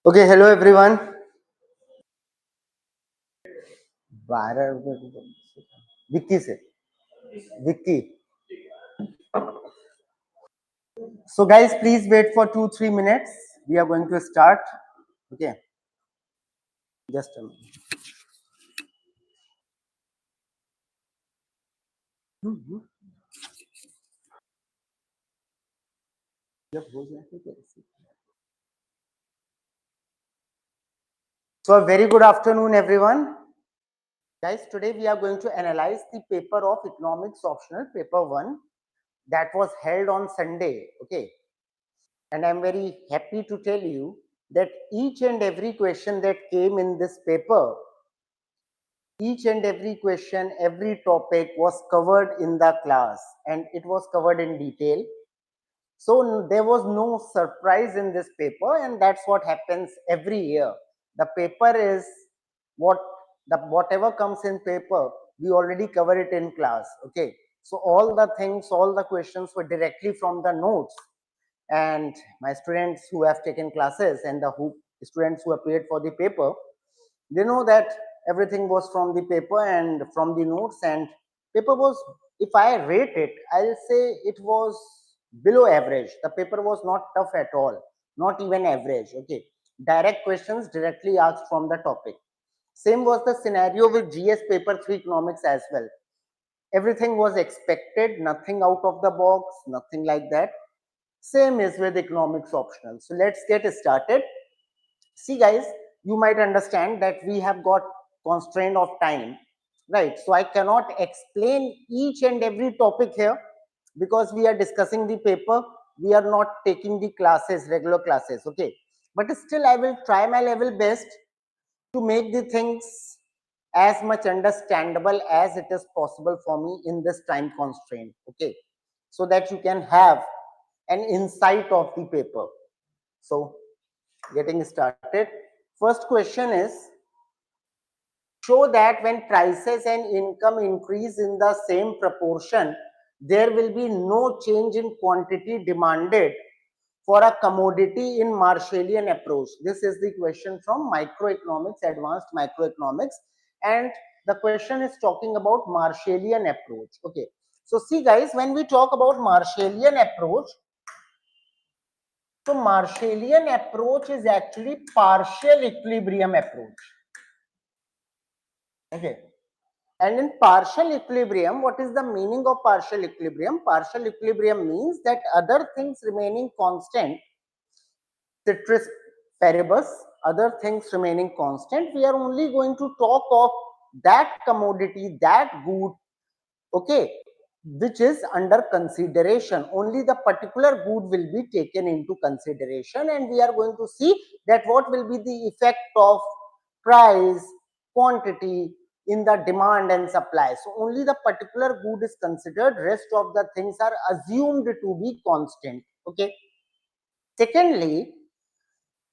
Okay, hello everyone. 12 Vicky से Vicky. So guys, please wait for 2-3 minutes. We are going to start. Okay, just a minute. So a very good afternoon everyone. Guys, today we are going to analyze the paper of Economics Optional Paper-1 that was held on Sunday. Okay, and I'm very happy to tell you that each and every question that came in this paper, each and every question, every topic was covered in the class and it was covered in detail. So there was no surprise in this paper, and that's what happens every year. The paper is whatever comes in paper, we already cover it in class. Okay, so all the things, all the questions were directly from the notes, and my students who have taken classes and the students who appeared for the paper, they know that everything was from the paper and from the notes. And paper was, if I rate it, I'll say it was below average. The paper was not tough at all, not even average. Okay, direct questions directly asked from the topic. Same was the scenario with GS paper 3 economics as well. Everything was expected, nothing out of the box, nothing like that. Same is with economics optional. So let's get started. See guys, you might understand that we have got constraint of time, right? So I cannot explain each and every topic here because we are discussing the paper. We are not taking the classes, regular classes. Okay, but still I will try my level best to make the things as much understandable as it is possible for me in this time constraint. Okay, so that you can have an insight of the paper. So getting started, first question is, show that when prices and income increase in the same proportion, there will be no change in quantity demanded for a commodity in Marshallian approach. This is the question from microeconomics, advanced microeconomics, and the question is talking about Marshallian approach. Okay, so see guys, when we talk about Marshallian approach, so Marshallian approach is actually partial equilibrium approach. Okay, and in partial equilibrium, what is the meaning of partial equilibrium? Partial equilibrium means that other things remaining constant, ceteris paribus, other things remaining constant, we are only going to talk of that commodity, that good, okay, which is under consideration. Only the particular good will be taken into consideration, and we are going to see that what will be the effect of price, quantity in the demand and supply. So only the particular good is considered, rest of the things are assumed to be constant. Okay, secondly,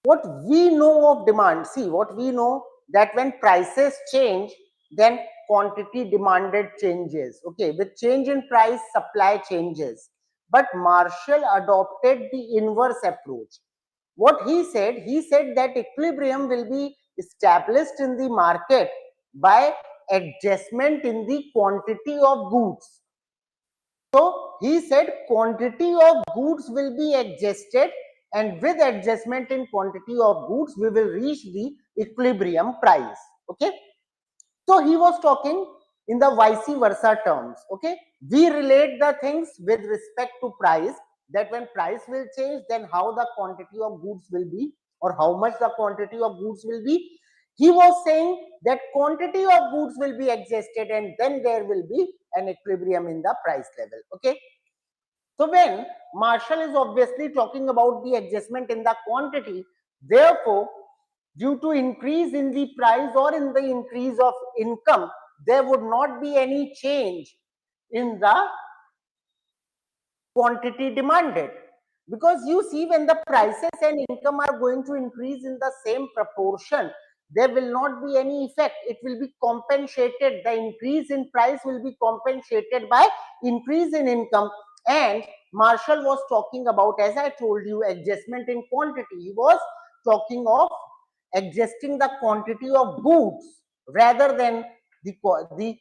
what we know of demand, see what we know, that when prices change, then quantity demanded changes. Okay, with change in price, supply changes. But Marshall adopted the inverse approach. What he said that equilibrium will be established in the market by adjustment in the quantity of goods. So he said quantity of goods will be adjusted, and with adjustment in quantity of goods, we will reach the equilibrium price. Okay. So he was talking in the vice versa terms. Okay. We relate the things with respect to price, that when price will change, then how the quantity of goods will be, or how much the quantity of goods will be. He was saying that quantity of goods will be adjusted, and then there will be an equilibrium in the price level. Okay. So when Marshall is obviously talking about the adjustment in the quantity, therefore, due to increase in the price or in the increase of income, there would not be any change in the quantity demanded. Because you see, when the prices and income are going to increase in the same proportion, there will not be any effect. It will be compensated. The increase in price will be compensated by increase in income. And Marshall was talking about, as I told you, adjustment in quantity. He was talking of adjusting the quantity of goods rather than the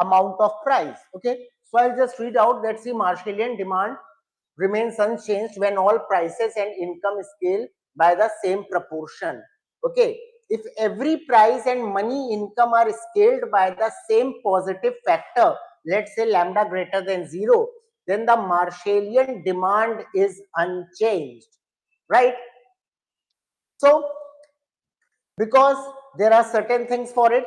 amount of price. Okay, so I'll just read out that see Marshallian demand remains unchanged when all prices and income scale by the same proportion. Okay, if every price and money income are scaled by the same positive factor, let's say lambda greater than 0, then the Marshallian demand is unchanged, right? So because there are certain things for it,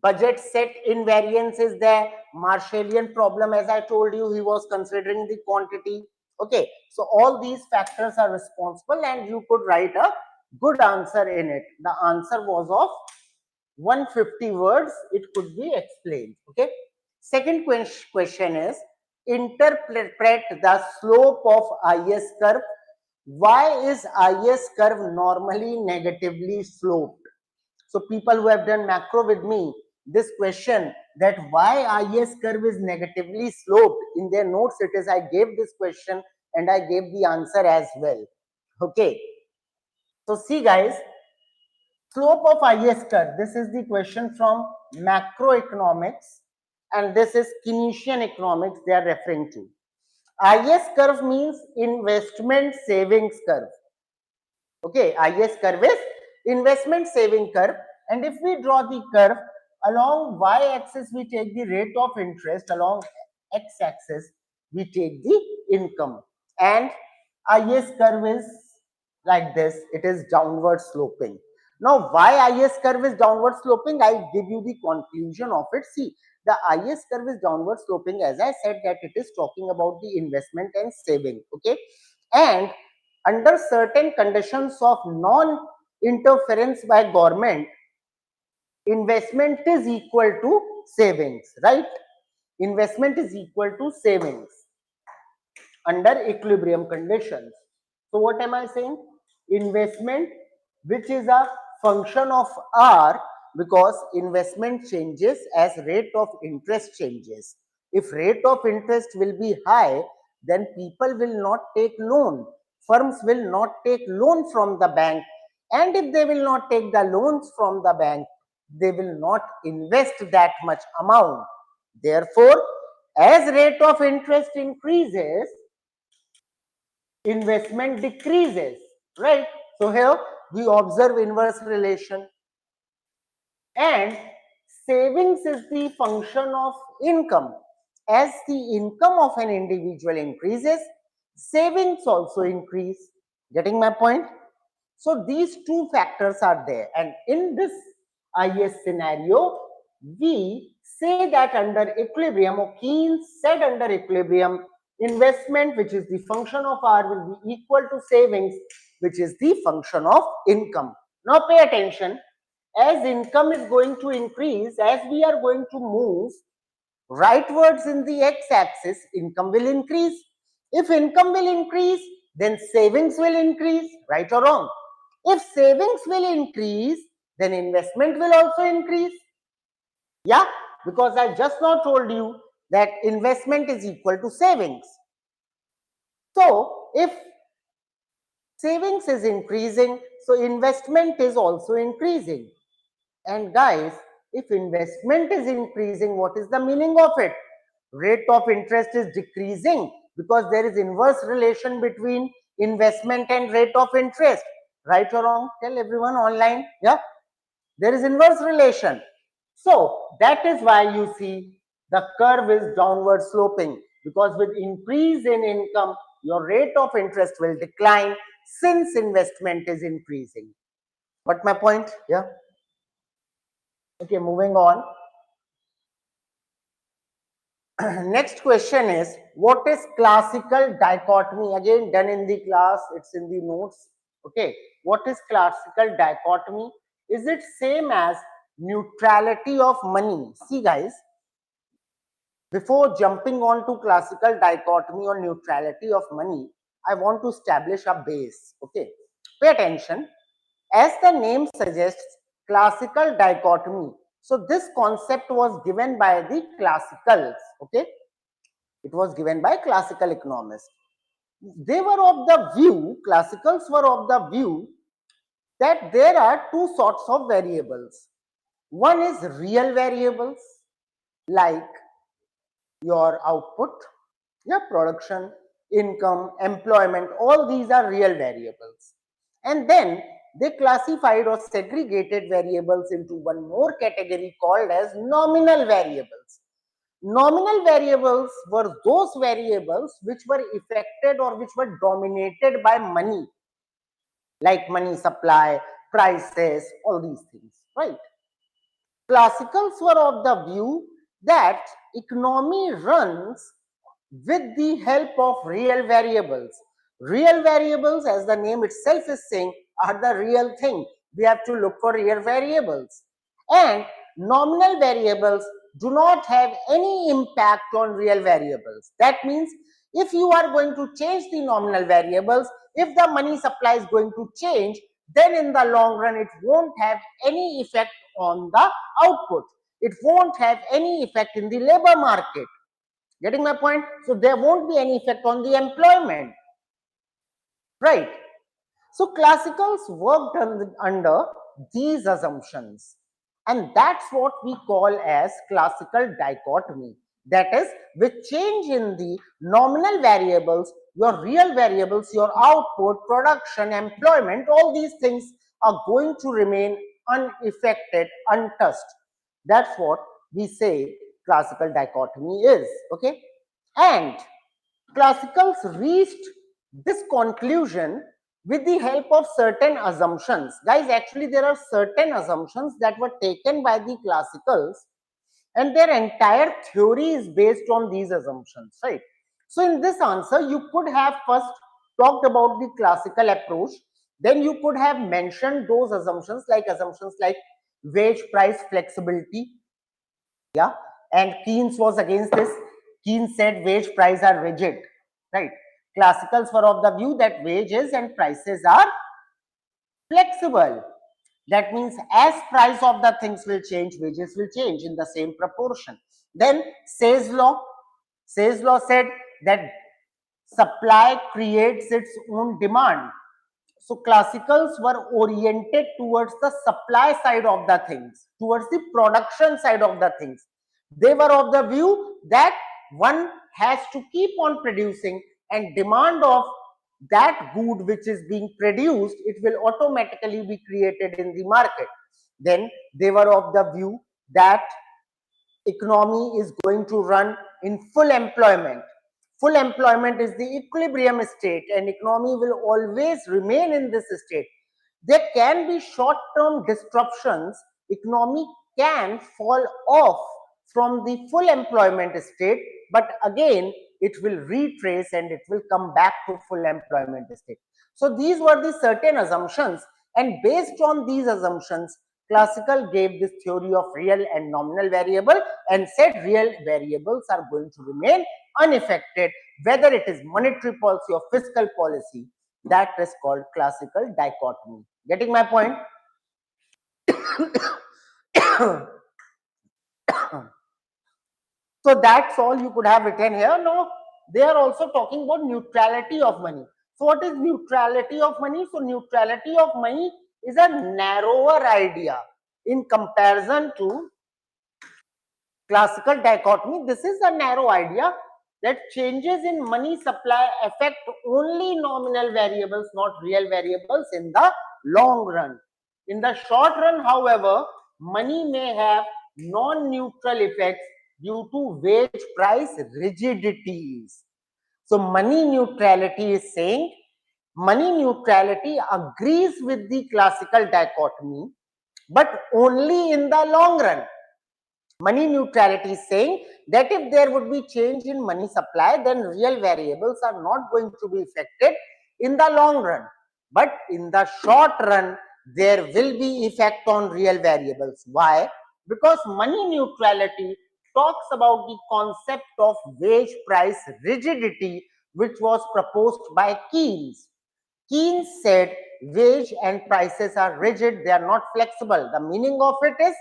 budget set invariance is there, Marshallian problem, as I told you, he was considering the quantity. Okay, so all these factors are responsible and you could write a good answer in it. The answer was of 150 words, it could be explained. Okay, second question is interpret the slope of IS curve. Why is IS curve normally negatively sloped? So people who have done macro with me, this question that why IS curve is negatively sloped, in their notes it is, I gave this question and I gave the answer as well. Okay, so see guys, slope of IS curve, this is the question from macroeconomics and this is Keynesian economics they are referring to. IS curve means investment savings curve. Okay, IS curve is investment saving curve, and if we draw the curve along y-axis we take the rate of interest, along x-axis we take the income, and IS curve is like this, it is downward sloping. Now why IS curve is downward sloping, I'll give you the conclusion of it. See, the IS curve is downward sloping, as I said, that it is talking about the investment and saving. Okay, and under certain conditions of non-interference by government, investment is equal to savings, right? Investment is equal to savings under equilibrium conditions. So what am I saying? Investment, which is a function of R, because investment changes as rate of interest changes. If rate of interest will be high, then people will not take loan. Firms will not take loan from the bank. And if they will not take the loans from the bank, they will not invest that much amount. Therefore, as rate of interest increases, investment decreases, right? So here we observe inverse relation, and savings is the function of income. As the income of an individual increases, savings also increase. Getting my point? So these two factors are there, and in this IS scenario we say that under equilibrium, or Keynes said under equilibrium, investment, which is the function of R, will be equal to savings, which is the function of income. Now pay attention, as income is going to increase, as we are going to move rightwards in the x-axis, income will increase. If income will increase, then savings will increase, right or wrong? If savings will increase, then investment will also increase. Yeah, because I just now told you that investment is equal to savings. So if savings is increasing, so investment is also increasing. And guys, if investment is increasing, what is the meaning of it? Rate of interest is decreasing, because there is inverse relation between investment and rate of interest. Right or wrong? Tell everyone online. Yeah, there is inverse relation. So that is why you see the curve is downward sloping, because with increase in income, your rate of interest will decline since investment is increasing. Got my point? Yeah. Okay, moving on. Next question is, what is classical dichotomy? Again, done in the class, it's in the notes. Okay, what is classical dichotomy? Is it same as neutrality of money? See guys, before jumping on to classical dichotomy or neutrality of money, I want to establish a base. Okay, pay attention. As the name suggests, classical dichotomy. So this concept was given by the classicals. Okay, it was given by classical economists. They were of the view, classicals were of the view that there are two sorts of variables. One is real variables like your output, your production, income, employment, all these are real variables. And then they classified or segregated variables into one more category called as nominal variables. Nominal variables were those variables which were affected or which were dominated by money, like money supply, prices, all these things, right? Classicals were of the view that economy runs with the help of real variables. Real variables, as the name itself is saying, are the real thing. We have to look for real variables. And nominal variables do not have any impact on real variables. That means if you are going to change the nominal variables, if the money supply is going to change, then in the long run it won't have any effect on the output. It won't have any effect in the labor market. Getting my point? So there won't be any effect on the employment, right? So classicals worked under these assumptions, and that's what we call as classical dichotomy. That is, with change in the nominal variables, your real variables, your output, production, employment, all these things are going to remain unaffected, untouched. That's what we say classical dichotomy is, okay? And classicals reached this conclusion with the help of certain assumptions. Guys, actually there are certain assumptions that were taken by the classicals, and their entire theory is based on these assumptions, right? So in this answer, you could have first talked about the classical approach, then you could have mentioned those assumptions like wage price flexibility, yeah, and Keynes was against this. Keynes said wage price are rigid, right? Classicals were of the view that wages and prices are flexible. That means as price of the things will change, wages will change in the same proportion. Then Say's law said that supply creates its own demand. So classicals were oriented towards the supply side of the things, towards the production side of the things. They were of the view that one has to keep on producing, and demand of that good which is being produced, it will automatically be created in the market. Then they were of the view that economy is going to run in full employment. Full employment is the equilibrium state, and economy will always remain in this state. There can be short-term disruptions. Economy can fall off from the full employment state, but again it will retrace and it will come back to full employment state. So these were the certain assumptions, and based on these assumptions, classical gave this theory of real and nominal variable and said real variables are going to remain unaffected, whether it is monetary policy or fiscal policy. That is called classical dichotomy. Getting my point? So that's all you could have written here. Now they are also talking about neutrality of money. So what is neutrality of money? So neutrality of money is a narrower idea in comparison to classical dichotomy. This is a narrow idea that changes in money supply affect only nominal variables, not real variables in the long run. In the short run, however, money may have non-neutral effects due to wage price rigidities. So money neutrality is saying money neutrality agrees with the classical dichotomy, but only in the long run. Money neutrality is saying that if there would be change in money supply, then real variables are not going to be affected in the long run. But in the short run, there will be effect on real variables. Why? Because money neutrality talks about the concept of wage price rigidity, which was proposed by Keynes. Keynes said wage and prices are rigid, they are not flexible. The meaning of it is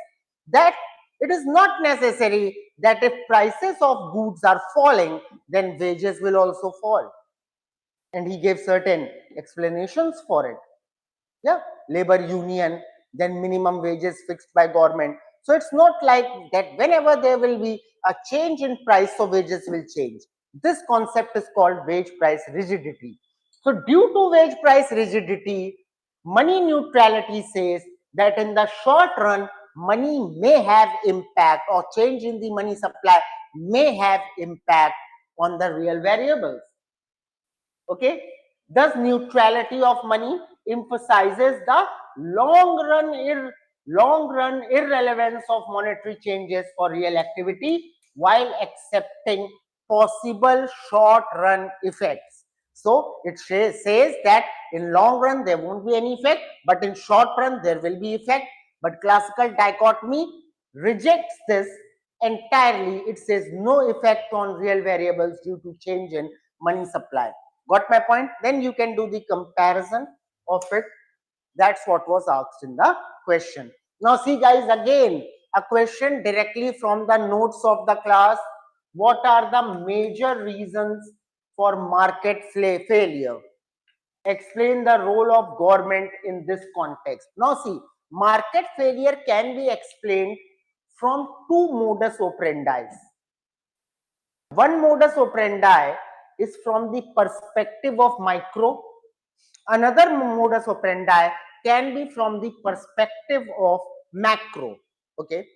that it is not necessary that if prices of goods are falling, then wages will also fall. And he gave certain explanations for it. Yeah, labor union, then minimum wages fixed by government. So it's not like that whenever there will be a change in price, so wages will change. This concept is called wage price rigidity. So due to wage price rigidity, money neutrality says that in the short run, money may have impact, or change in the money supply may have impact on the real variables. Okay, thus neutrality of money emphasizes the long run irrelevance of monetary changes for real activity while accepting possible short run effects. So it says that in long run there won't be any effect, but in short run there will be effect. But classical dichotomy rejects this entirely. It says no effect on real variables due to change in money supply. Got my point? Then you can do the comparison of it. That's what was asked in the question. Now see guys, again a question directly from the notes of the class. What are the major reasons for market failure? Explain the role of government in this context. Now see, market failure can be explained from two modus operandi. One modus operandi is from the perspective of micro. Another modus operandi can be from the perspective of macro. Okay,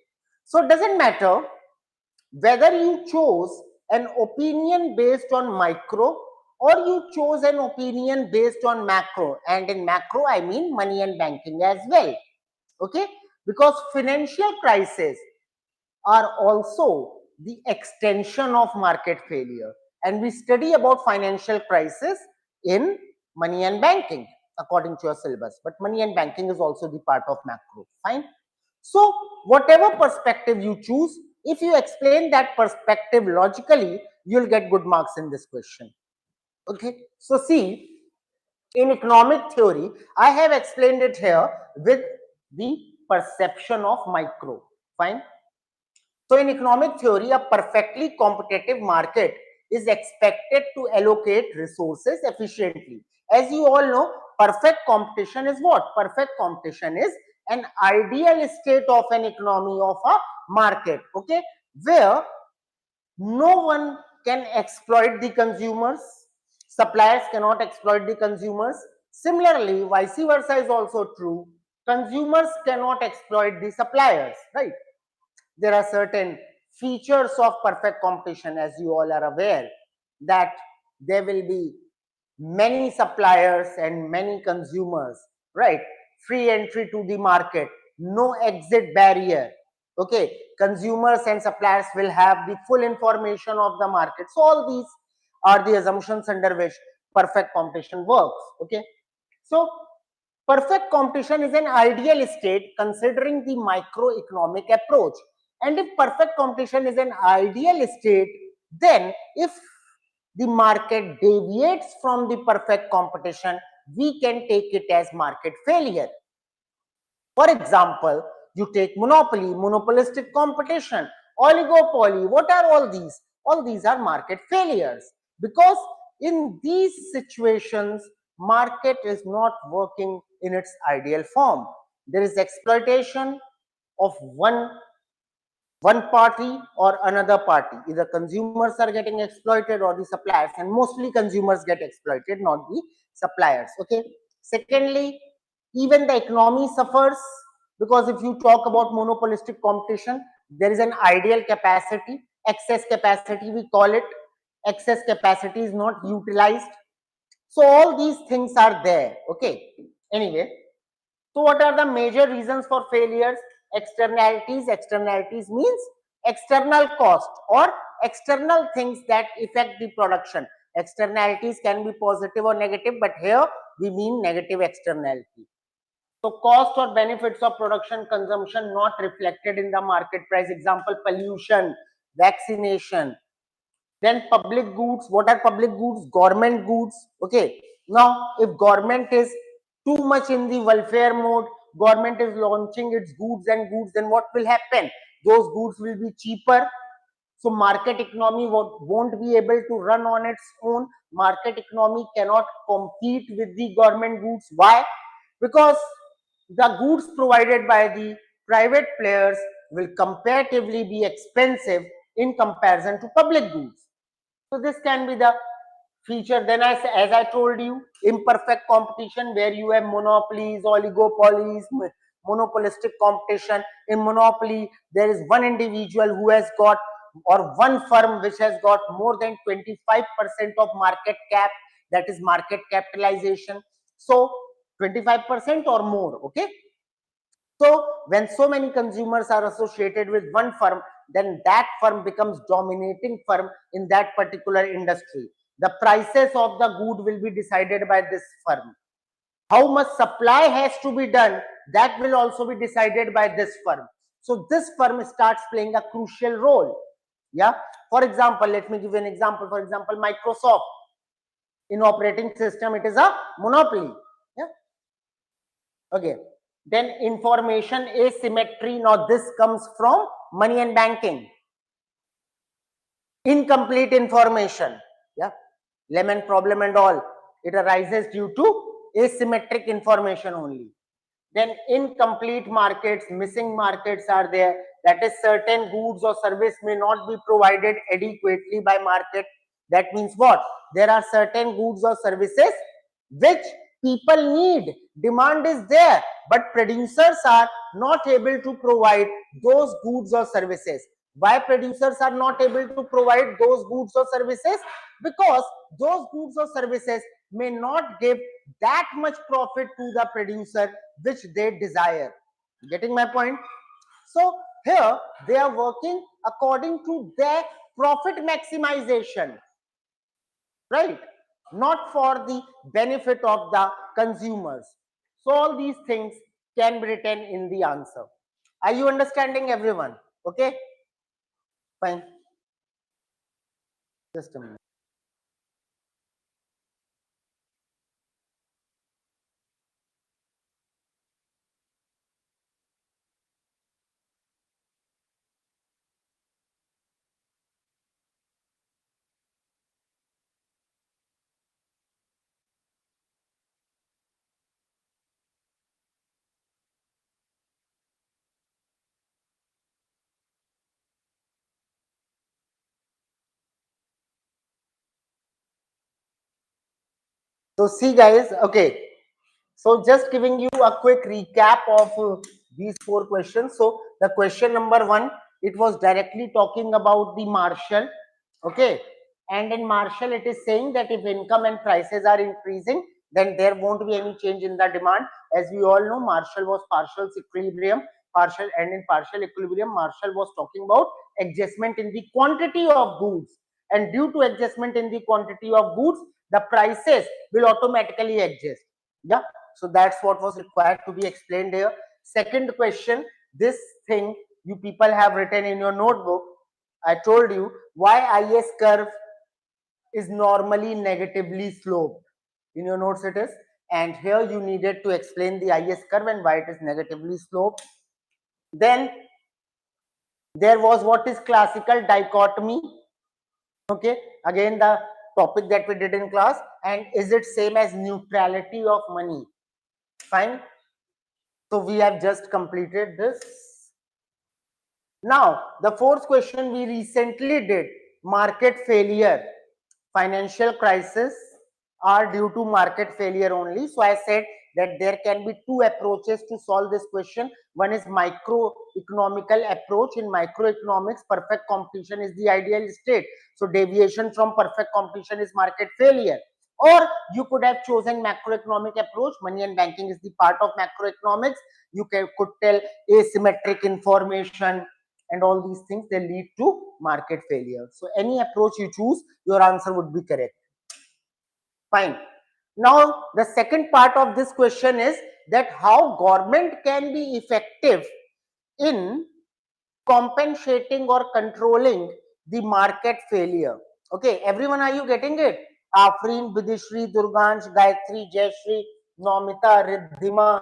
so it doesn't matter whether you chose an opinion based on micro or you chose an opinion based on macro, and in macro I mean money and banking as well. Okay, because financial crisis are also the extension of market failure, and we study about financial crisis in money and banking according to your syllabus, but money and banking is also the part of macro. Fine. So whatever perspective you choose, if you explain that perspective logically, you'll get good marks in this question. Okay, so see, in economic theory I have explained it here with the perception of micro. Fine. So in economic theory, a perfectly competitive market is expected to allocate resources efficiently. As you all know, perfect competition is what? Perfect competition is an ideal state of an economy, of a market, okay, where no one can exploit the consumers, suppliers cannot exploit the consumers. Similarly, vice versa is also true. Consumers cannot exploit the suppliers, right? There are certain features of perfect competition, as you all are aware, that there will be many suppliers and many consumers, right? Free entry to the market, no exit barrier. Okay, consumers and suppliers will have the full information of the market. So all these are the assumptions under which perfect competition works. Okay, so perfect competition is an ideal state considering the microeconomic approach. And if perfect competition is an ideal state, then if the market deviates from the perfect competition, we can take it as market failure. For example, you take monopoly, monopolistic competition, oligopoly. What are all these? All these are market failures, because in these situations, market is not working in its ideal form. There is exploitation of one party or another party. Either consumers are getting exploited or the suppliers, and mostly consumers get exploited, not the suppliers. Okay. Secondly, even the economy suffers, because if you talk about monopolistic competition, there is an ideal capacity, excess capacity we call it. Excess capacity is not utilized. So all these things are there. Okay. Anyway, so what are the major reasons for failures? Externalities. Externalities means external cost or external things that affect the production. Externalities can be positive or negative, but here we mean negative externality. So cost or benefits of production consumption not reflected in the market price. Example, pollution, vaccination. Then public goods. What are public goods? Government goods. Okay. Now, if government is too much in the welfare mode, government is launching its goods and goods, then what will happen? Those goods will be cheaper. So market economy won't be able to run on its own. Market economy cannot compete with the government goods. Why? because the goods provided by the private players will comparatively be expensive in comparison to public goods. So this can be the feature. Then as I told you, imperfect competition, where you have monopolies, oligopolies, monopolistic competition. In monopoly, there is one individual who has got, or one firm which has got more than 25% of market cap, that is market capitalization. So 25% or more. Okay. So when so many consumers are associated with one firm, then that firm becomes dominating firm in that particular industry. The prices of the good will be decided by this firm. How much supply has to be done, that will also be decided by this firm. So this firm starts playing a crucial role. Yeah. For example, let me give you an example. For example, Microsoft, in operating system, it is a monopoly. Yeah. Okay. Then information asymmetry. Now this comes from money and banking. Incomplete information. Yeah. Lemon problem and all. It arises due to asymmetric information only. Then incomplete markets, missing markets are there. That is, certain goods or service may not be provided adequately by market. That means what? There are certain goods or services which people need. Demand is there, but producers are not able to provide those goods or services. Why producers are not able to provide those goods or services? Because those goods or services may not give that much profit to the producer which they desire. Getting my point? So here they are working according to their profit maximization, right? Not for the benefit of the consumers. So all these things can be written in the answer. Are you understanding, everyone? Okay, fine. Just a minute. So see guys, okay. So just giving you a quick recap of these four questions. So the question number one, it was directly talking about the Marshall. Okay. And in Marshall, it is saying that if income and prices are increasing, then there won't be any change in the demand. As we all know, Marshall was partial equilibrium, partial, and in partial equilibrium, Marshall was talking about adjustment in the quantity of goods. And due to adjustment in the quantity of goods, the prices will automatically adjust. Yeah. So that's what was required to be explained here. Second question, this thing you people have written in your notebook. I told you why IS curve is normally negatively sloped. In your notes it is. And here you needed to explain the IS curve and why it is negatively sloped. Then there was what is classical dichotomy. Okay, again the topic that we did in class. And is it same as neutrality of money? Fine. So we have just completed this. Now the fourth question we recently did, market failure. Financial crisis are due to market failure only. So I said that there can be two approaches to solve this question. One is microeconomical approach. In microeconomics, perfect competition is the ideal state. So deviation from perfect competition is market failure. Or you could have chosen macroeconomic approach. Money and banking is the part of macroeconomics. You could tell asymmetric information and all these things, they lead to market failure. So any approach you choose, your answer would be correct. Fine. Now the second part of this question is that how government can be effective in compensating or controlling the market failure. Okay, everyone, are you getting it? Afreen, Bidishri, Durgansh, Gayatri, Jayashri, Nomita, Riddhima,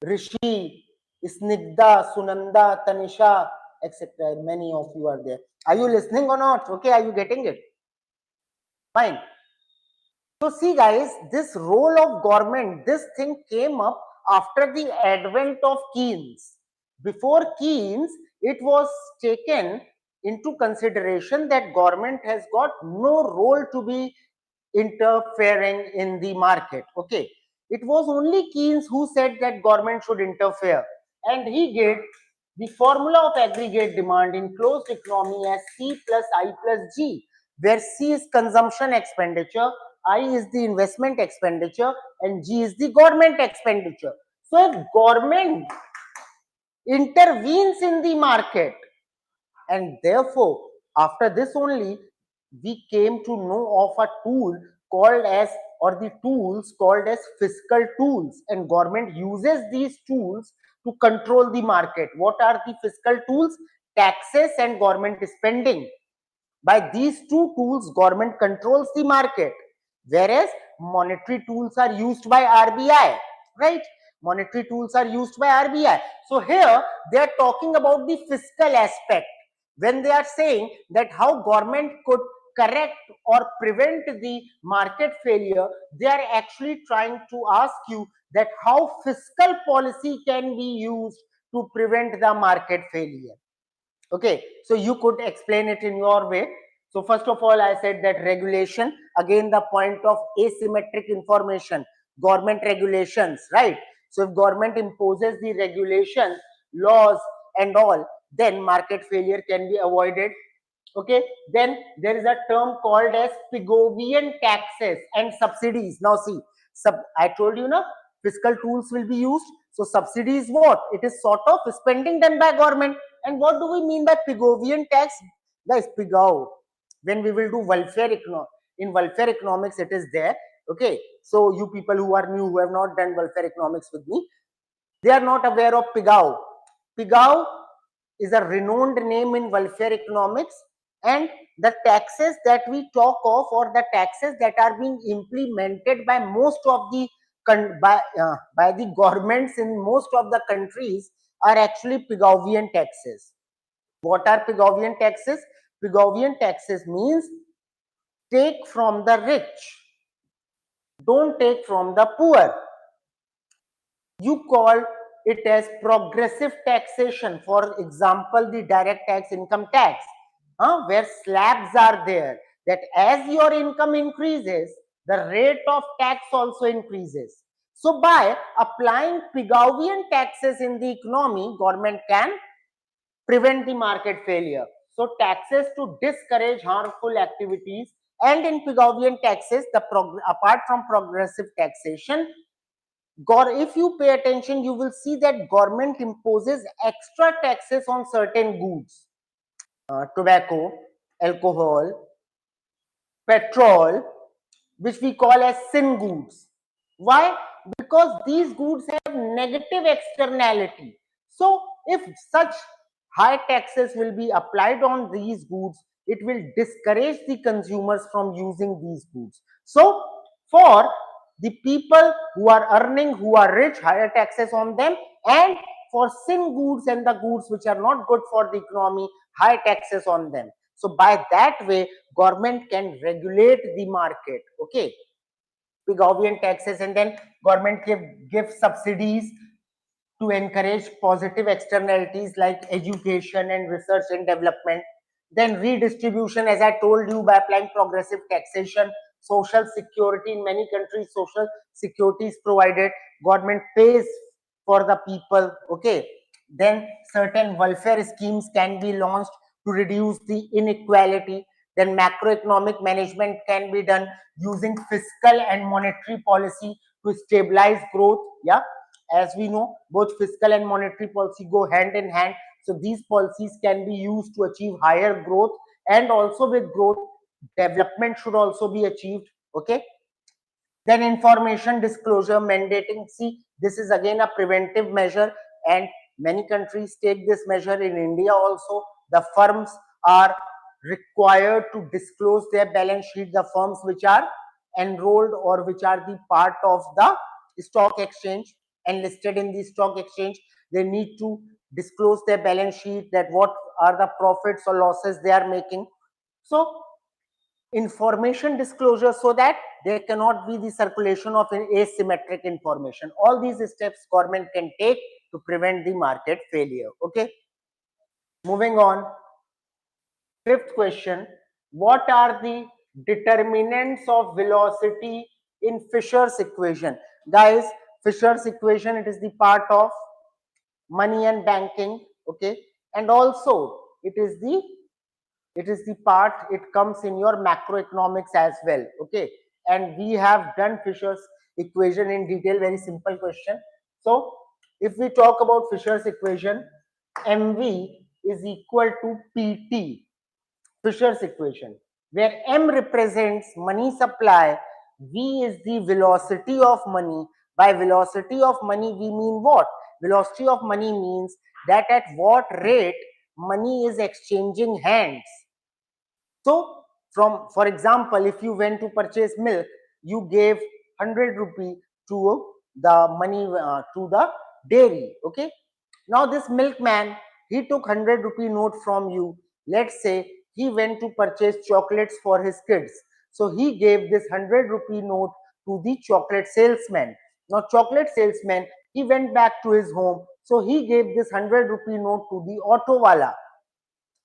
Rishi, Snigdha, Sunanda, Tanisha, etc. Many of you are there. Are you listening or not? Okay, are you getting it? Fine. So see guys, this role of government, this thing came up after the advent of Keynes. Before Keynes, it was taken into consideration that government has got no role to be interfering in the market. Okay, it was only Keynes who said that government should interfere, and he gave the formula of aggregate demand in closed economy as C plus I plus G, where C is consumption expenditure, I is the investment expenditure, and G is the government expenditure. So if government intervenes in the market, and therefore after this only we came to know of a tool called as, or the tools called as fiscal tools, and government uses these tools to control the market. What are the fiscal tools? Taxes and government spending. By these two tools, government controls the market, whereas monetary tools are used by RBI, right? Monetary tools are used by RBI. So here they are talking about the fiscal aspect. When they are saying that how government could correct or prevent the market failure, they are actually trying to ask you that how fiscal policy can be used to prevent the market failure. Okay, so you could explain it in your way. So first of all, I said that regulation, again the point of asymmetric information, government regulations, right? So if government imposes the regulations, laws and all, then market failure can be avoided. Okay, then there is a term called as Pigovian taxes and subsidies. Now see, I told you now, fiscal tools will be used. So subsidy is what? It is sort of spending done by government. And what do we mean by Pigovian tax? Guys, Pigao. When we will do welfare in welfare economics, it is there. Okay, so you people who are new, who have not done welfare economics with me, they are not aware of Pigao. Pigao is a renowned name in welfare economics, and the taxes that we talk of, or the taxes that are being implemented by most of the by the governments in most of the countries, are actually Pigovian taxes. What are Pigovian taxes? Pigovian taxes means take from the rich, don't take from the poor. You call it as progressive taxation. For example, the direct tax, income tax, where slabs are there, that as your income increases, the rate of tax also increases. So by applying Pigovian taxes in the economy, government can prevent the market failure. So taxes to discourage harmful activities, and in Pigovian taxes, apart from progressive taxation, if you pay attention, you will see that government imposes extra taxes on certain goods, tobacco, alcohol, petrol, which we call as sin goods. Why? Because these goods have negative externality. So if such high taxes will be applied on these goods, it will discourage the consumers from using these goods. So for the people who are earning, who are rich, higher taxes on them, and for sin goods and the goods which are not good for the economy, high taxes on them. So by that way, government can regulate the market. Okay, Pigovian taxes, and then government give subsidies to encourage positive externalities like education and research and development. Then redistribution, as I told you, by applying progressive taxation. Social security, in many countries social security is provided, government pays for the people. Okay, then certain welfare schemes can be launched to reduce the inequality. Then macroeconomic management can be done using fiscal and monetary policy to stabilize growth. Yeah, as we know, both fiscal and monetary policy go hand in hand. So these policies can be used to achieve higher growth, and also with growth, development should also be achieved. Okay, then information disclosure mandating. See, this is again a preventive measure, and many countries take this measure. In India also, the firms are required to disclose their balance sheet. The firms which are enrolled or which are the part of the stock exchange and listed in the stock exchange, they need to disclose their balance sheet, that what are the profits or losses they are making. So information disclosure so that there cannot be the circulation of asymmetric information. All these steps government can take to prevent the market failure. Okay, moving on. Fifth question, what are the determinants of velocity in Fisher's equation? Guys, Fisher's equation, it is the part of money and banking. Okay, and also it is the part, it comes in your macroeconomics as well. Okay, and we have done Fisher's equation in detail, very simple question. So if we talk about Fisher's equation, mv is equal to pt, Fisher's equation, where m represents money supply, v is the velocity of money. By velocity of money we mean what? Velocity of money means that at what rate money is exchanging hands. So for example, if you went to purchase milk, you gave 100 rupee to the money to the dairy. Okay, now this milkman, he took 100 rupee note from you. Let's say he went to purchase chocolates for his kids, so he gave this 100 rupee note to the chocolate salesman. Now chocolate salesman, he went back to his home, so he gave this 100 rupee note to the auto wala.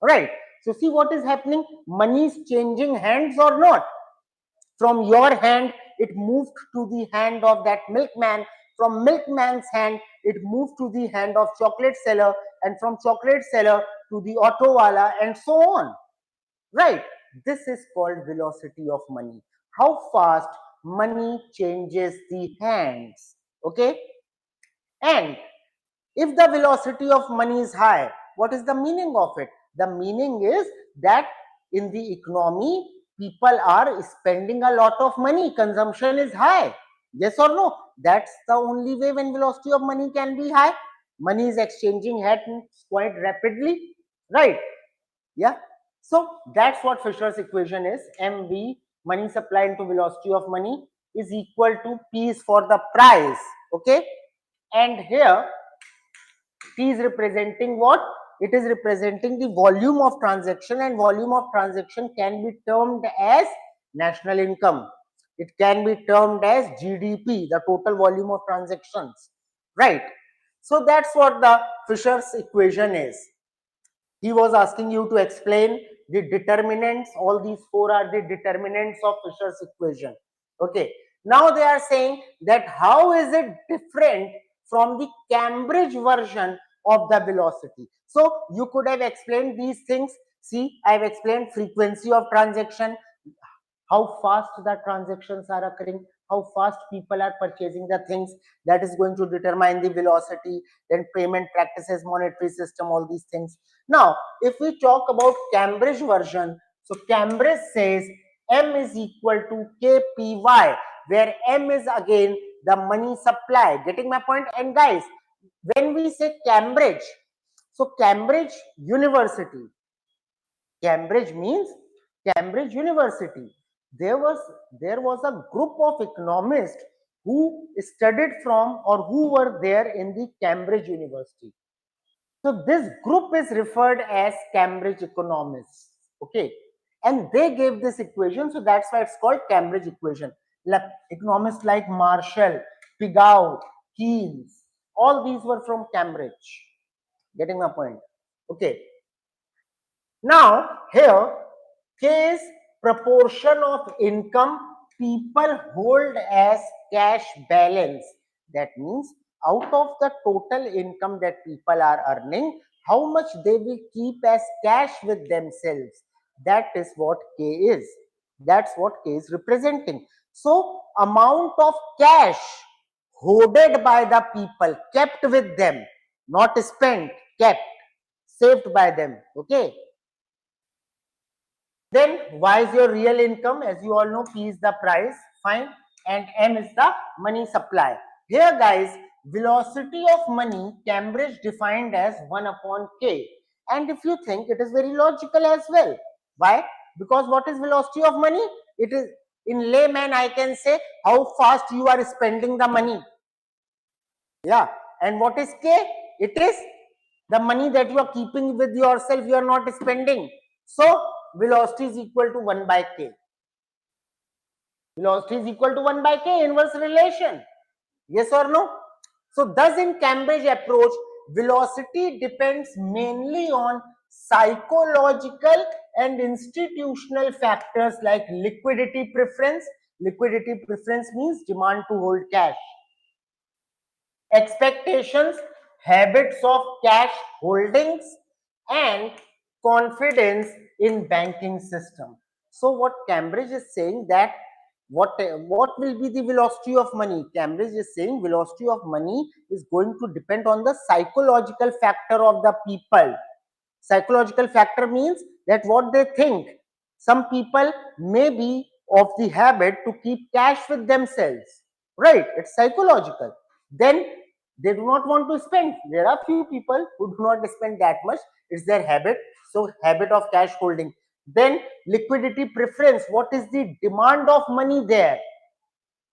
Right, so see what is happening, money is changing hands or not? From your hand it moved to the hand of that milkman, from milkman's hand it moved to the hand of chocolate seller, and from chocolate seller to the auto wala, and so on. Right, this is called velocity of money, how fast money changes the hands. Okay, and if the velocity of money is high, what is the meaning of it? The meaning is that in the economy, people are spending a lot of money. Consumption is high. Yes or no? That's the only way when velocity of money can be high. Money is exchanging hands quite rapidly. Right? Yeah. So that's what Fisher's equation is. MV, money supply into velocity of money, is equal to P is for the price. Okay. And here T is representing what? It is representing the volume of transaction, and volume of transaction can be termed as national income. It can be termed as GDP, the total volume of transactions, right? So that's what the Fisher's equation is. He was asking you to explain the determinants. All these four are the determinants of Fisher's equation. Okay, now they are saying that how is it different from the Cambridge version of the velocity. So you could have explained these things. See, I have explained frequency of transaction, how fast the transactions are occurring, how fast people are purchasing the things, that is going to determine the velocity, then payment practices, monetary system, all these things. Now, if we talk about Cambridge version, so Cambridge says M is equal to KPY, where M is again the money supply. Getting my point? And guys, when we say Cambridge, so Cambridge University, Cambridge means Cambridge University. There was a group of economists who studied from or who were there in the Cambridge University. So this group is referred as Cambridge economists. Okay, and they gave this equation, so that's why it's called Cambridge equation. Like economists like Marshall, Pigou, Keynes, all these were from Cambridge. Getting my point? Okay. Now here, K is proportion of income people hold as cash balance. That means out of the total income that people are earning, how much they will keep as cash with themselves. That is what K is. That's what K is representing. So amount of cash hoarded by the people, kept with them, not spent, kept, saved by them. Okay. Then Y is your real income. As you all know, P is the price, fine, and M is the money supply. Here guys, velocity of money, Cambridge defined as 1 upon K. And if you think, it is very logical as well. Why? Because what is velocity of money? It is, in layman I can say, how fast you are spending the money. Yeah. And what is K? It is the money that you are keeping with yourself, you are not spending. So velocity is equal to 1 by K. Velocity is equal to 1 by k, inverse relation. Yes or no? So thus in Cambridge approach, velocity depends mainly on psychological and institutional factors like liquidity preference. Liquidity preference means demand to hold cash. Expectations, habits of cash holdings, and confidence in banking system. So what Cambridge is saying that what will be the velocity of money? Cambridge is saying velocity of money is going to depend on the psychological factor of the people. Psychological factor means that what they think. Some people may be of the habit to keep cash with themselves, right? It's psychological. Then they do not want to spend. There are few people who do not spend that much. It's their habit. So habit of cash holding. Then liquidity preference. What is the demand of money there?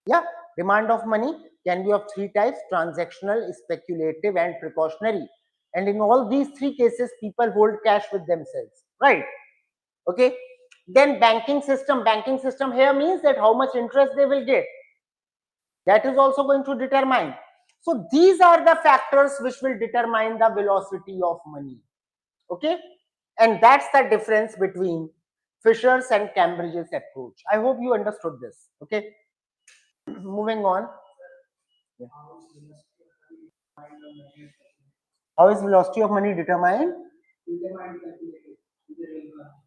Yeah, demand of money can be of three types: transactional, speculative, and precautionary. And in all these three cases, people hold cash with themselves, right? Okay. Then banking system. Banking system here means that how much interest they will get. That is also going to determine. So these are the factors which will determine the velocity of money. Okay. And that's the difference between Fisher's and Cambridge's approach. I hope you understood this. Okay. Moving on. How is velocity of money determined?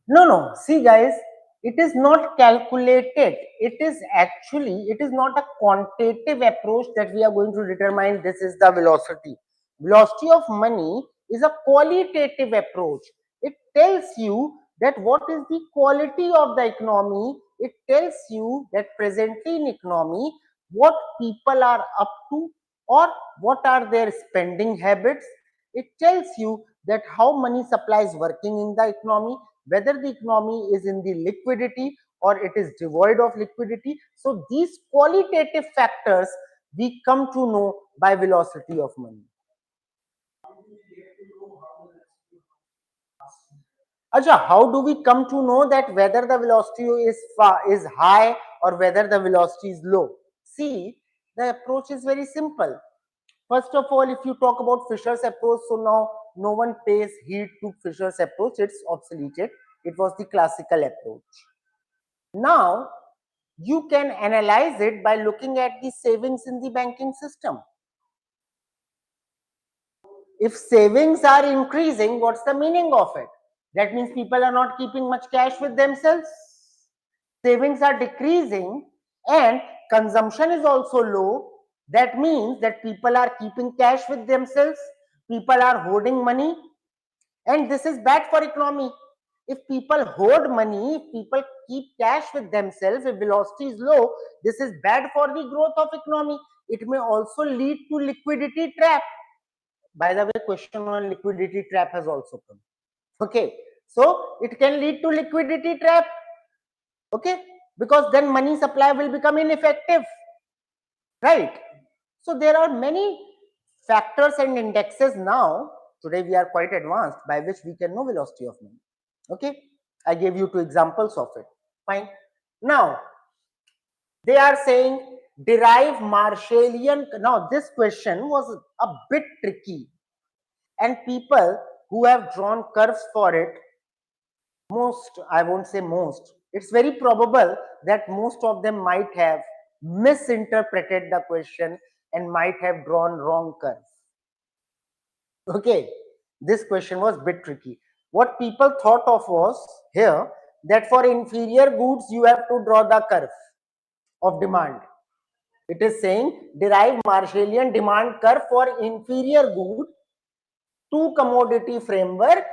No, no. See, guys, it is not calculated. It is actually, it is not a quantitative approach that we are going to determine this is the velocity. Velocity of money is a qualitative approach. It tells you that what is the quality of the economy. It tells you that presently in economy, what people are up to or what are their spending habits. It tells you that how money supply is working in the economy, whether the economy is in the liquidity or it is devoid of liquidity. So these qualitative factors we come to know by velocity of money. Acha, how do we come to know that whether the velocity is high or whether the velocity is low? See, the approach is very simple. First of all, if you talk about Fisher's approach, so now no one pays heed to Fisher's approach, it's obsoleted. It was the classical approach. Now, you can analyze it by looking at the savings in the banking system. If savings are increasing, what's the meaning of it? That means people are not keeping much cash with themselves. Savings are decreasing and consumption is also low. That means that people are keeping cash with themselves. People are hoarding money, and this is bad for economy. If people hoard money, if people keep cash with themselves, if velocity is low, this is bad for the growth of economy. It may also lead to liquidity trap. By the way, question on liquidity trap has also come. Okay, so it can lead to liquidity trap. Okay, because then money supply will become ineffective, right? So there are many factors and indexes now. Today we are quite advanced by which we can know velocity of money. Okay, I gave you two examples of it. Fine. Now they are saying derive Marshallian. Now this question was a bit tricky, and people who have drawn curves for it, most, I won't say most, it's very probable that most of them might have misinterpreted the question and might have drawn wrong curve. Okay, this question was a bit tricky. What people thought of was here that for inferior goods you have to draw the curve of demand. It is saying derive Marshallian demand curve for inferior good to commodity framework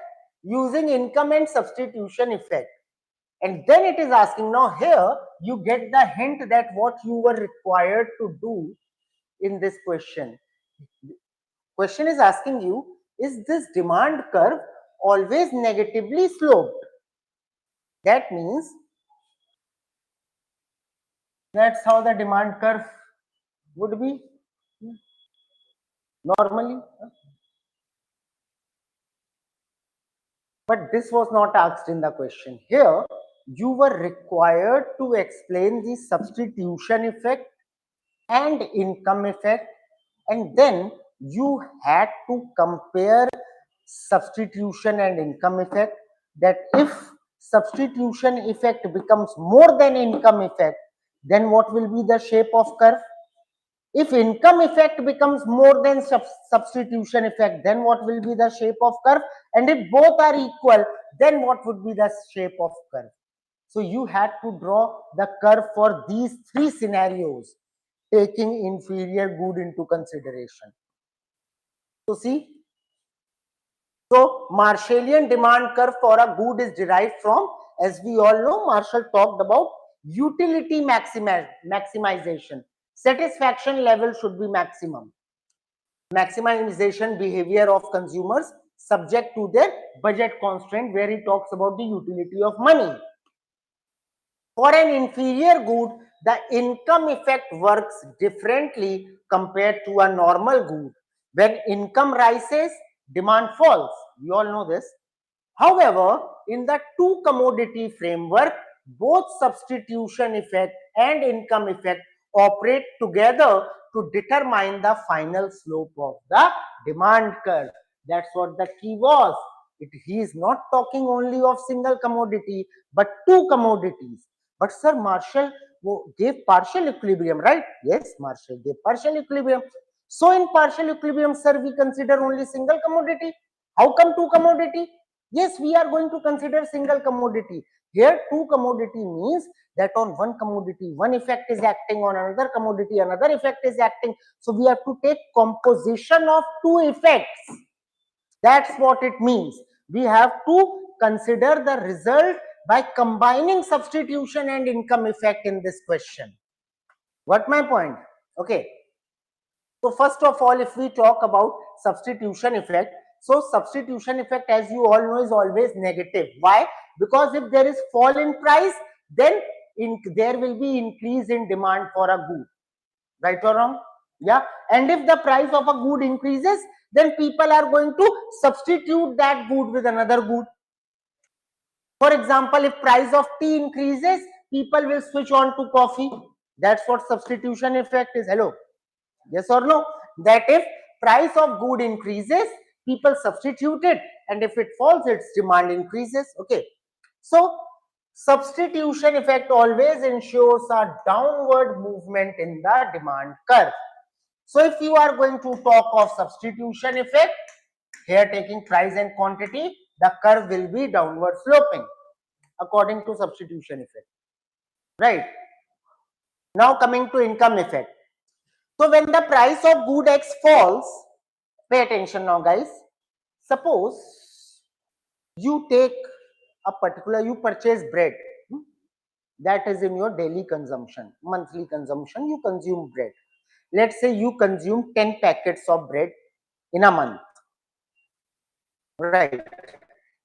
using income and substitution effect. And then it is asking, now here you get the hint that what you were required to do in this question. Question is asking you, is this demand curve always negatively sloped? That means that's how the demand curve would be normally. But this was not asked in the question. Here you were required to explain the substitution effect and income effect, and then you had to compare substitution and income effect, that if substitution effect becomes more than income effect, then what will be the shape of curve? If income effect becomes more than substitution effect, then what will be the shape of curve? And if both are equal, then what would be the shape of curve? So you had to draw the curve for these three scenarios, taking inferior good into consideration. So see, so Marshallian demand curve for a good is derived from, as we all know, Marshall talked about utility maximization. Satisfaction level should be maximum. Maximization behavior of consumers subject to their budget constraint, where he talks about the utility of money. For an inferior good, the income effect works differently compared to a normal good. When income rises, demand falls. We all know this. However, in the two commodity framework, both substitution effect and income effect operate together to determine the final slope of the demand curve. That's what the key was. He is not talking only of single commodity, but two commodities. But sir, Marshall gave partial equilibrium, right? Yes, Marshall gave partial equilibrium. So in partial equilibrium, sir, we consider only single commodity. How come two commodity? Yes, we are going to consider single commodity. Here, two commodity means that on one commodity, one effect is acting, on another commodity, another effect is acting. So we have to take composition of two effects. That's what it means. We have to consider the result by combining substitution and income effect in this question. What my point? Okay. So first of all, if we talk about substitution effect, so substitution effect, as you all know, is always negative. Why? Because if there is fall in price, then there will be increase in demand for a good. Right or wrong? Yeah. And if the price of a good increases, then people are going to substitute that good with another good. For example, if price of tea increases, people will switch on to coffee. That's what substitution effect is. Hello. Yes or no? That if price of good increases, people substitute it, and if it falls, its demand increases. Okay. So substitution effect always ensures a downward movement in the demand curve. So if you are going to talk of substitution effect, here taking price and quantity, the curve will be downward sloping according to substitution effect. Right. Now coming to income effect. So when the price of good X falls, pay attention now guys. Suppose you take a particular, you purchase bread. That is in your daily consumption, monthly consumption, you consume bread. Let's say you consume 10 packets of bread in a month. Right.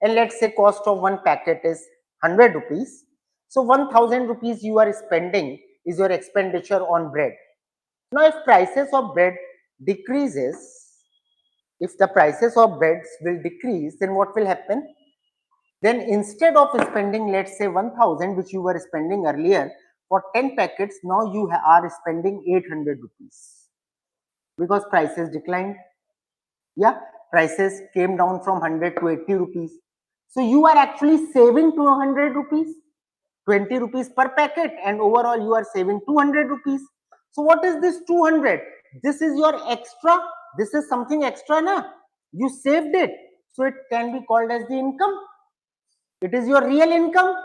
And let's say cost of one packet is 100 rupees. So 1000 rupees you are spending is your expenditure on bread. Now, if prices of bread decreases, if the prices of breads will decrease, then what will happen? Then instead of spending, let's say 1000, which you were spending earlier for 10 packets, now you are spending 800 rupees because prices declined. Yeah, prices came down from 100 to 80 rupees. So you are actually saving 200 rupees, 20 rupees per packet, and overall you are saving 200 rupees. So what is this 200? This is your extra. This is something extra, na? You saved it. So it can be called as the income. It is your real income.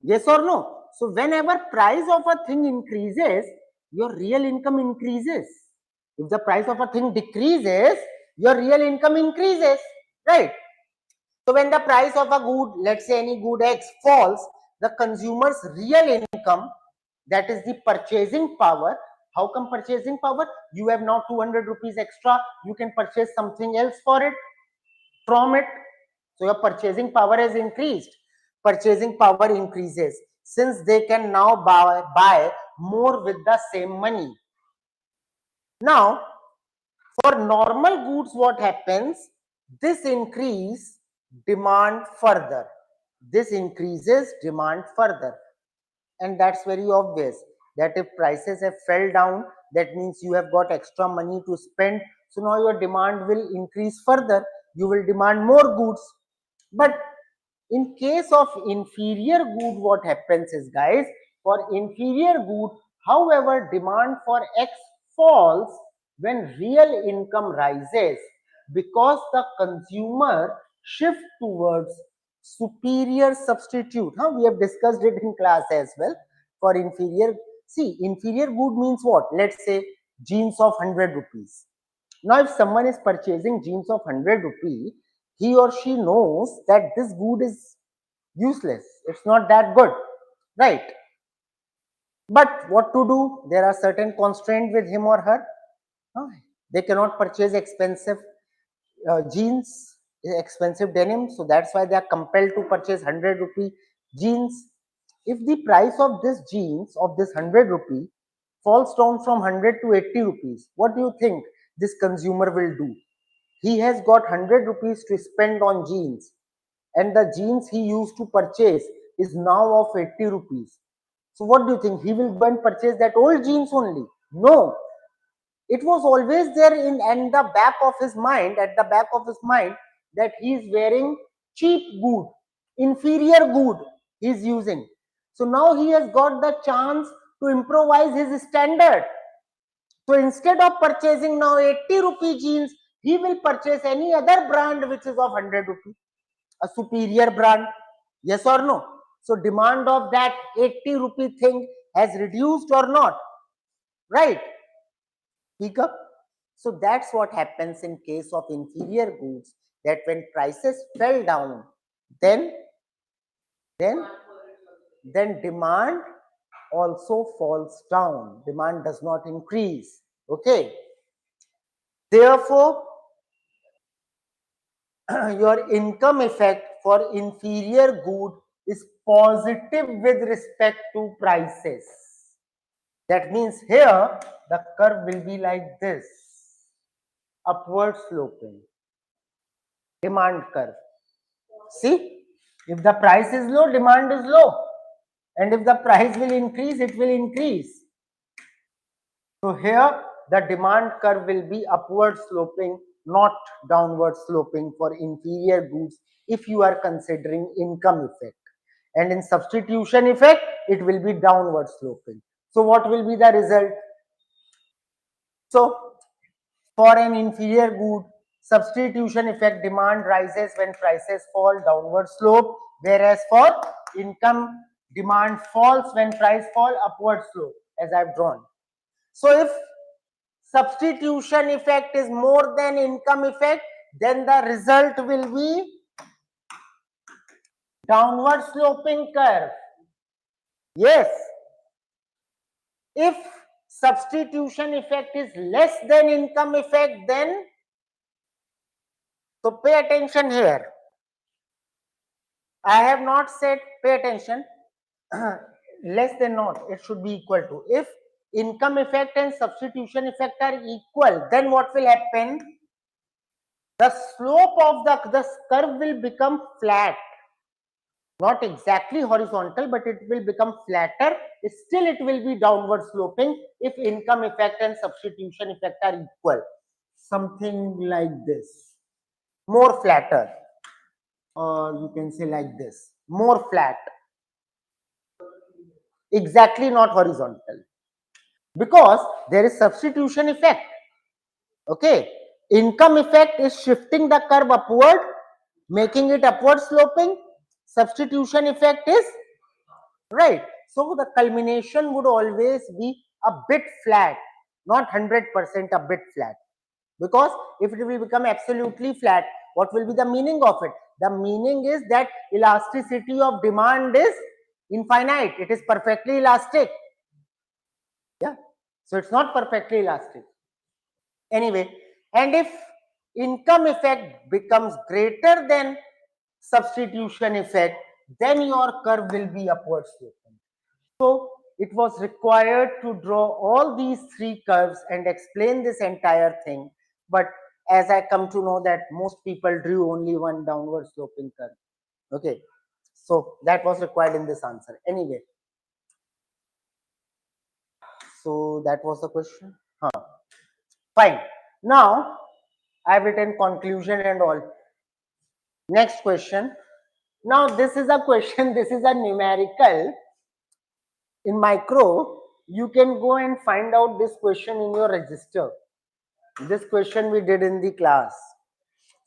Yes or no? So whenever price of a thing increases, your real income increases. If the price of a thing decreases, your real income increases. Right? So when the price of a good, let's say any good X falls, the consumer's real income, that is the purchasing power. How come purchasing power? You have now 200 rupees extra. You can purchase something else for it, from it. So your purchasing power has increased. Purchasing power increases since they can now buy more with the same money. Now, for normal goods, what happens? This increase demand further. this increases demand further. And that's very obvious that if prices have fell down, that means you have got extra money to spend. So now your demand will increase further. You will demand more goods. But in case of inferior good, what happens is, guys, for inferior good, however, demand for X falls when real income rises because the consumer shift towards superior substitute. We have discussed it in class as well. For inferior, see, inferior good means what? Let's say jeans of 100 rupees. Now, if someone is purchasing jeans of 100 rupee, he or she knows that this good is useless. It's not that good, right? But what to do? There are certain constraints with him or her. They cannot purchase expensive jeans, expensive denim. So that's why they are compelled to purchase 100 rupee jeans. If the price of this jeans of this 100 rupee falls down from 100 to 80 rupees, what do you think this consumer will do? He has got 100 rupees to spend on jeans, and the jeans he used to purchase is now of 80 rupees. So what do you think? He will go and purchase that old jeans only? No. It was always there in the back of his mind, at the back of his mind, that he is wearing cheap good, inferior good he is using. So now he has got the chance to improvise his standard. So instead of purchasing now 80 rupee jeans, he will purchase any other brand which is of 100 rupee, a superior brand. Yes or no? So demand of that 80 rupee thing has reduced or not? Right? Speak up. So that's what happens in case of inferior goods, that when prices fell down, then demand also falls down. Demand does not increase. Okay. Therefore, your income effect for inferior good is positive with respect to prices. That means here the curve will be like this, upward sloping demand curve. See, if the price is low, demand is low, and if the price will increase, it will increase. So here the demand curve will be upward sloping, not downward sloping for inferior goods if you are considering income effect. And in substitution effect, it will be downward sloping. So what will be the result? So for an inferior good, substitution effect, demand rises when prices fall, downward slope, whereas for income, demand falls when price fall, upward slope, as I've drawn. So if substitution effect is more than income effect, then the result will be downward sloping curve. Yes. If substitution effect is less than income effect, then, so pay attention here. I have not said, pay attention, less than not, it should be equal to. If income effect and substitution effect are equal, then what will happen? The slope of the curve will become flat. Not exactly horizontal, but it will become flatter. Still, it will be downward sloping if income effect and substitution effect are equal. Something like this. More flatter. Or you can say like this. More flat. Exactly not horizontal. Because there is substitution effect. Okay. Income effect is shifting the curve upward, making it upward sloping. Substitution effect is right. So the culmination would always be a bit flat, not 100% a bit flat. Because if it will become absolutely flat, what will be the meaning of it? The meaning is that elasticity of demand is infinite. It is perfectly elastic. Yeah. So it's not perfectly elastic. Anyway, and if income effect becomes greater than substitution effect, then your curve will be upward sloping. So it was required to draw all these three curves and explain this entire thing. But as I come to know that most people drew only one downward sloping curve. Okay. So that was required in this answer. Anyway, so that was the question. Fine. Now I've written conclusion and all. Next question. Now this is a question, this is a numerical. In micro, you can go and find out this question in your register. This question we did in the class.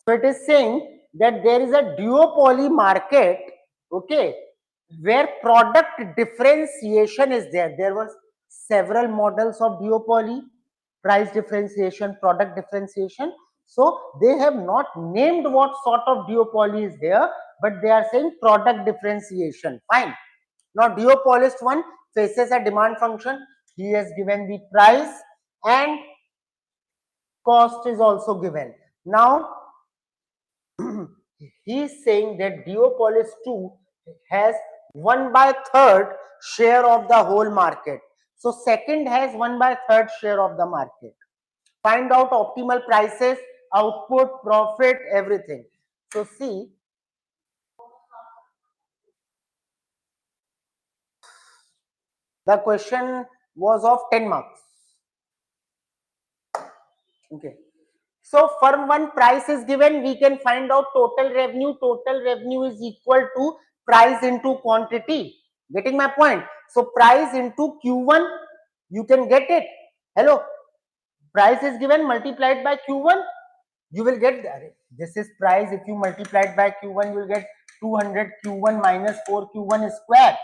So it is saying that there is a duopoly market, okay, where product differentiation is there. There was several models of duopoly, price differentiation, product differentiation. So they have not named what sort of duopoly is there, but they are saying product differentiation. Fine. Now duopolist one faces a demand function. He has given the price and cost is also given. Now he is saying that Duopolis 2 has 1/3 share of the whole market. So second has 1/3 share of the market. Find out optimal prices, output, profit, everything. So see, the question was of 10 marks. Okay. So firm one price is given, we can find out total revenue. Total revenue is equal to price into quantity. Getting my point? So price into Q1, you can get it. Hello, price is given multiplied by Q1, you will get that. This is price. If you multiply it by Q1, you will get 200 Q1 minus 4 Q1 square.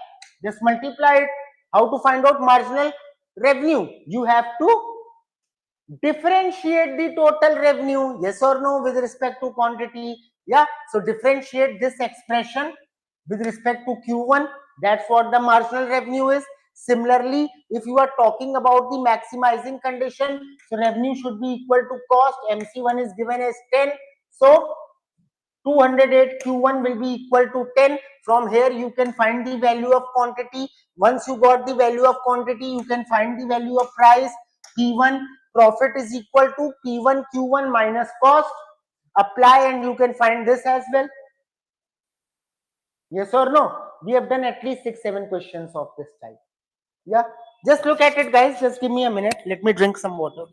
Just multiply it. How to find out marginal revenue? You have to differentiate the total revenue, yes or no, with respect to quantity. Yeah, so differentiate this expression with respect to Q1. That's what the marginal revenue is. Similarly, if you are talking about the maximizing condition, so revenue should be equal to cost. MC1 is given as 10, so 208 Q1 will be equal to 10. From here you can find the value of quantity. Once you got the value of quantity, you can find the value of price. P1 profit is equal to P1 Q1 minus cost. Apply and you can find this as well. Yes or no? We have done at least 6-7 questions of this type. Yeah, just look at it, guys. Just give me a minute. Let me drink some water.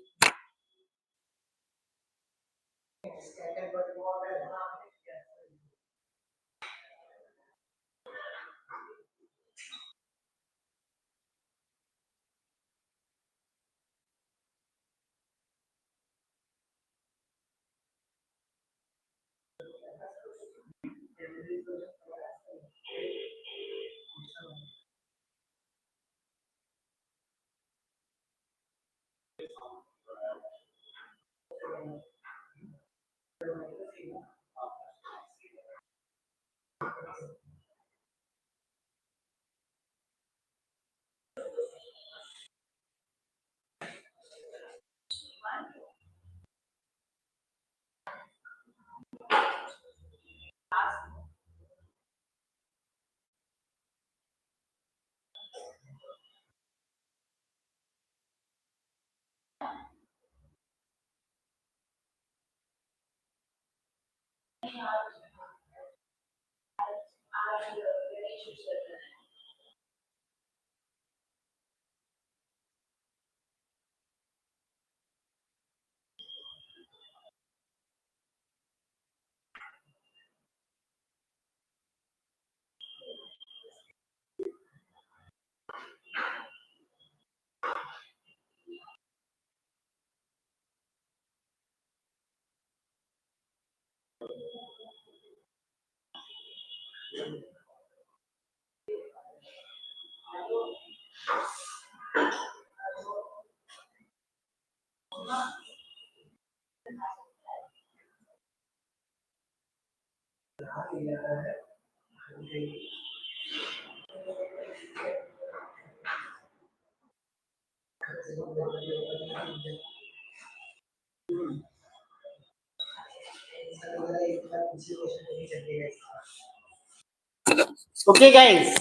Okay, guys.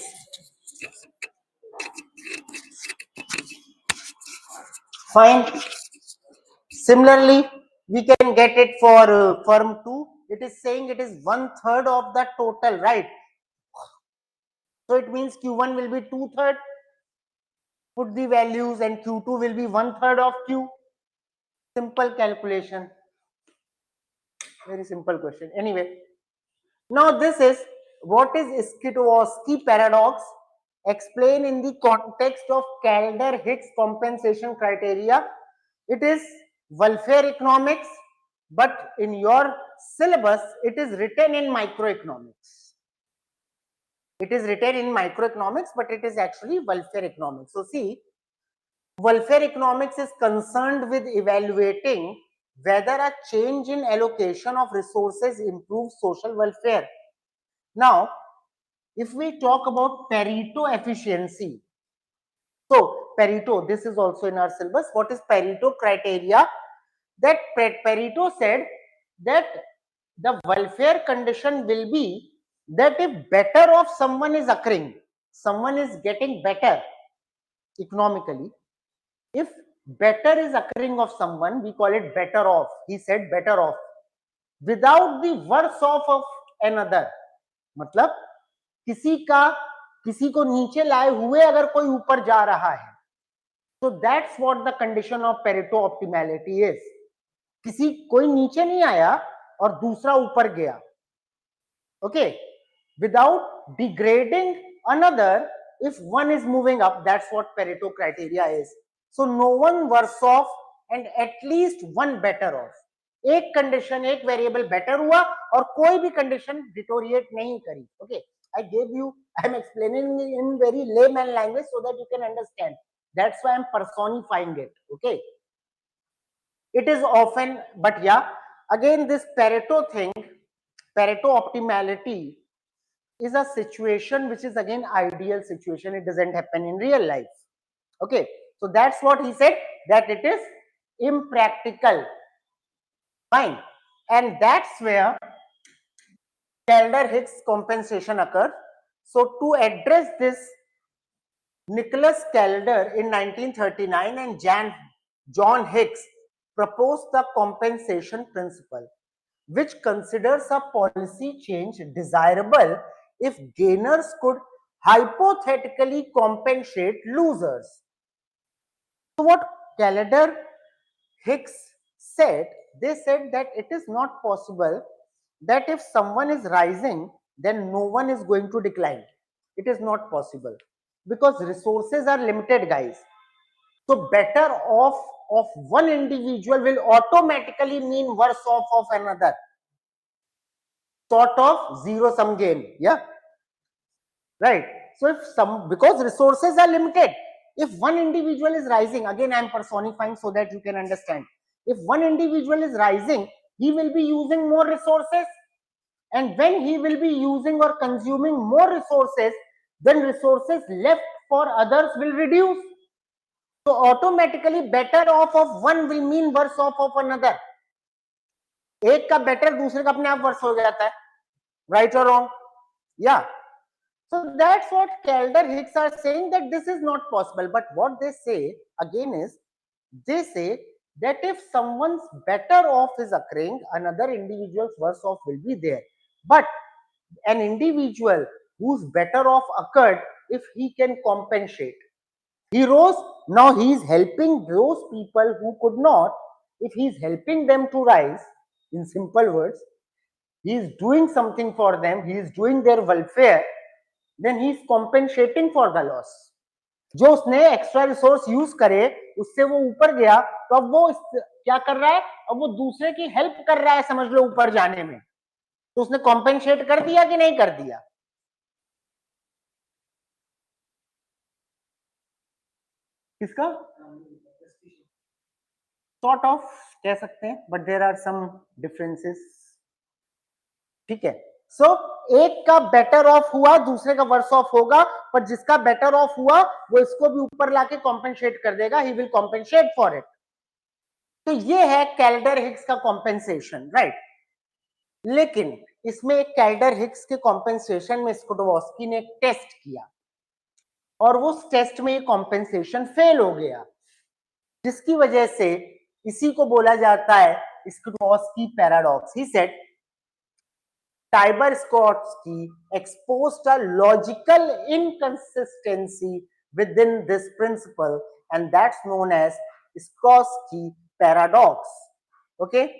Fine. Similarly, we can get it for firm 2. It is saying it is 1/3 of the total, right? So it means Q1 will be 2/3. Put the values and Q2 will be 1/3 of Q. Simple calculation. Very simple question. Anyway, now this is what is Scitovsky paradox. Explain in the context of Calder-Hicks compensation criteria. It is welfare economics, but in your syllabus, it is written in microeconomics. It is written in microeconomics, but it is actually welfare economics. So see, welfare economics is concerned with evaluating whether a change in allocation of resources improves social welfare. Now, if we talk about Pareto efficiency, so Pareto, this is also in our syllabus. What is Pareto criteria? That Pareto said that the welfare condition will be that if better of someone is occurring, someone is getting better economically, if better is occurring of someone, we call it better off. He said better off without the worse off of another. मतलब किसी को नीचे लाए हुए अगर कोई ऊपर जा रहा है, so that's what the condition of Pareto optimality is. कोई नीचे नहीं आया और दूसरा ऊपर गया. Okay, without degrading another, if one is moving up, that's what Pareto criteria is. So no one worse off and at least one better off. एक condition, एक वेरिएबल बेटर हुआ और कोई भी कंडीशन डिटोरिएट नहीं करी. Okay, I gave you, I am explaining in very layman language so that you can understand. That's why I am personifying it. Okay, it is often, but yeah, again this Pareto thing, Pareto optimality is a situation which is again ideal situation. It doesn't happen in real life. Okay, so that's what he said, that it is impractical. Fine, and that's where Calder-Hicks compensation occurred. So to address this, Nicholas Calder in 1939 and John Hicks proposed the compensation principle, which considers a policy change desirable if gainers could hypothetically compensate losers. So what Calder-Hicks said, they said that it is not possible that if someone is rising, then no one is going to decline. It is not possible because resources are limited, guys. So better off of one individual will automatically mean worse off of another. Sort of zero sum game. Yeah, right. So if because resources are limited, if one individual is rising, again I am personifying so that you can understand. If one individual is rising, he will be using more resources, and when he will be using or consuming more resources, then resources left for others will reduce. So automatically better off of one will mean worse off of another. एक का better दूसरे का अपने आप worse हो जाता है. Right or wrong? Yeah. So that's what Calder-Hicks are saying, that this is not possible. But what they say again is, they say that if someone's better off is occurring, another individual's worse off will be there. But an individual whose better off occurred, if he can compensate, he rose, now he is helping those people who could not. If he is helping them to rise, in simple words, he is doing something for them, he is doing their welfare, then he is compensating for the loss. जो उसने extra resource use करे उससे वो ऊपर गया, तो अब वो क्या कर रहा है, अब वो दूसरे की हेल्प कर रहा है, समझ लो ऊपर जाने में. तो उसने कॉम्पेंसेट कर दिया कि नहीं कर दिया? किसका? सॉर्ट ऑफ कह सकते हैं, but there are some differences. ठीक है. सो एक का बेटर ऑफ हुआ, दूसरे का वर्स ऑफ होगा, पर जिसका बेटर ऑफ हुआ वो इसको भी ऊपर लाके कॉम्पेंसेट कर देगा. He will compensate for it. तो ये है कैल्डर-हिक्स का कॉम्पेंसेशन, राइट. लेकिन इसमें एक कैल्डर-हिक्स के कॉम्पेंसेशन में स्काइटोवस्की ने एक टेस्ट किया और वो टेस्ट में ये कॉम्पेंसेशन फेल हो गया, जिसकी वजह से इसी को बोला जाता है Scitovsky paradox. He said Scitovsky exposed a logical inconsistency within this principle, and that's known as Scitovsky paradox. Okay,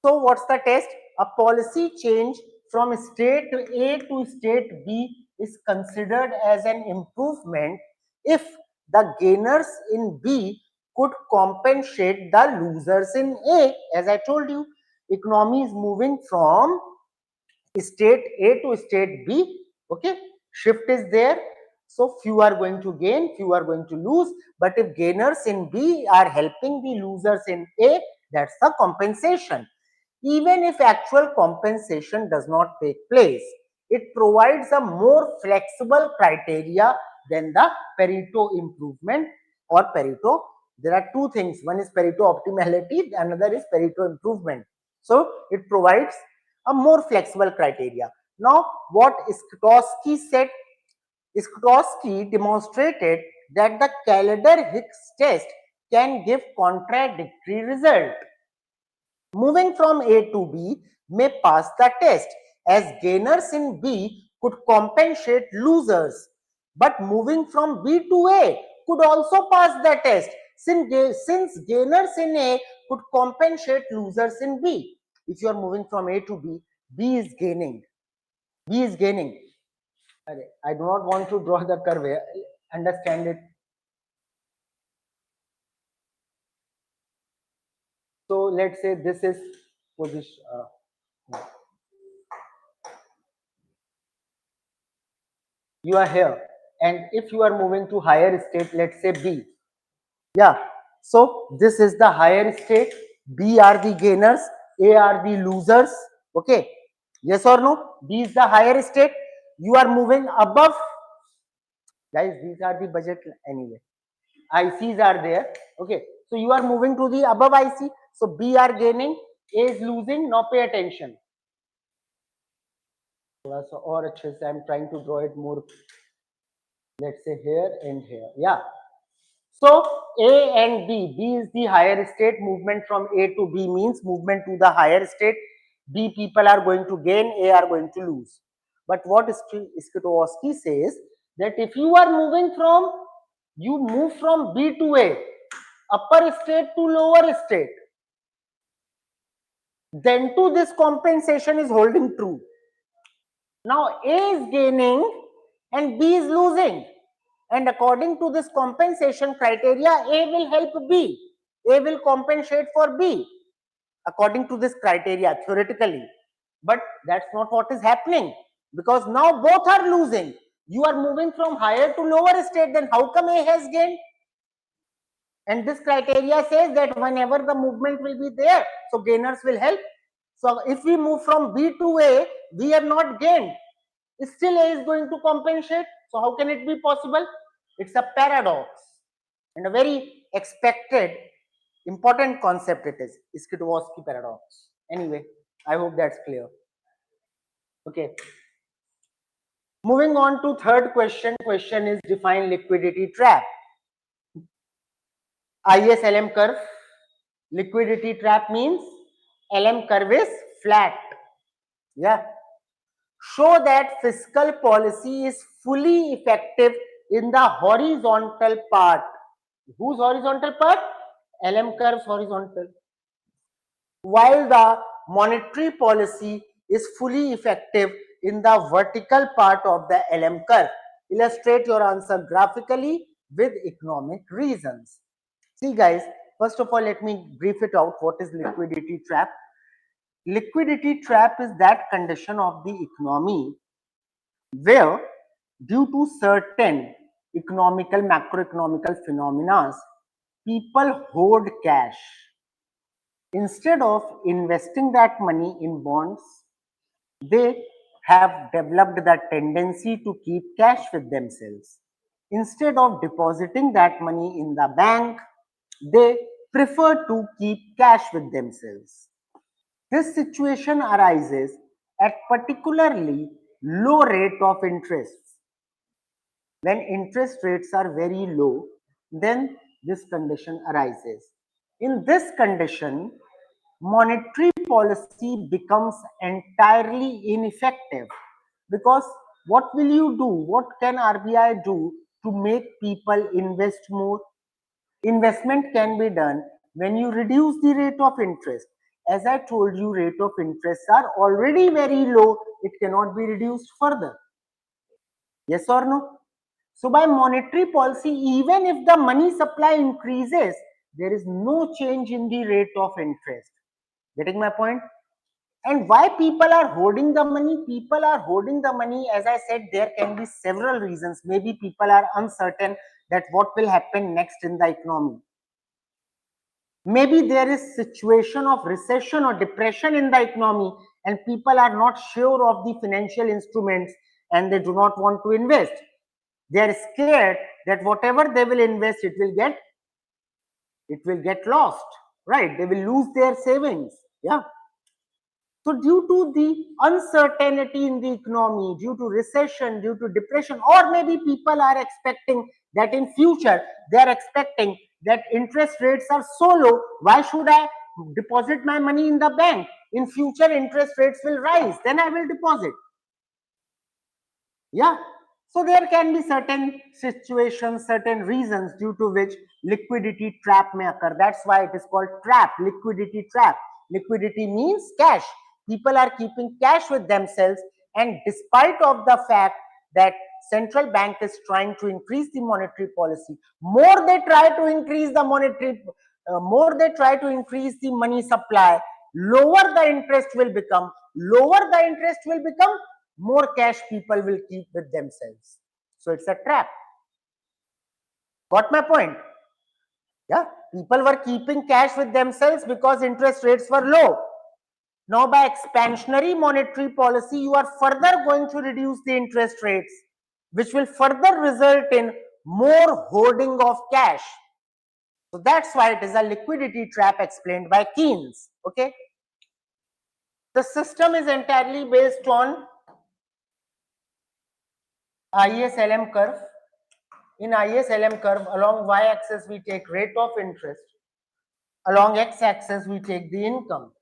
so what's the test? A policy change from state A to state B is considered as an improvement if the gainers in B could compensate the losers in A. As I told you, economy is moving from state A to state B. Okay, shift is there. So few are going to gain, few are going to lose. But if gainers in B are helping the losers in A, that's the compensation. Even if actual compensation does not take place, it provides a more flexible criteria than the Pareto improvement or Pareto. There are two things. One is Pareto optimality, another is Pareto improvement. So it provides a more flexible criteria. Now, what Scitovsky said, Scitovsky demonstrated that the Kaldor-Hicks test can give contradictory result. Moving from A to B may pass the test as gainers in B could compensate losers, but moving from B to A could also pass the test since gainers in A could compensate losers in B. If you are moving from A to B, B is gaining. B is gaining. I do not want to draw the curve here. Understand it. So let's say this is position. You are here, and if you are moving to higher state, let's say B. Yeah. So this is the higher state. B are the gainers. A are the losers. Okay. Yes or no? B is the higher state. You are moving above. Guys, these are the budget anyway. ICs are there. Okay. So you are moving to the above IC. So B are gaining. A is losing. Now pay attention. Or I'm trying to draw it more. Let's say here and here. Yeah. So A and B, B is the higher state. Movement from A to B means movement to the higher state. B people are going to gain, A are going to lose. But what Scitovsky says that if you are moving from, you move from B to A, upper state to lower state, then too this compensation is holding true. Now A is gaining and B is losing. And according to this compensation criteria, A will help B. A will compensate for B according to this criteria theoretically. But that's not what is happening, because now both are losing. You are moving from higher to lower state, then how come A has gained? And this criteria says that whenever the movement will be there, so gainers will help. So if we move from B to A, we have not gained. Still A is going to compensate. So how can it be possible? It's a paradox and a very expected important concept it is. Scitovsky paradox. Anyway, I hope that's clear. Okay. Moving on to third question. Question is define liquidity trap. IS LM curve. Liquidity trap means LM curve is flat. Yeah. Show that fiscal policy is fully effective in the horizontal part. Whose horizontal part? LM curve's horizontal. While the monetary policy is fully effective in the vertical part of the LM curve. Illustrate your answer graphically with economic reasons. See guys, first of all, let me brief it out. What is liquidity trap? Liquidity trap is that condition of the economy where, due to certain economical, macroeconomical phenomena, people hoard cash. Instead of investing that money in bonds, they have developed the tendency to keep cash with themselves. Instead of depositing that money in the bank, they prefer to keep cash with themselves. This situation arises at particularly low rate of interest. When interest rates are very low, then this condition arises. In this condition, monetary policy becomes entirely ineffective, because what will you do? What can RBI do to make people invest more? Investment can be done when you reduce the rate of interest. As I told you, rate of interest are already very low. It cannot be reduced further. Yes or no? So by monetary policy, even if the money supply increases, there is no change in the rate of interest. Getting my point? And why people are hoarding the money? People are hoarding the money, as I said, there can be several reasons. Maybe people are uncertain that what will happen next in the economy. Maybe there is situation of recession or depression in the economy and people are not sure of the financial instruments and they do not want to invest. They are scared that whatever they will invest, it will get lost, right? They will lose their savings. Yeah. So due to the uncertainty in the economy, due to recession, due to depression, or maybe people are expecting that in future, they are expecting that interest rates are so low, why should I deposit my money in the bank? In future, interest rates will rise, then I will deposit. Yeah. So there can be certain situations, certain reasons due to which liquidity trap may occur. That's why it is called trap, liquidity trap. Liquidity means cash. People are keeping cash with themselves, and despite of the fact that central bank is trying to increase the monetary policy, more they try to increase the more they try to increase the money supply, lower the interest will become, more cash people will keep with themselves. So it's a trap. Got my point? Yeah, people were keeping cash with themselves because interest rates were low. Now by expansionary monetary policy, you are further going to reduce the interest rates, which will further result in more hoarding of cash. So that's why it is a liquidity trap explained by Keynes. Okay. The system is entirely based on IAS-LM curve. In IAS-LM curve, along y-axis we take rate of interest, along x-axis we take the income.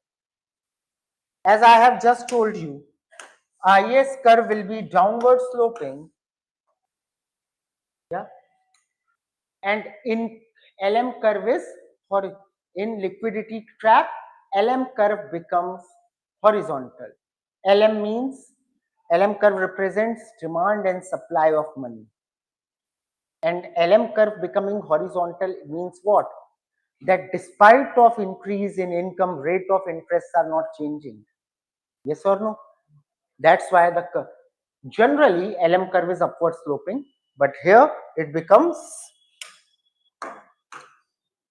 As I have just told you, IAS curve will be downward sloping, yeah, and in LM curve is in liquidity trap, LM curve becomes horizontal. LM curve represents demand and supply of money. And LM curve becoming horizontal means what? That despite of increase in income, rate of interest are not changing. Yes or no? That's why the generally LM curve is upward sloping, but here it becomes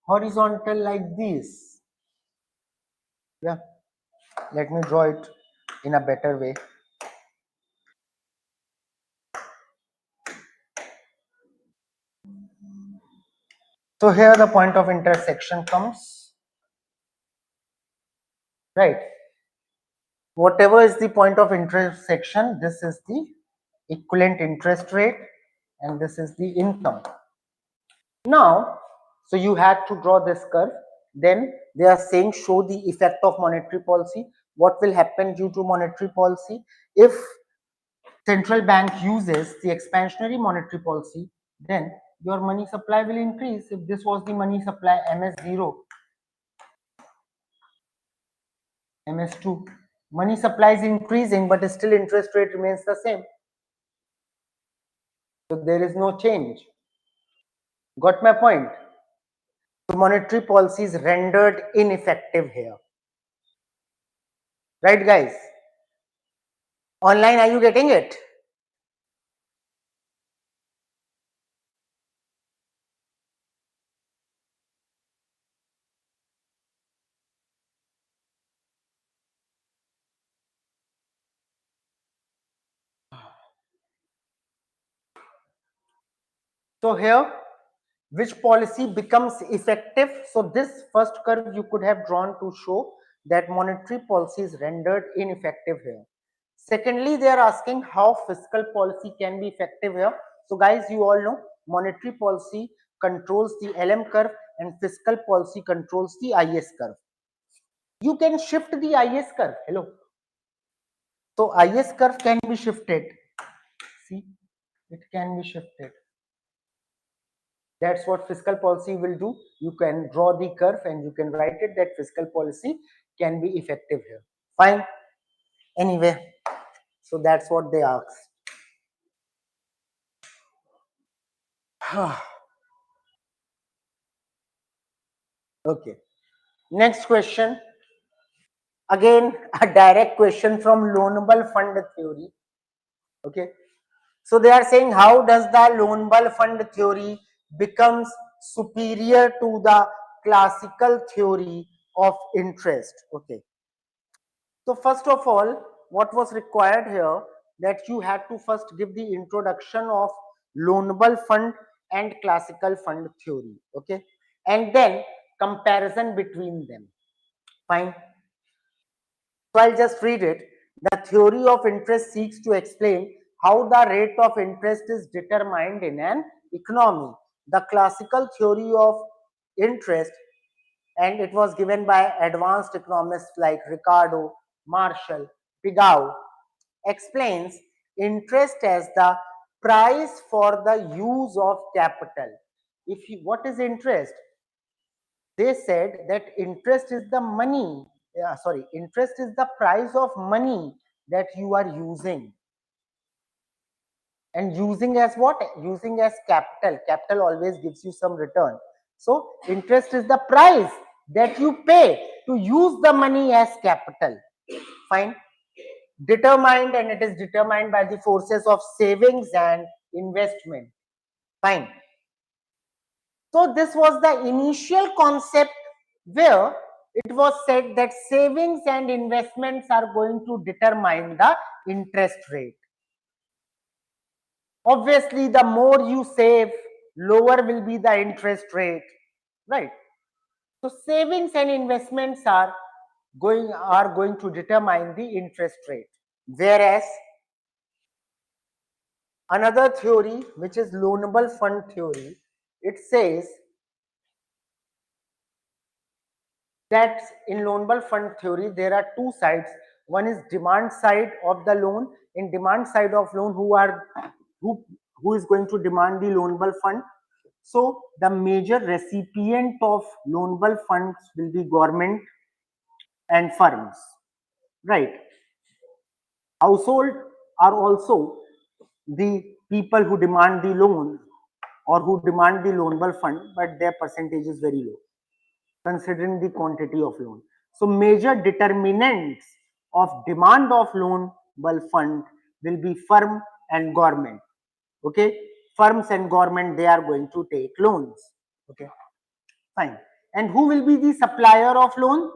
horizontal like this. Yeah, let me draw it in a better way. So here the point of intersection comes, right? Whatever is the point of intersection, this is the equivalent interest rate and this is the income. Now, so you had to draw this curve. Then they are saying show the effect of monetary policy. What will happen due to monetary policy? If central bank uses the expansionary monetary policy, then your money supply will increase. If this was the money supply MS0, MS2, money supply is increasing, but still interest rate remains the same. So there is no change. Got my point? So monetary policy is rendered ineffective here. Right, guys? Online, are you getting it? So here, which policy becomes effective? So this first curve you could have drawn to show that monetary policy is rendered ineffective here. Secondly, they are asking how fiscal policy can be effective here. So guys, you all know monetary policy controls the LM curve and fiscal policy controls the IS curve. You can shift the IS curve. Hello. So IS curve can be shifted. See, it can be shifted. That's what fiscal policy will do. You can draw the curve and you can write it that fiscal policy can be effective here. Fine. Anyway, so that's what they ask. Okay. Next question. Again, a direct question from loanable fund theory. Okay. So they are saying, how does the loanable fund theory becomes superior to the classical theory of interest? Okay. So first of all, what was required here, that you had to first give the introduction of loanable fund and classical fund theory. Okay. And then comparison between them. Fine. So I'll just read it. The theory of interest seeks to explain how the rate of interest is determined in an economy. The classical theory of interest, and it was given by advanced economists like Ricardo, Marshall, Pigou, explains interest as the price for the use of capital. What is interest? They said that interest is the money, interest is the price of money that you are using. And using as what? Using as capital. Capital always gives you some return. So interest is the price that you pay to use the money as capital. Fine. Determined, and it is determined by the forces of savings and investment. Fine. So this was the initial concept where it was said that savings and investments are going to determine the interest rate. Obviously, the more you save, lower will be the interest rate, right? So savings and investments are going to determine the interest rate. Whereas another theory, which is loanable fund theory, it says that in loanable fund theory there are two sides. One is demand side of the loan. In demand side of loan, who is going to demand the loanable fund? So the major recipient of loanable funds will be government and firms, right? Household are also the people who demand the loan or who demand the loanable fund, but their percentage is very low considering the quantity of loan. So major determinants of demand of loanable fund will be firm and government. Okay, firms and government, they are going to take loans. Okay, fine. And who will be the supplier of loan?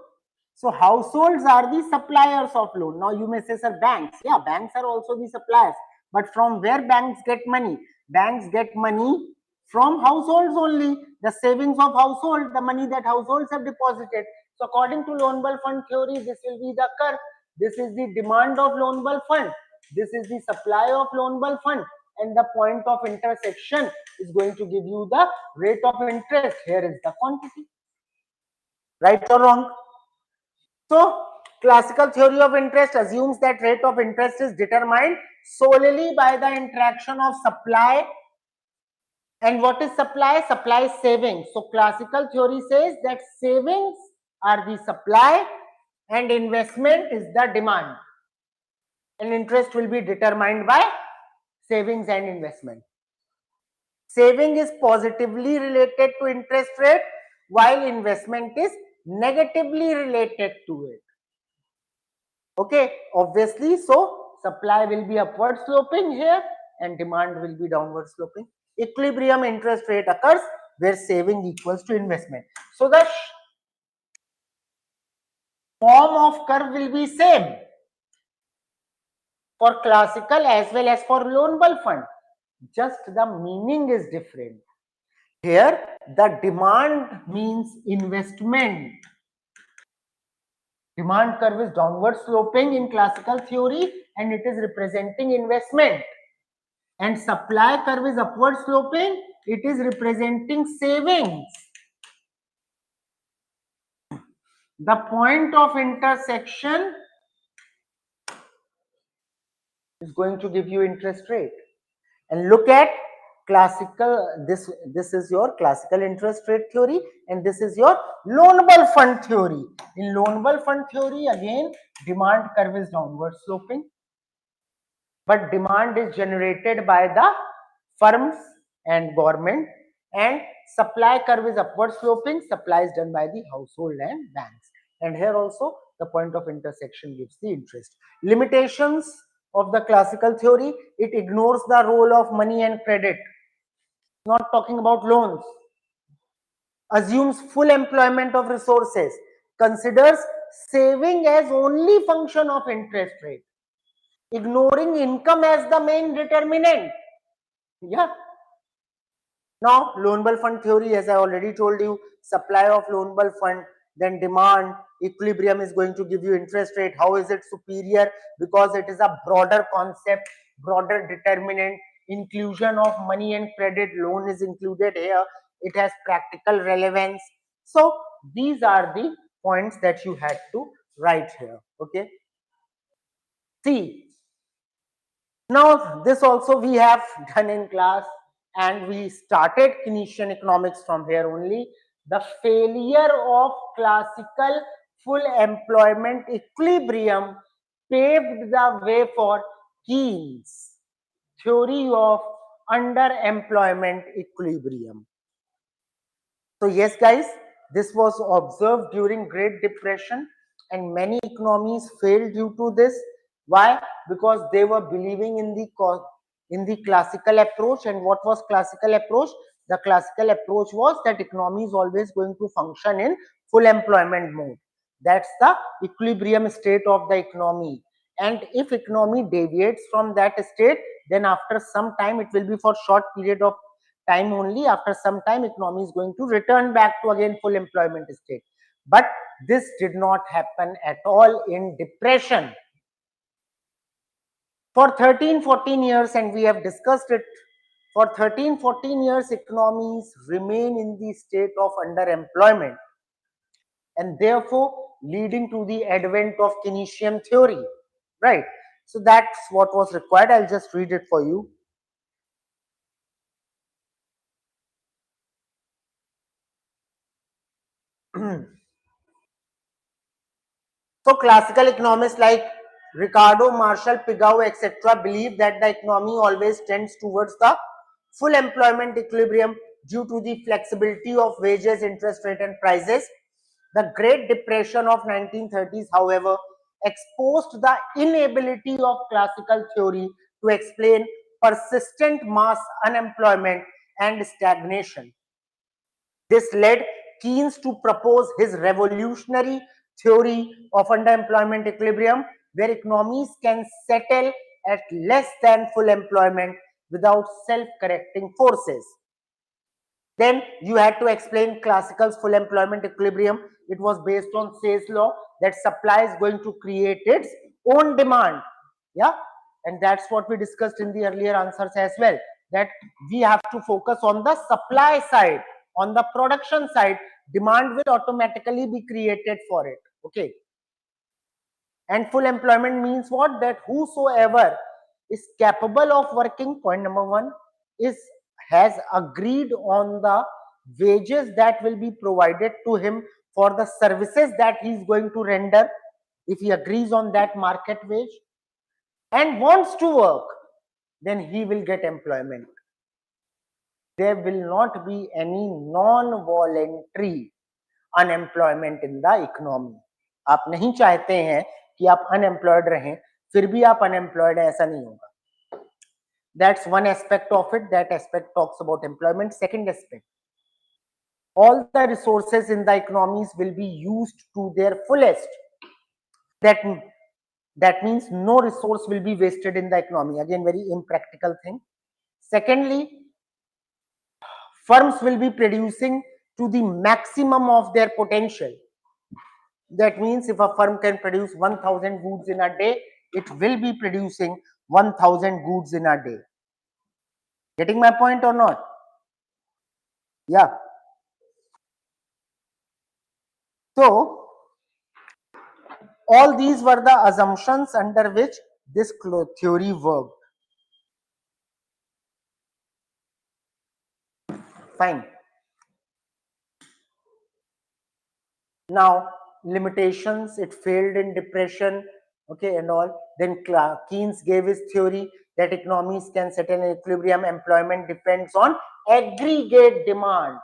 So households are the suppliers of loan. Now you may say, sir, banks. Yeah, banks are also the suppliers. But from where banks get money? Banks get money from households only. The savings of household, the money that households have deposited. So according to loanable fund theory, this will be the curve. This is the demand of loanable fund. This is the supply of loanable fund. And the point of intersection is going to give you the rate of interest. Here is the quantity. Right or wrong? So, classical theory of interest assumes that rate of interest is determined solely by the interaction of supply. And what is supply? Supply is savings. So, classical theory says that savings are the supply and investment is the demand. And interest will be determined by savings and investment. Saving is positively related to interest rate, while investment is negatively related to it. Okay, obviously, so supply will be upward sloping here and demand will be downward sloping. Equilibrium interest rate occurs where saving equals to investment. So the form of curve will be same for classical as well as for loanable fund. Just the meaning is different. Here, the demand means investment. Demand curve is downward sloping in classical theory and it is representing investment. And supply curve is upward sloping, it is representing savings. The point of intersection is going to give you interest rate. And look at classical, this is your classical interest rate theory, and this is your loanable fund theory. In loanable fund theory, again, demand curve is downward sloping, but demand is generated by the firms and government, and supply curve is upward sloping, supply is done by the household and banks. And here also the point of intersection gives the interest. Limitations of the classical theory: it ignores the role of money and credit, not talking about loans, assumes full employment of resources, considers saving as only function of interest rate, ignoring income as the main determinant. Yeah. Now, loanable fund theory, as I already told you, supply of loanable fund, then demand, equilibrium is going to give you interest rate. How is it superior? Because it is a broader concept, broader determinant, inclusion of money and credit, loan is included here. It has practical relevance. So, these are the points that you had to write here. Okay. See, now, this also we have done in class, and we started Keynesian economics from here only. The failure of classical full employment equilibrium paved the way for Keynes' theory of underemployment equilibrium. So yes, guys, this was observed during Great Depression, and many economies failed due to this. Why? Because they were believing in the classical approach. And what was classical approach? The classical approach was that economy is always going to function in full employment mode. That's the equilibrium state of the economy. And if economy deviates from that state, then after some time, it will be for short period of time only. After some time, economy is going to return back to again full employment state. But this did not happen at all in depression. For 13-14 years, and we have discussed it, for 13-14 years, economies remain in the state of underemployment, and therefore leading to the advent of Keynesian theory, right? So that's what was required. I'll just read it for you. So classical economists like Ricardo, Marshall, Pigou, etc. believe that the economy always tends towards the full employment equilibrium due to the flexibility of wages, interest rate and prices. The Great Depression of 1930s, however, exposed the inability of classical theory to explain persistent mass unemployment and stagnation. This led Keynes to propose his revolutionary theory of underemployment equilibrium, where economies can settle at less than full employment without self-correcting forces. Then you had to explain classical's full employment equilibrium. It was based on Say's law that supply is going to create its own demand. Yeah, and that's what we discussed in the earlier answers as well, that we have to focus on the supply side. On the production side, demand will automatically be created for it. Okay. And full employment means what? That whosoever is capable of working, point number one, has agreed on the wages that will be provided to him for the services that he is going to render. If he agrees on that market wage and wants to work, then he will get employment. There will not be any non-voluntary unemployment in the economy. आप नहीं चाहते हैं कि आप unemployed रहें, फिर भी आप unemployed हैं, ऐसा नहीं होगा. That's one aspect of it. That aspect talks about employment. Second aspect, all the resources in the economies will be used to their fullest. That means no resource will be wasted in the economy. Again, very impractical thing. Secondly, firms will be producing to the maximum of their potential. That means if a firm can produce 1000 goods in a day, it will be producing 1000 goods in a day. Getting my point or not? Yeah. So All these were the assumptions under which this theory worked. Fine. Now, limitations, it failed in depression, okay, and all. Then Keynes gave his theory that economies can settle in equilibrium. Employment depends on aggregate demand.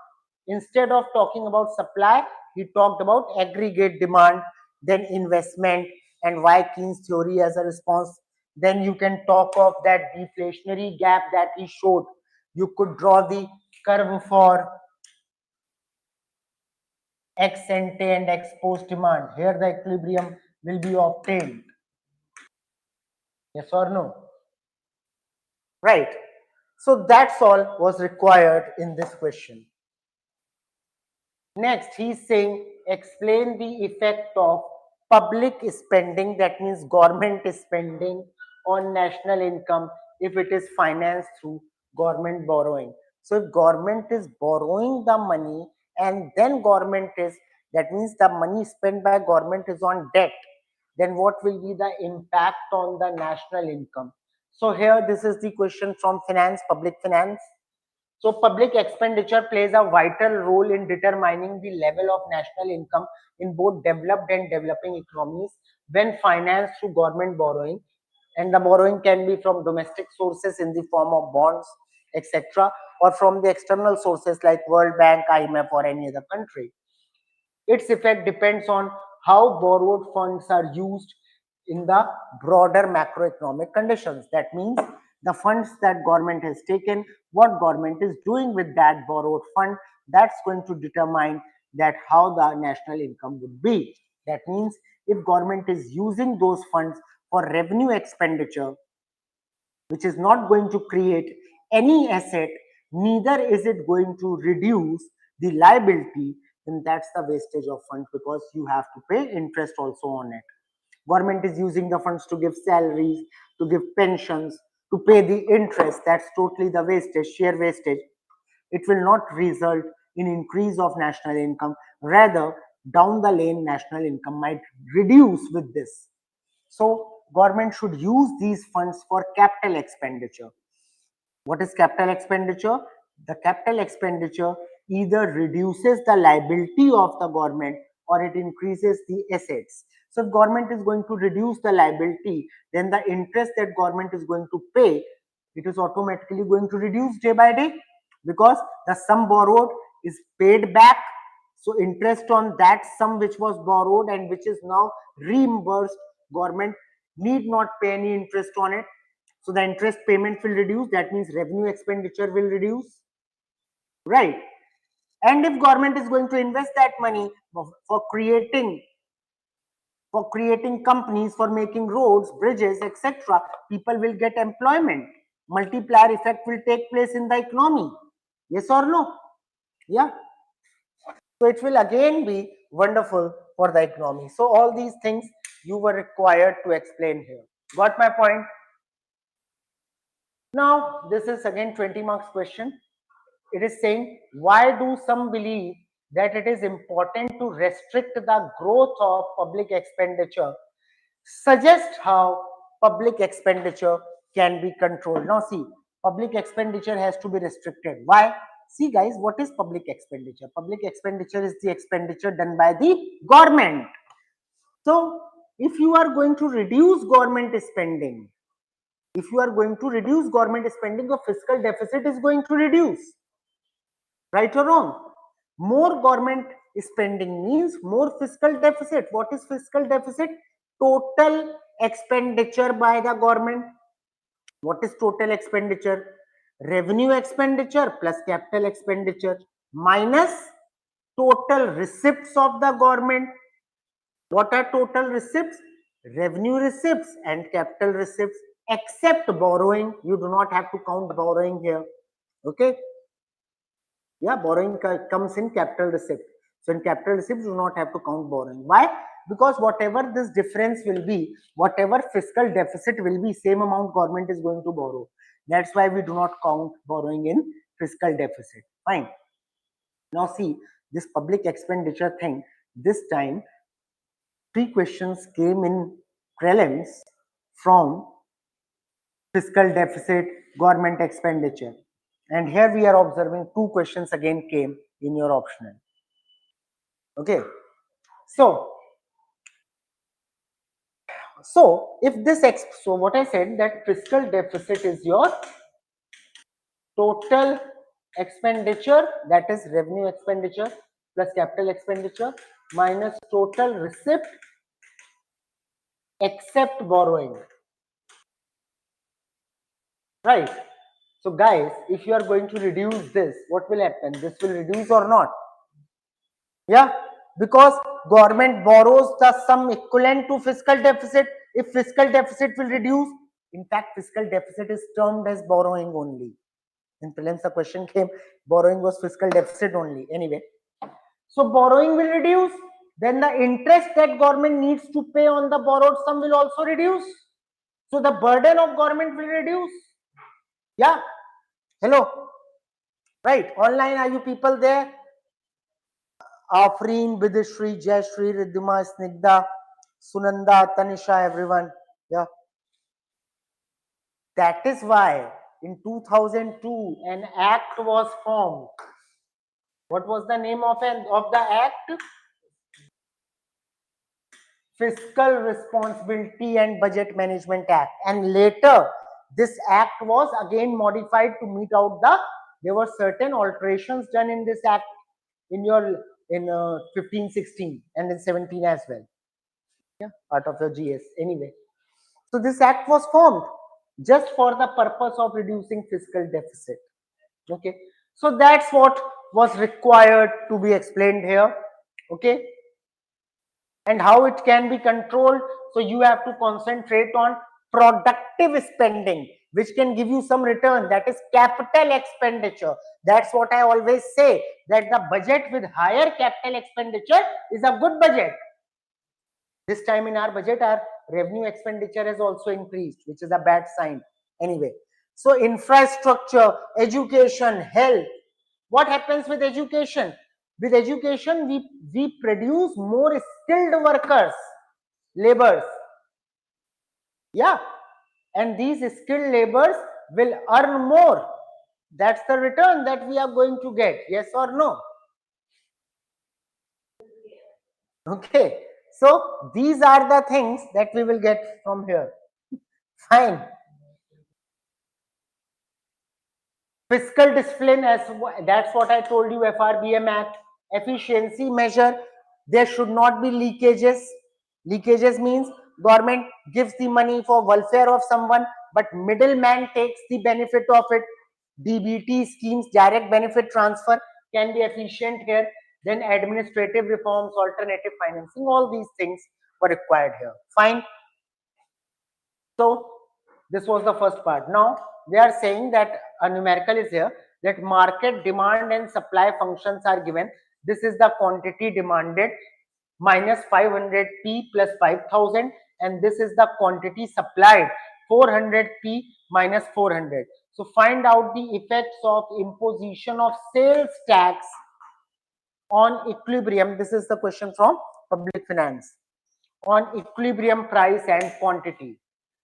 Instead of talking about supply, he talked about aggregate demand, then investment, and why Keynes theory as a response. Then you can talk of that deflationary gap that he showed. You could draw the curve for ex ante and ex post demand. Here the equilibrium will be obtained. Yes or no? Right. So that's all was required in this question. Next, he's saying explain the effect of public spending, that means government spending, on national income if it is financed through government borrowing. So if government is borrowing the money and then government is, that means the money spent by government is on debt, then what will be the impact on the national income? So here this is the question from finance, public finance. So public expenditure plays a vital role in determining the level of national income in both developed and developing economies when financed through government borrowing. And the borrowing can be from domestic sources in the form of bonds, etc., or from the external sources like World Bank, IMF, or any other country. Its effect depends on how borrowed funds are used in the broader macroeconomic conditions. That means the funds that government has taken, what government is doing with that borrowed fund, that's going to determine that how the national income would be. That means if government is using those funds for revenue expenditure, which is not going to create any asset, neither is it going to reduce the liability, then that's the wastage of funds because you have to pay interest also on it. Government is using the funds to give salaries, to give pensions, to pay the interest. That's totally the wastage, sheer wastage. It will not result in increase of national income. Rather, down the lane, national income might reduce with this. So government should use these funds for capital expenditure. What is capital expenditure? The capital expenditure either reduces the liability of the government or it increases the assets. So if government is going to reduce the liability, then the interest that government is going to pay, it is automatically going to reduce day by day because the sum borrowed is paid back. So interest on that sum which was borrowed and which is now reimbursed, government need not pay any interest on it. So the interest payment will reduce. That means revenue expenditure will reduce, right? And if government is going to invest that money for creating companies, for making roads, bridges, etc., people will get employment. Multiplier effect will take place in the economy. Yes or no? Yeah. So it will again be wonderful for the economy. So all these things you were required to explain here. Got my point? Now, this is again 20 marks question. It is saying, why do some believe that it is important to restrict the growth of public expenditure? Suggest how public expenditure can be controlled. Now see, public expenditure has to be restricted. Why? See guys, what is public expenditure? Public expenditure is the expenditure done by the government. So if you are going to reduce government spending, the fiscal deficit is going to reduce. Right or wrong? More government spending means more fiscal deficit. What is fiscal deficit? Total expenditure by the government. What is total expenditure? Revenue expenditure plus capital expenditure minus total receipts of the government. What are total receipts? Revenue receipts and capital receipts, except borrowing. You do not have to count borrowing here. Okay. Yeah, borrowing comes in capital receipt. So in capital receipt, you do not have to count borrowing. Why? Because whatever this difference will be, whatever fiscal deficit will be, same amount government is going to borrow. That's why we do not count borrowing in fiscal deficit. Fine. Now see, this public expenditure thing, this time 3 questions came in prelims from fiscal deficit, government expenditure. And here we are observing 2 questions again came in your optional. Okay. So if this so what I said, that fiscal deficit is your total expenditure, that is revenue expenditure plus capital expenditure minus total receipt except borrowing, right? So guys, if you are going to reduce this, what will happen? This will reduce or not? Yeah, because government borrows the sum equivalent to fiscal deficit. If fiscal deficit will reduce, in fact fiscal deficit is termed as borrowing only. In prelims the question came, borrowing was fiscal deficit only. Anyway, so borrowing will reduce, then the interest that government needs to pay on the borrowed sum will also reduce. So the burden of government will reduce. Yeah, hello, right? Online, are you people there? Afreen, Bidishri, Jayashri, Riddhima, Snigdha, Sunanda, Tanisha, everyone. Yeah. That is why in 2002 an act was formed. What was the name of the act? Fiscal Responsibility and Budget Management Act. And later this act was again modified to meet out there were certain alterations done in this act in 15, 16 and in 17 as well. Yeah, part of your GS anyway. So this act was formed just for the purpose of reducing fiscal deficit. Okay, so that's what was required to be explained here. Okay, and how it can be controlled. So you have to concentrate on productive spending, which can give you some return, that is capital expenditure. That's what I always say, that the budget with higher capital expenditure is a good budget. This time in our budget, our revenue expenditure has also increased, which is a bad sign. Anyway, so infrastructure, education, health. What happens with education? With education, we produce more skilled workers, laborers. Yeah, and these skilled laborers will earn more. That's the return that we are going to get. Yes or no? Okay, so these are the things that we will get from here. Fine. Fiscal discipline, as that's what I told you, FRBM Act. Efficiency measure, there should not be leakages. Leakages means government gives the money for welfare of someone, but middleman takes the benefit of it. DBT schemes, direct benefit transfer, can be efficient here. Then administrative reforms, alternative financing, all these things were required here. Fine. So this was the first part. Now they are saying that a numerical is here, that market demand and supply functions are given. This is the quantity demanded minus 500p plus 5000, and this is the quantity supplied 400p minus 400. So find out the effects of imposition of sales tax on equilibrium. This is the question from public finance, on equilibrium price and quantity.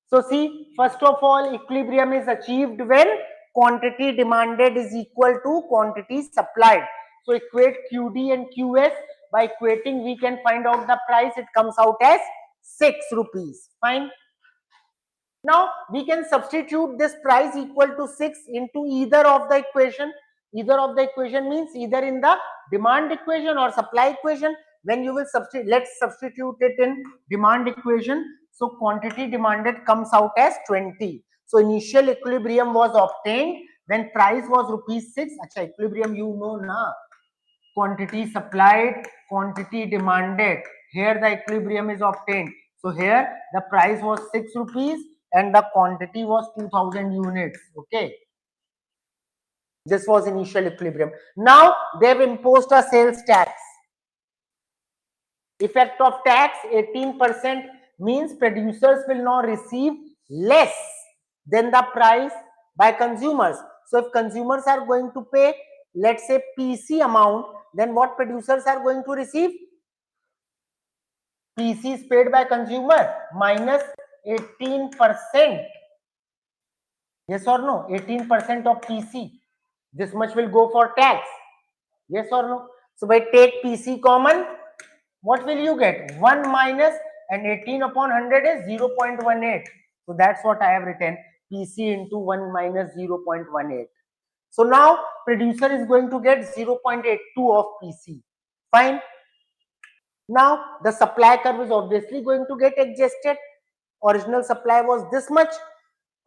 So see, first of all, equilibrium is achieved when quantity demanded is equal to quantity supplied. So equate QD and QS. By equating, we can find out the price. It comes out as 6 rupees. Fine. Now we can substitute this price equal to 6 into either of the equation. Either of the equation means either in the demand equation or supply equation. When you will substitute, let's substitute it in demand equation. So quantity demanded comes out as 20. So initial equilibrium was obtained when price was rupees 6. Acha, equilibrium you know na. Quantity supplied, quantity demanded. Here the equilibrium is obtained. So here the price was 6 rupees and the quantity was 2000 units. Okay. This was initial equilibrium. Now they have imposed a sales tax. Effect of tax 18% means producers will now receive less than the price by consumers. So if consumers are going to pay, let's say PC amount, then what producers are going to receive? PC is paid by consumer minus 18%. Yes or no? 18% of PC. This much will go for tax. Yes or no? So by take PC common, what will you get? 1 minus and 18 upon 100 is 0.18. So that's what I have written. PC into 1 minus 0.18. So now producer is going to get 0.82 of PC. Fine. Now the supply curve is obviously going to get adjusted. Original supply was this much.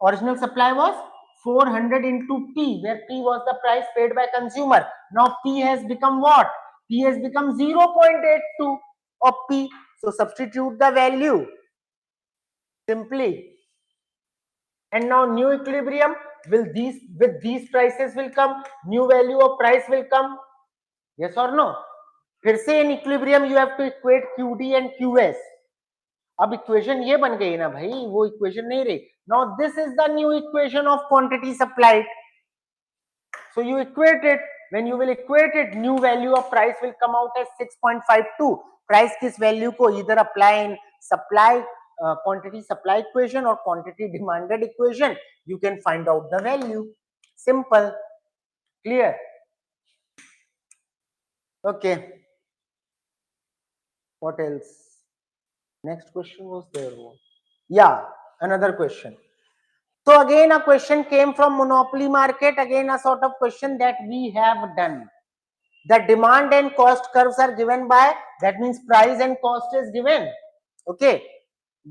Original supply was 400 into P, where P was the price paid by consumer. Now P has become what? P has become 0.82 of P. So substitute the value simply. And now new equilibrium will with these prices will come, new value of price will come. Yes or no? फिर से in equilibrium you have to equate QD and QS. अब equation ये बन गई ना भाई, वो equation नहीं रही. Now this is the new equation of quantity supplied. So you equate it. When you will equate it, new value of price will come out as 6.52. Price किस value को either apply in supply quantity supply equation or quantity demanded equation, you can find out the value. Simple. Clear? Okay. What else? Next question was there. Yeah, another question. So again a question came from monopoly market. Again a sort of question that we have done. The demand and cost curves are given by, that means price and cost is given. Okay.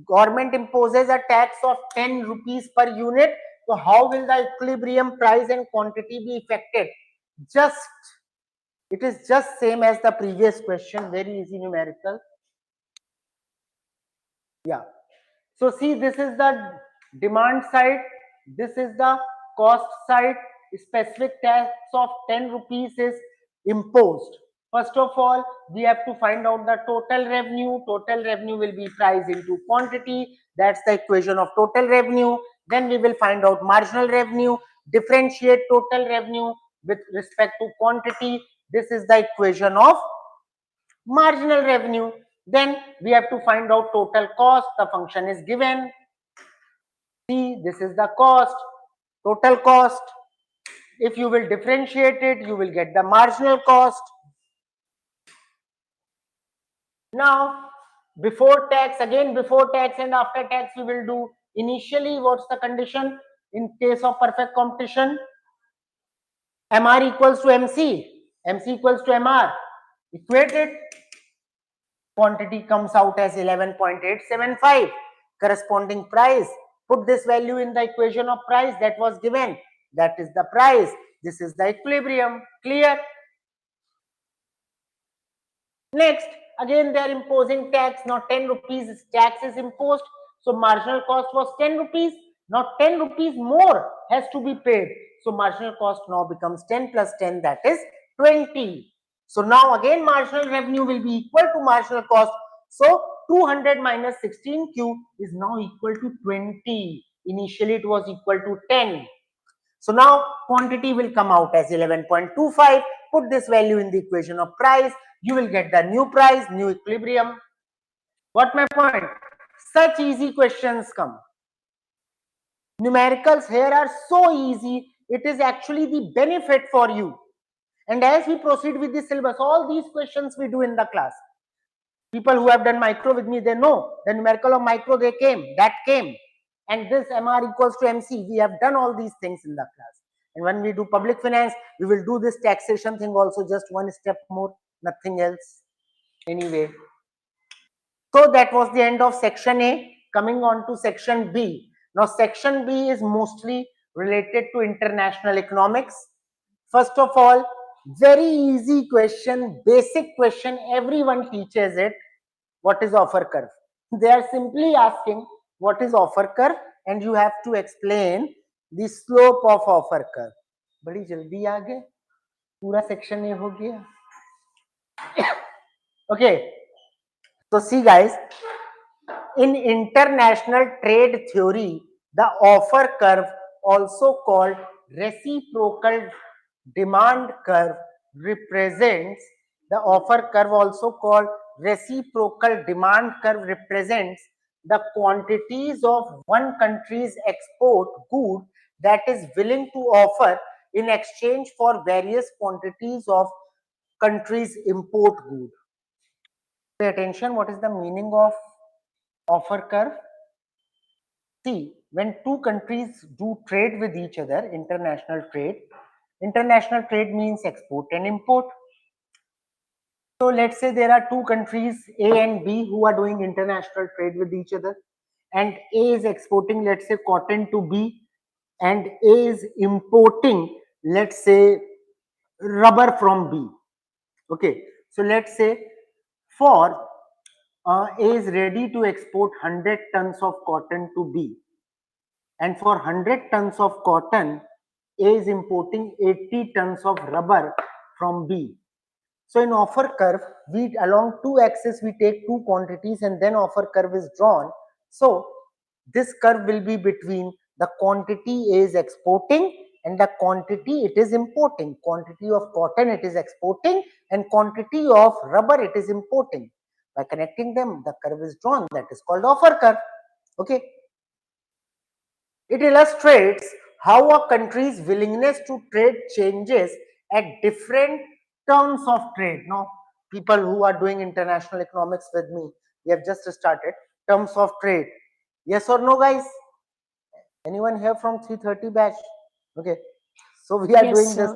Government imposes a tax of 10 rupees per unit. So how will the equilibrium price and quantity be affected? It is just same as the previous question. Very easy numerical. Yeah. So see, this is the demand side. This is the cost side. Specific tax of 10 rupees is imposed. First of all, we have to find out the total revenue. Total revenue will be price into quantity. That's the equation of total revenue. Then we will find out marginal revenue. Differentiate total revenue with respect to quantity. This is the equation of marginal revenue. Then we have to find out total cost. The function is given. See, this is the cost, total cost. If you will differentiate it, you will get the marginal cost. Now, before tax, again before tax and after tax, we will do initially what's the condition in case of perfect competition? MR equals to MC, MC equals to MR. Equate it. Quantity comes out as 11.875. Corresponding price. Put this value in the equation of price that was given. That is the price. This is the equilibrium. Clear? Next, again they are imposing tax. Now 10 rupees tax is imposed. So marginal cost was 10 rupees. Now 10 rupees more has to be paid. So marginal cost now becomes 10 plus 10, that is 20. So now again marginal revenue will be equal to marginal cost. So 200 minus 16Q is now equal to 20. Initially it was equal to 10. So now quantity will come out as 11.25. Put this value in the equation of price. You will get the new price, new equilibrium. What my point? Such easy questions come. Numericals here are so easy. It is actually the benefit for you. And as we proceed with the syllabus, all these questions we do in the class. People who have done micro with me, they know the numerical of micro, that came. And this MR equals to MC. We have done all these things in the class. And when we do public finance, we will do this taxation thing also, just one step more, nothing else. Anyway. So that was the end of section A. Coming on to section B. Now section B is mostly related to international economics. First of all, very easy question, basic question, everyone teaches it. What is offer curve? They are simply asking what is offer curve and you have to explain the slope of offer curve. बड़ी जल्दी आ गए, पूरा section A हो गया. Okay, so see guys, in international trade theory, the offer curve, also called reciprocal demand curve, represents the offer curve, also called reciprocal demand curve represents the quantities of one country's export good that is willing to offer in exchange for various quantities of country's import good. Pay attention, what is the meaning of offer curve? See, when two countries do trade with each other, international trade means export and import. So let's say there are two countries A and B who are doing international trade with each other, and A is exporting, let's say, cotton to B, and A is importing, let's say, rubber from B. Okay, so let's say for A is ready to export 100 tons of cotton to B, and for 100 tons of cotton, A is importing 80 tons of rubber from B. So in offer curve, we along two axes we take two quantities and then offer curve is drawn. So this curve will be between the quantity A is exporting and the quantity it is importing. Quantity of cotton it is exporting and quantity of rubber it is importing. By connecting them, the curve is drawn. That is called offer curve. Okay. It illustrates how a country's willingness to trade changes at different terms of trade. Now, people who are doing international economics with me, we have just started terms of trade. Yes or no, guys? Anyone here from 330 batch? Okay. So we are doing this.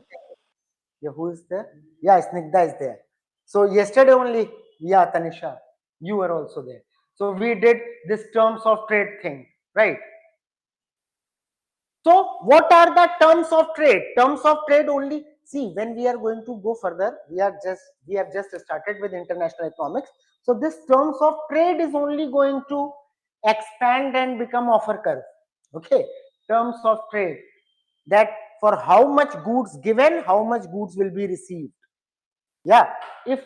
Yeah, who is there? Yeah, Snigdha is there. So yesterday only, yeah, Tanisha, you were also there. So we did this terms of trade thing, right? So what are the terms of trade? Terms of trade only. See, when we are going to go further, we have just started with international economics. So this terms of trade is only going to expand and become offer curve. Okay, terms of trade, that for how much goods given, how much goods will be received. Yeah, if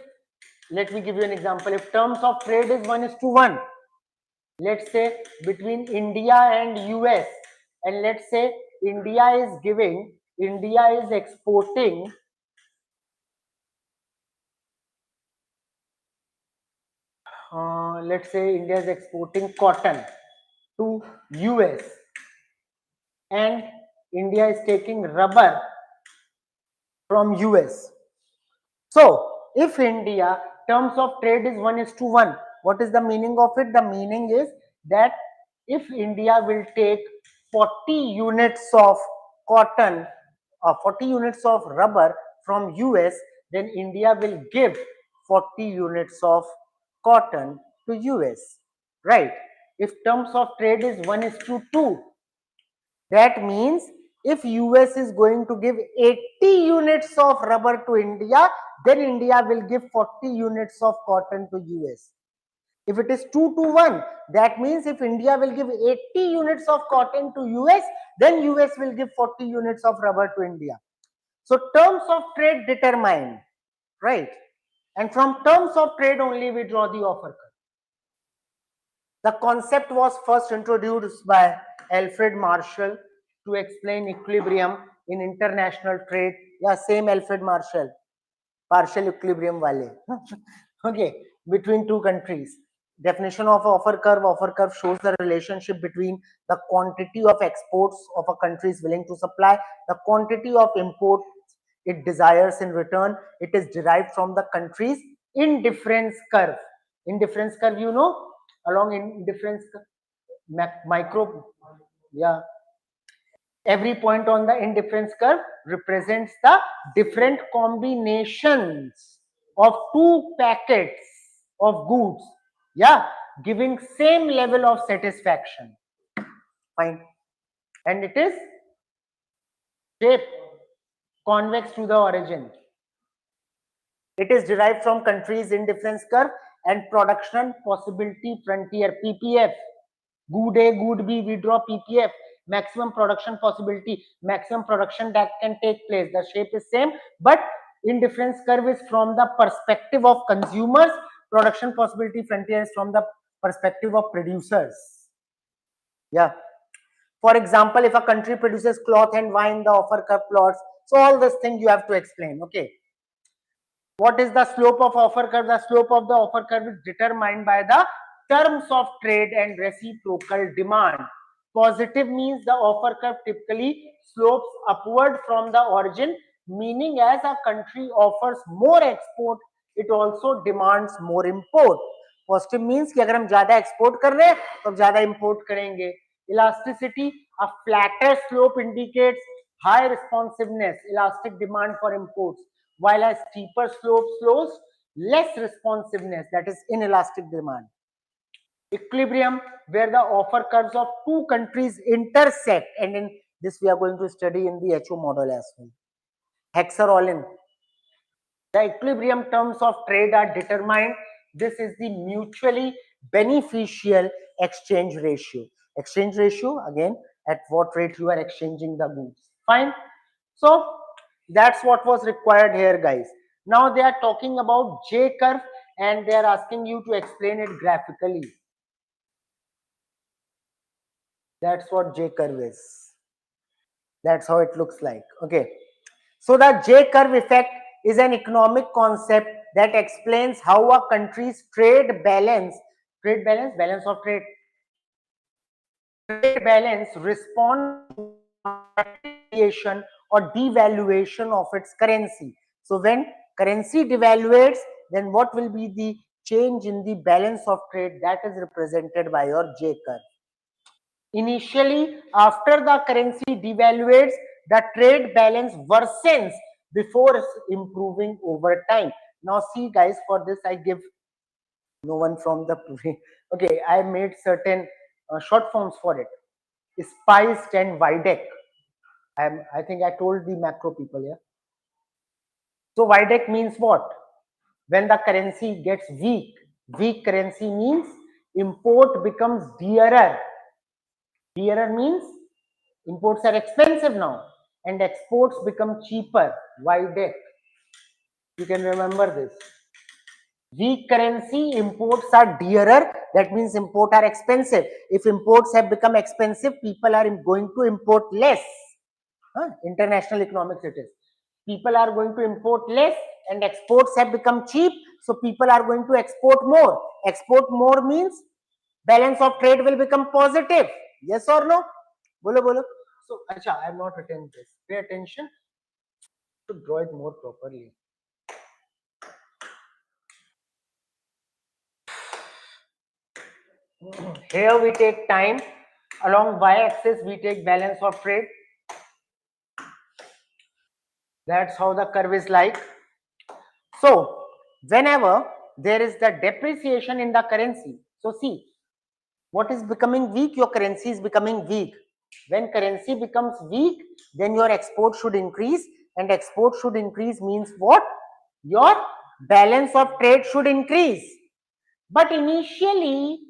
let me give you an example. If terms of trade is 1:1, let's say between India and US, and let's say India is exporting let's say India is exporting cotton to US and India is taking rubber from US. So if India terms of trade is 1:1, what is the meaning of it? The meaning is that if India will take 40 units of cotton, 40 units of rubber from US, then India will give 40 units of cotton to US, right? If terms of trade is 1:2, that means if US is going to give 80 units of rubber to India, then India will give 40 units of cotton to US. If it is 2:1, that means if India will give 80 units of cotton to US, then US will give 40 units of rubber to India. So terms of trade determine, right? And from terms of trade only we draw the offer curve. The concept was first introduced by Alfred Marshall to explain equilibrium in international trade. Yeah, same Alfred Marshall, partial equilibrium wale. Okay, between two countries. Definition of offer curve shows the relationship between the quantity of exports of a country is willing to supply, the quantity of imports it desires in return. It is derived from the country's indifference curve. Indifference curve, you know, along indifference micro, yeah, every point on the indifference curve represents the different combinations of two packets of goods, yeah, giving same level of satisfaction. Fine. And it is shape convex to the origin. It is derived from country's indifference curve and production possibility frontier, PPF. Good A, good B, we draw PPF. Maximum production possibility, maximum production that can take place. The shape is same, but indifference curve is from the perspective of consumers. Production possibility frontier is from the perspective of producers. Yeah. For example, if a country produces cloth and wine, the offer curve plots. So all this thing you have to explain. Okay. What is the slope of offer curve? The slope of the offer curve is determined by the terms of trade and reciprocal demand. Positive means the offer curve typically slopes upward from the origin, meaning as a country offers more export, it also demands more import. Positive means कि अगर हम ज्यादा export कर रहे हैं तो हम ज्यादा इंपोर्ट करेंगे. Elasticity, a flatter slope indicates high responsiveness, elastic demand for imports, while a steeper slope shows less responsiveness, that is inelastic demand. Equilibrium, where the offer curves of two countries intersect, and in this we are going to study in the HO model as well. Hexer all in. The equilibrium terms of trade are determined. This is the mutually beneficial exchange ratio. Exchange ratio, again, at what rate you are exchanging the goods. Fine. So that's what was required here, guys. Now they are talking about J curve and they are asking you to explain it graphically. That's what J curve is. That's how it looks like. Okay. So the J curve effect is an economic concept that explains how a country's balance of trade balance responds to appreciation or devaluation of its currency. So when currency devaluates, then what will be the change in the balance of trade? That is represented by your J curve. Initially, after the currency devaluates, the trade balance worsens before improving over time. Now see guys, for this I give no one from the okay, I made certain short forms for it. Spiced and Weideck. I think I told the macro people, yeah. So Weideck means what? When the currency gets weak. Weak currency means import becomes dearer. Dearer means imports are expensive now and exports become cheaper. Weideck. You can remember this. Weak currency, imports are dearer. That means imports are expensive. If imports have become expensive, people are going to import less. International economics it is. People are going to import less and exports have become cheap. So people are going to export more. Export more means balance of trade will become positive. Yes or no? Bolo, bolo. So, acha, I have not written this. Pay attention to draw it more properly. Here we take time. Along y-axis we take balance of trade. That's how the curve is like. So whenever there is the depreciation in the currency, so see what is becoming weak, your currency is becoming weak. When currency becomes weak, then your export should increase, and export should increase means what? Your balance of trade should increase. But initially,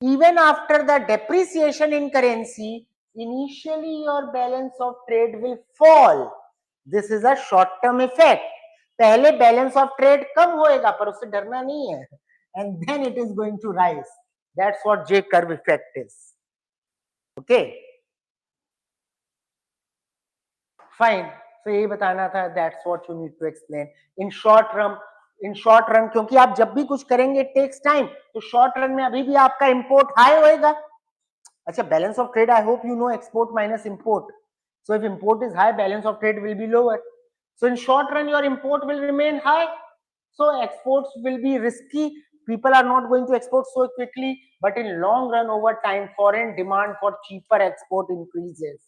even after the depreciation in currency, initially your balance of trade will fall. This is a short term effect. पहले balance of trade कम होएगा पर उससे डरना नहीं है, and then it is going to rise. That's what J curve effect is. Okay, fine. So यही बताना था. That's what you need to explain. In short run क्योंकि आप जब भी कुछ करेंगे it takes time. तो short run में अभी भी आपका import high होएगा. अच्छा, balance of trade, I hope you know export minus import. So if import is high, balance of trade will be lower. So in short run, your import will remain high. So exports will be risky. People are not going to export so quickly. But in long run, over time, foreign demand for cheaper export increases.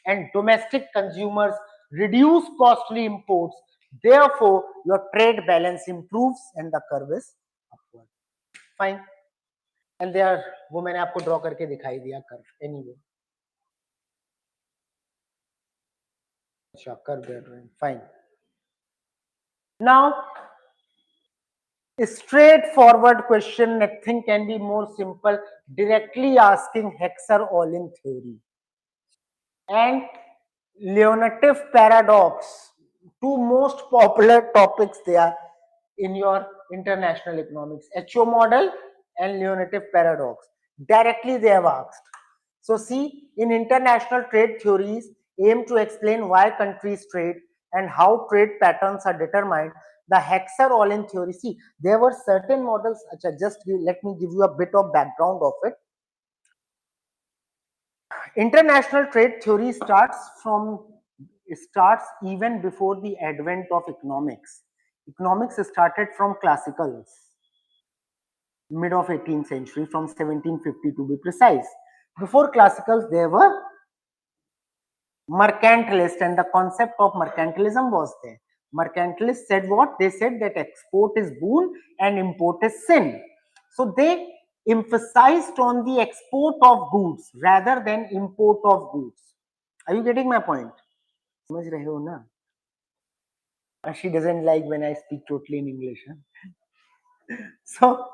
And domestic consumers reduce costly imports. Therefore, your trade balance improves and the curve is upward. Fine. And there वो मैंने आपको draw करके दिखाई दिया curve anyway. अच्छा, curve they drawing. Fine. Now straightforward question, nothing can be more simple, directly asking Hexer all in theory and Leontief paradox, two most popular topics they are in your international economics, HO model and Leontief paradox. Directly they have asked. So see, in international trade theories aim to explain why countries trade and how trade patterns are determined. The Hexer-Olin theory. See, there were certain models. Just let me give you a bit of background of it. International trade theory starts even before the advent of economics. Economics started from classicals, mid of 18th century, from 1750 to be precise. Before classicals, there were mercantilists, and the concept of mercantilism was there. Mercantilists said what? They said that export is boon and import is sin. So they emphasized on the export of goods rather than import of goods. Are you getting my point? समझ रहे हो ना? She doesn't like when I speak totally in English. Huh? So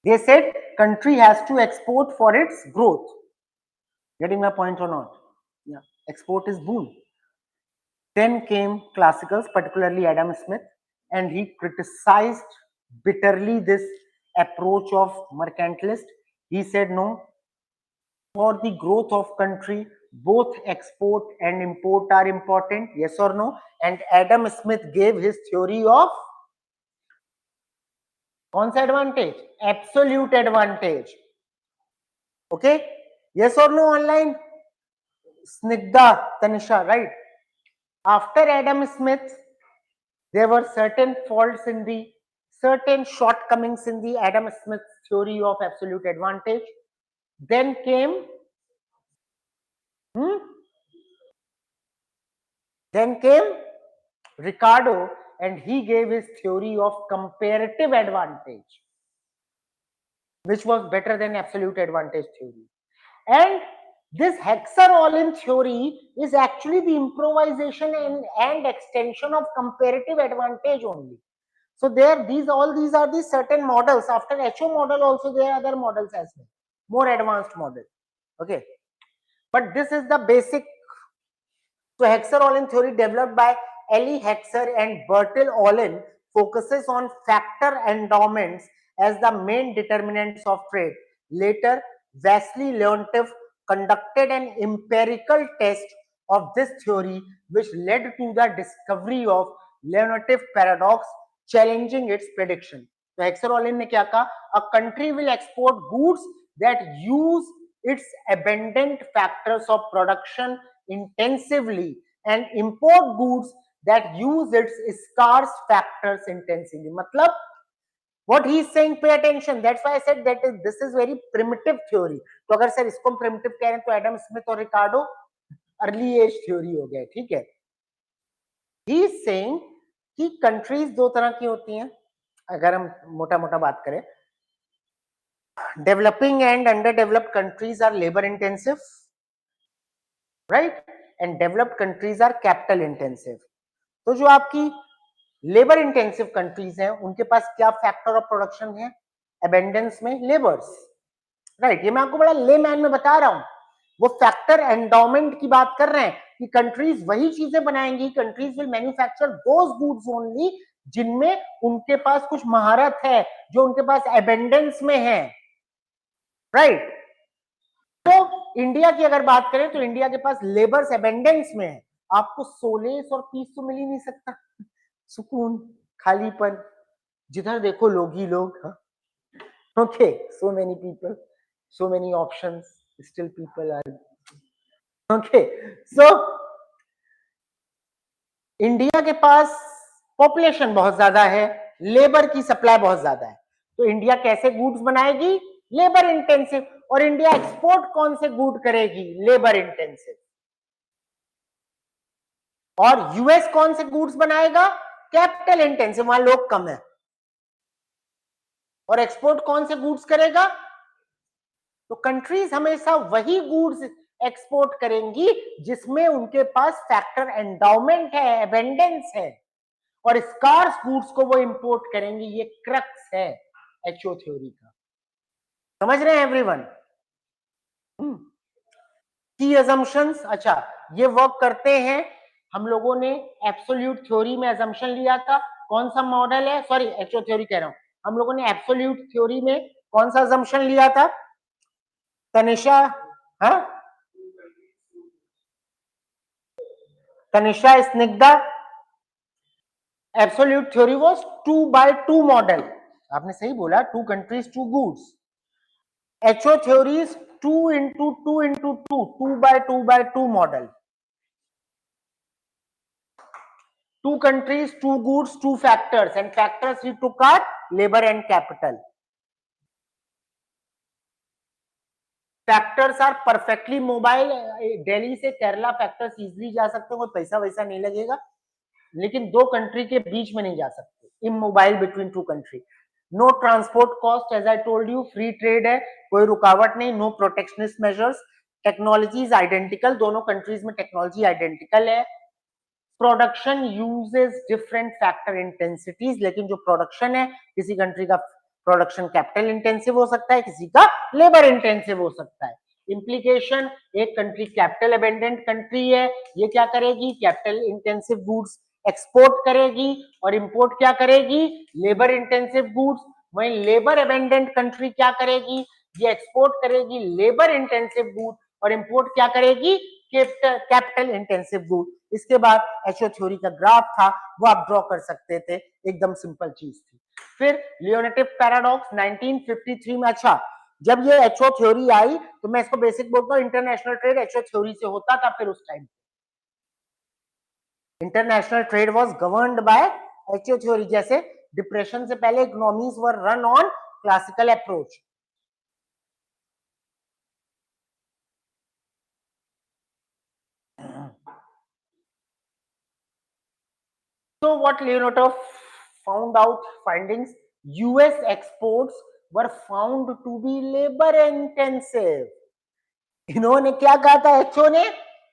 they said country has to export for its growth. Getting my point or not? Yeah, export is boon. Then came classicals, particularly Adam Smith, and he criticized bitterly this approach of mercantilist. He said no, for the growth of country, both export and import are important, yes or no? And Adam Smith gave his theory of कौन सा advantage? Absolute advantage. Okay, yes or no online? Snigdha, Tanisha, right? After Adam Smith, there were certain faults in the certain shortcomings in the Adam Smith theory of absolute advantage. Then came Ricardo, and he gave his theory of comparative advantage, which was better than absolute advantage theory. And this Hexer-Olin theory is actually the improvisation and extension of comparative advantage only. So there, all these are the certain models. After HO model also there are other models as well, more advanced model. Okay, but this is the basic. So Hexer-Olin theory developed by Elie Hexer and Bertil Olin focuses on factor endowments as the main determinants of trade. Later, Vasily Leontief conducted an empirical test of this theory, which led to the discovery of Leontief paradox, challenging its prediction. So Hexer-Olin ने क्या कहा? A country will export goods that use its abundant factors of production intensively and import goods that use its scarce factors intensively. Matlab, what he is saying, pay attention. That's why I said that this is very primitive theory. तो अगर sir इसको primitive कह रहे हैं तो Adam Smith और रिकार्डो early as theory हो गया, ठीक है? He is saying कि कंट्रीज दो तरह की होती हैं, अगर हम मोटा मोटा बात करें. Developing and underdeveloped countries are labor intensive, right? And developed countries are capital intensive. तो जो आपकी लेबर इंटेंसिव कंट्रीज हैं उनके पास क्या फैक्टर ऑफ प्रोडक्शन है? अबेंडेंस में लेबर्स, राइट? ये मैं आपको बड़ा लेमैन में बता रहा हूं. वो फैक्टर एंडाउमेंट की बात कर रहे हैं कि कंट्रीज वही चीजें बनाएंगी, countries will manufacture those goods only जिनमें उनके पास कुछ महारत है, जो उनके पास अबेंडेंस में है, राइट? तो इंडिया की अगर बात करें तो इंडिया के पास लेबर्स अबेंडेंस में है. आपको 16 और 30 तो मिल ही नहीं सकता. सुकून, खालीपन, जिधर देखो लोग ही लोग. Okay, so many people, so many options, still people are. Okay, so India के पास पॉपुलेशन बहुत ज्यादा है, लेबर की सप्लाई बहुत ज्यादा है, तो इंडिया कैसे गुड्स बनाएगी? Labour intensive. और इंडिया एक्सपोर्ट कौन से गुड करेगी? Labour intensive. और यूएस कौन से गुड्स बनाएगा? कैपिटल इंटेंसिव, वहां लोग कम है. और एक्सपोर्ट कौन से गुड्स करेगा? तो कंट्रीज हमेशा वही गुड्स एक्सपोर्ट करेंगी जिसमें उनके पास फैक्टर एंडाउमेंट है, अबेंडेंस है, और स्कार्स गुड्स को वो इंपोर्ट करेंगी. ये क्रक्स है एचओ थ्योरी का. समझ रहे हैं एवरीवन? की अजम्पशंस. अच्छा, ये वर्क करते हैं. हम लोगों ने एब्सोल्यूट थ्योरी में अजम्पशन लिया था. कौन सा मॉडल है? सॉरी, एक्चुअल थ्योरी कह रहा हूं. हम लोगों ने एब्सोल्यूट थ्योरी में कौन सा अजम्पशन लिया था? तनिषा, हाँ, Tanisha, Snigdha, absolute theory was 2x2 model, आपने सही बोला, 2 countries 2 goods. HO theory is 2x2x2, 2x2x2 model. 2 countries, 2 goods, 2 factors, and factors we took are labor and capital. Factors are perfectly mobile, Delhi से केरला फैक्टर्स इजीली जा सकते हैं, कोई पैसा वैसा नहीं लगेगा, लेकिन दो कंट्री के बीच में नहीं जा सकते, immobile between two country. No transport cost, as I told you, free trade है, कोई रुकावट नहीं, no protectionist measures, technology is identical, दोनों कंट्रीज में टेक्नोलॉजी आइडेंटिकल है। Production uses different factor intensities, लेकिन जो प्रोडक्शन है किसी कंट्री का प्रोडक्शन कैपिटल इंटेंसिव हो सकता है, किसी का लेबर इंटेंसिव हो सकता है। इंप्लीकेशन, एक कंट्री कैपिटल अबेंडेंट कंट्री है, ये क्या करेगी, कैपिटल इंटेंसिव गुड्स एक्सपोर्ट करेगी, और इंपोर्ट क्या करेगी, लेबर इंटेंसिव गुड्स। वहीं लेबर अबेंडेंट कंट्री क्या करेगी, ये एक्सपोर्ट करेगी लेबर इंटेंसिव गुड, और इंपोर्ट क्या करेगी, कैपिटल इंटेंसिव गुड। इसके बाद एचओ थ्योरी का ग्राफ था, वो आप ड्रॉ कर सकते थे, एकदम सिंपल चीज थी। फिर लियोनेटिव पैराडॉक्स 1953 में। अच्छा, जब ये एचओ थ्योरी आई तो मैं इसको बेसिक बोलता हूँ, इंटरनेशनल ट्रेड एचओ थ्योरी से होता था। फिर उस time international trade was governed bye HO theory, जैसे डिप्रेशन से पहले economies were run on classical approach. So what Leontief found out findings, US exports were found to be labor intensive. इन्होंने क्या कहा था एचओ ने,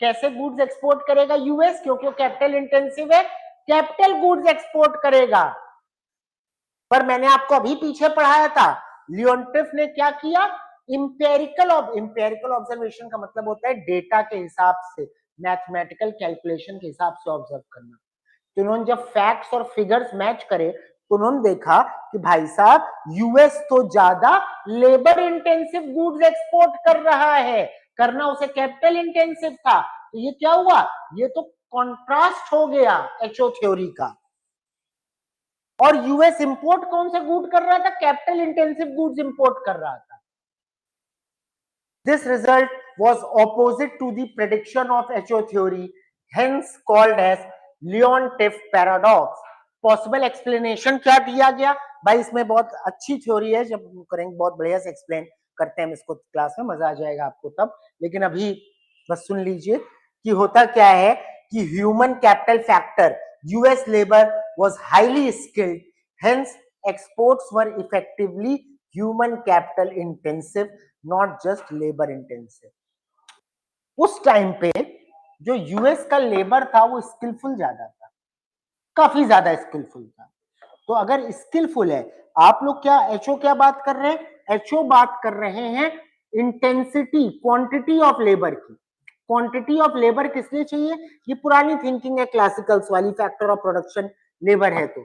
कैसे गुड्स एक्सपोर्ट करेगा यूएस, क्योंकि वो कैपिटल इंटेंसिव है, कैपिटल गुड्स एक्सपोर्ट करेगा। पर मैंने आपको अभी पीछे पढ़ाया था, लियोन्टिफ ने क्या किया, इंपेरिकल ऑब्जर्वेशन का मतलब होता है डेटा के हिसाब से, मैथमेटिकल कैलकुलेशन के हिसाब से ऑब्जर्व करना। तो उन्होंने जब फैक्ट्स और फिगर्स मैच करे तो उन्होंने देखा कि भाई साहब यूएस तो ज्यादा लेबर इंटेंसिव गुड्स एक्सपोर्ट कर रहा है, करना उसे कैपिटल इंटेंसिव था। तो ये क्या हुआ, ये तो कॉन्ट्रास्ट हो गया एचओ थ्योरी का। और यूएस इंपोर्ट कौन सा गुड कर रहा था, कैपिटल इंटेंसिव गुड्स इंपोर्ट कर रहा था। This result was opposite to the prediction of HO theory, hence called as Leontief paradox. Possible explanation क्या दिया गया भाई, इसमें बहुत अच्छी थ्योरी है, जब करेंगे बहुत बढ़िया से एक्सप्लेन करते हैं हम इसको क्लास में, मजा आ जाएगा आपको तब। लेकिन अभी बस सुन लीजिए कि होता क्या है कि human capital factor, US labour was highly skilled, hence exports were effectively human capital intensive, not just labour intensive. उस टाइम पे जो यूएस का लेबर था वो स्किलफुल ज्यादा था, काफी ज्यादा स्किलफुल था। तो अगर स्किलफुल है, आप लोग क्या एचओ क्या बात कर रहे हैं, एचओ बात कर रहे हैं इंटेंसिटी, क्वांटिटी ऑफ लेबर की। क्वांटिटी ऑफ लेबर किस लिए चाहिए, ये पुरानी थिंकिंग है क्लासिकल्स वाली, फैक्टर ऑफ प्रोडक्शन लेबर है तो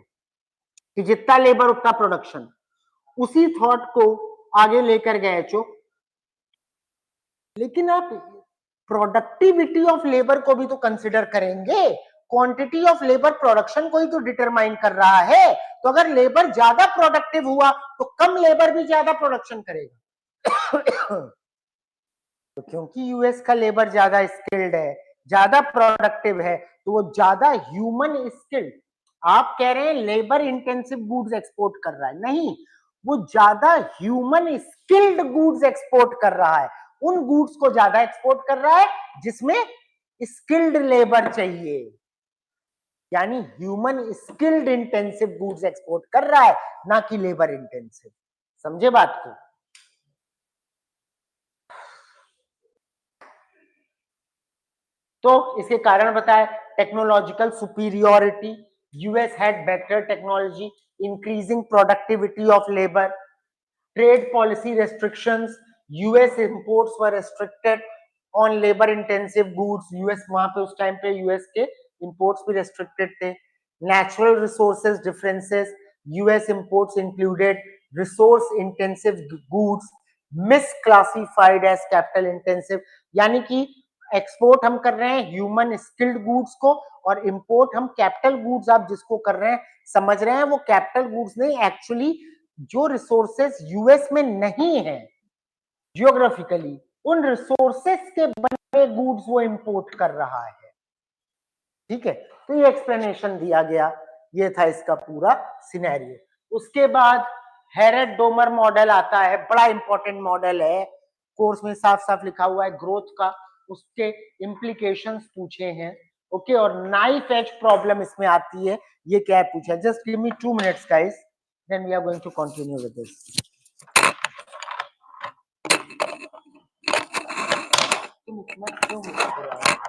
कि जितना लेबर उतना प्रोडक्शन, उसी थॉट को आगे लेकर गए एचओ। लेकिन आप प्रोडक्टिविटी ऑफ लेबर को भी तो कंसिडर करेंगे, क्वांटिटी ऑफ लेबर प्रोडक्शन को ही तो डिटरमाइन कर रहा है। तो अगर लेबर ज्यादा प्रोडक्टिव हुआ तो कम लेबर भी ज्यादा प्रोडक्शन करेगा। तो क्योंकि यूएस का लेबर ज्यादा स्किल्ड है, ज्यादा प्रोडक्टिव है, तो वो ज्यादा ह्यूमन स्किल्ड, आप कह रहे हैं लेबर इंटेंसिव गुड्स एक्सपोर्ट कर रहा है, नहीं, वो ज्यादा ह्यूमन स्किल्ड गुड्स एक्सपोर्ट कर रहा है, उन गुड्स को ज्यादा एक्सपोर्ट कर रहा है जिसमें स्किल्ड लेबर चाहिए, यानी human skilled intensive goods export कर रहा है, ना कि लेबर इंटेंसिव। समझे बात को। तो इसके कारण बताए, technological superiority, US had better technology, increasing productivity of labour, trade policy restrictions, US imports were restricted on labour intensive goods, US वहां पे उस टाइम पे यूएस के इंपोर्ट्स भी रेस्ट्रिक्टेड थे। Natural resources differences, US imports included resource intensive goods misclassified as capital intensive, यानी कि export हम कर रहे हैं ह्यूमन स्किल्ड गुड्स को, और इंपोर्ट हम कैपिटल गुड्स आप जिसको कर रहे हैं समझ रहे हैं वो कैपिटल गुड्स नहीं, एक्चुअली जो रिसोर्सेस यूएस में नहीं है जियोग्राफिकली, उन रिसोर्सेस के बने गुड्स वो इंपोर्ट कर रहा है। ठीक है, तो ये एक्सप्लेनेशन दिया गया, ये था इसका पूरा सिनेरियो। उसके बाद हैरेड-डोमर मॉडल आता है, बड़ा इंपॉर्टेंट मॉडल है, कोर्स में साफ साफ लिखा हुआ है ग्रोथ का, उसके इम्प्लीकेशंस पूछे हैं। ओके, और नाइफ एज प्रॉब्लम इसमें आती है, ये क्या है पूछा। Just give me 2 minutes guys, then we are going to continue with this. तुम इतना क्यों मुस्कुरा रहे हो?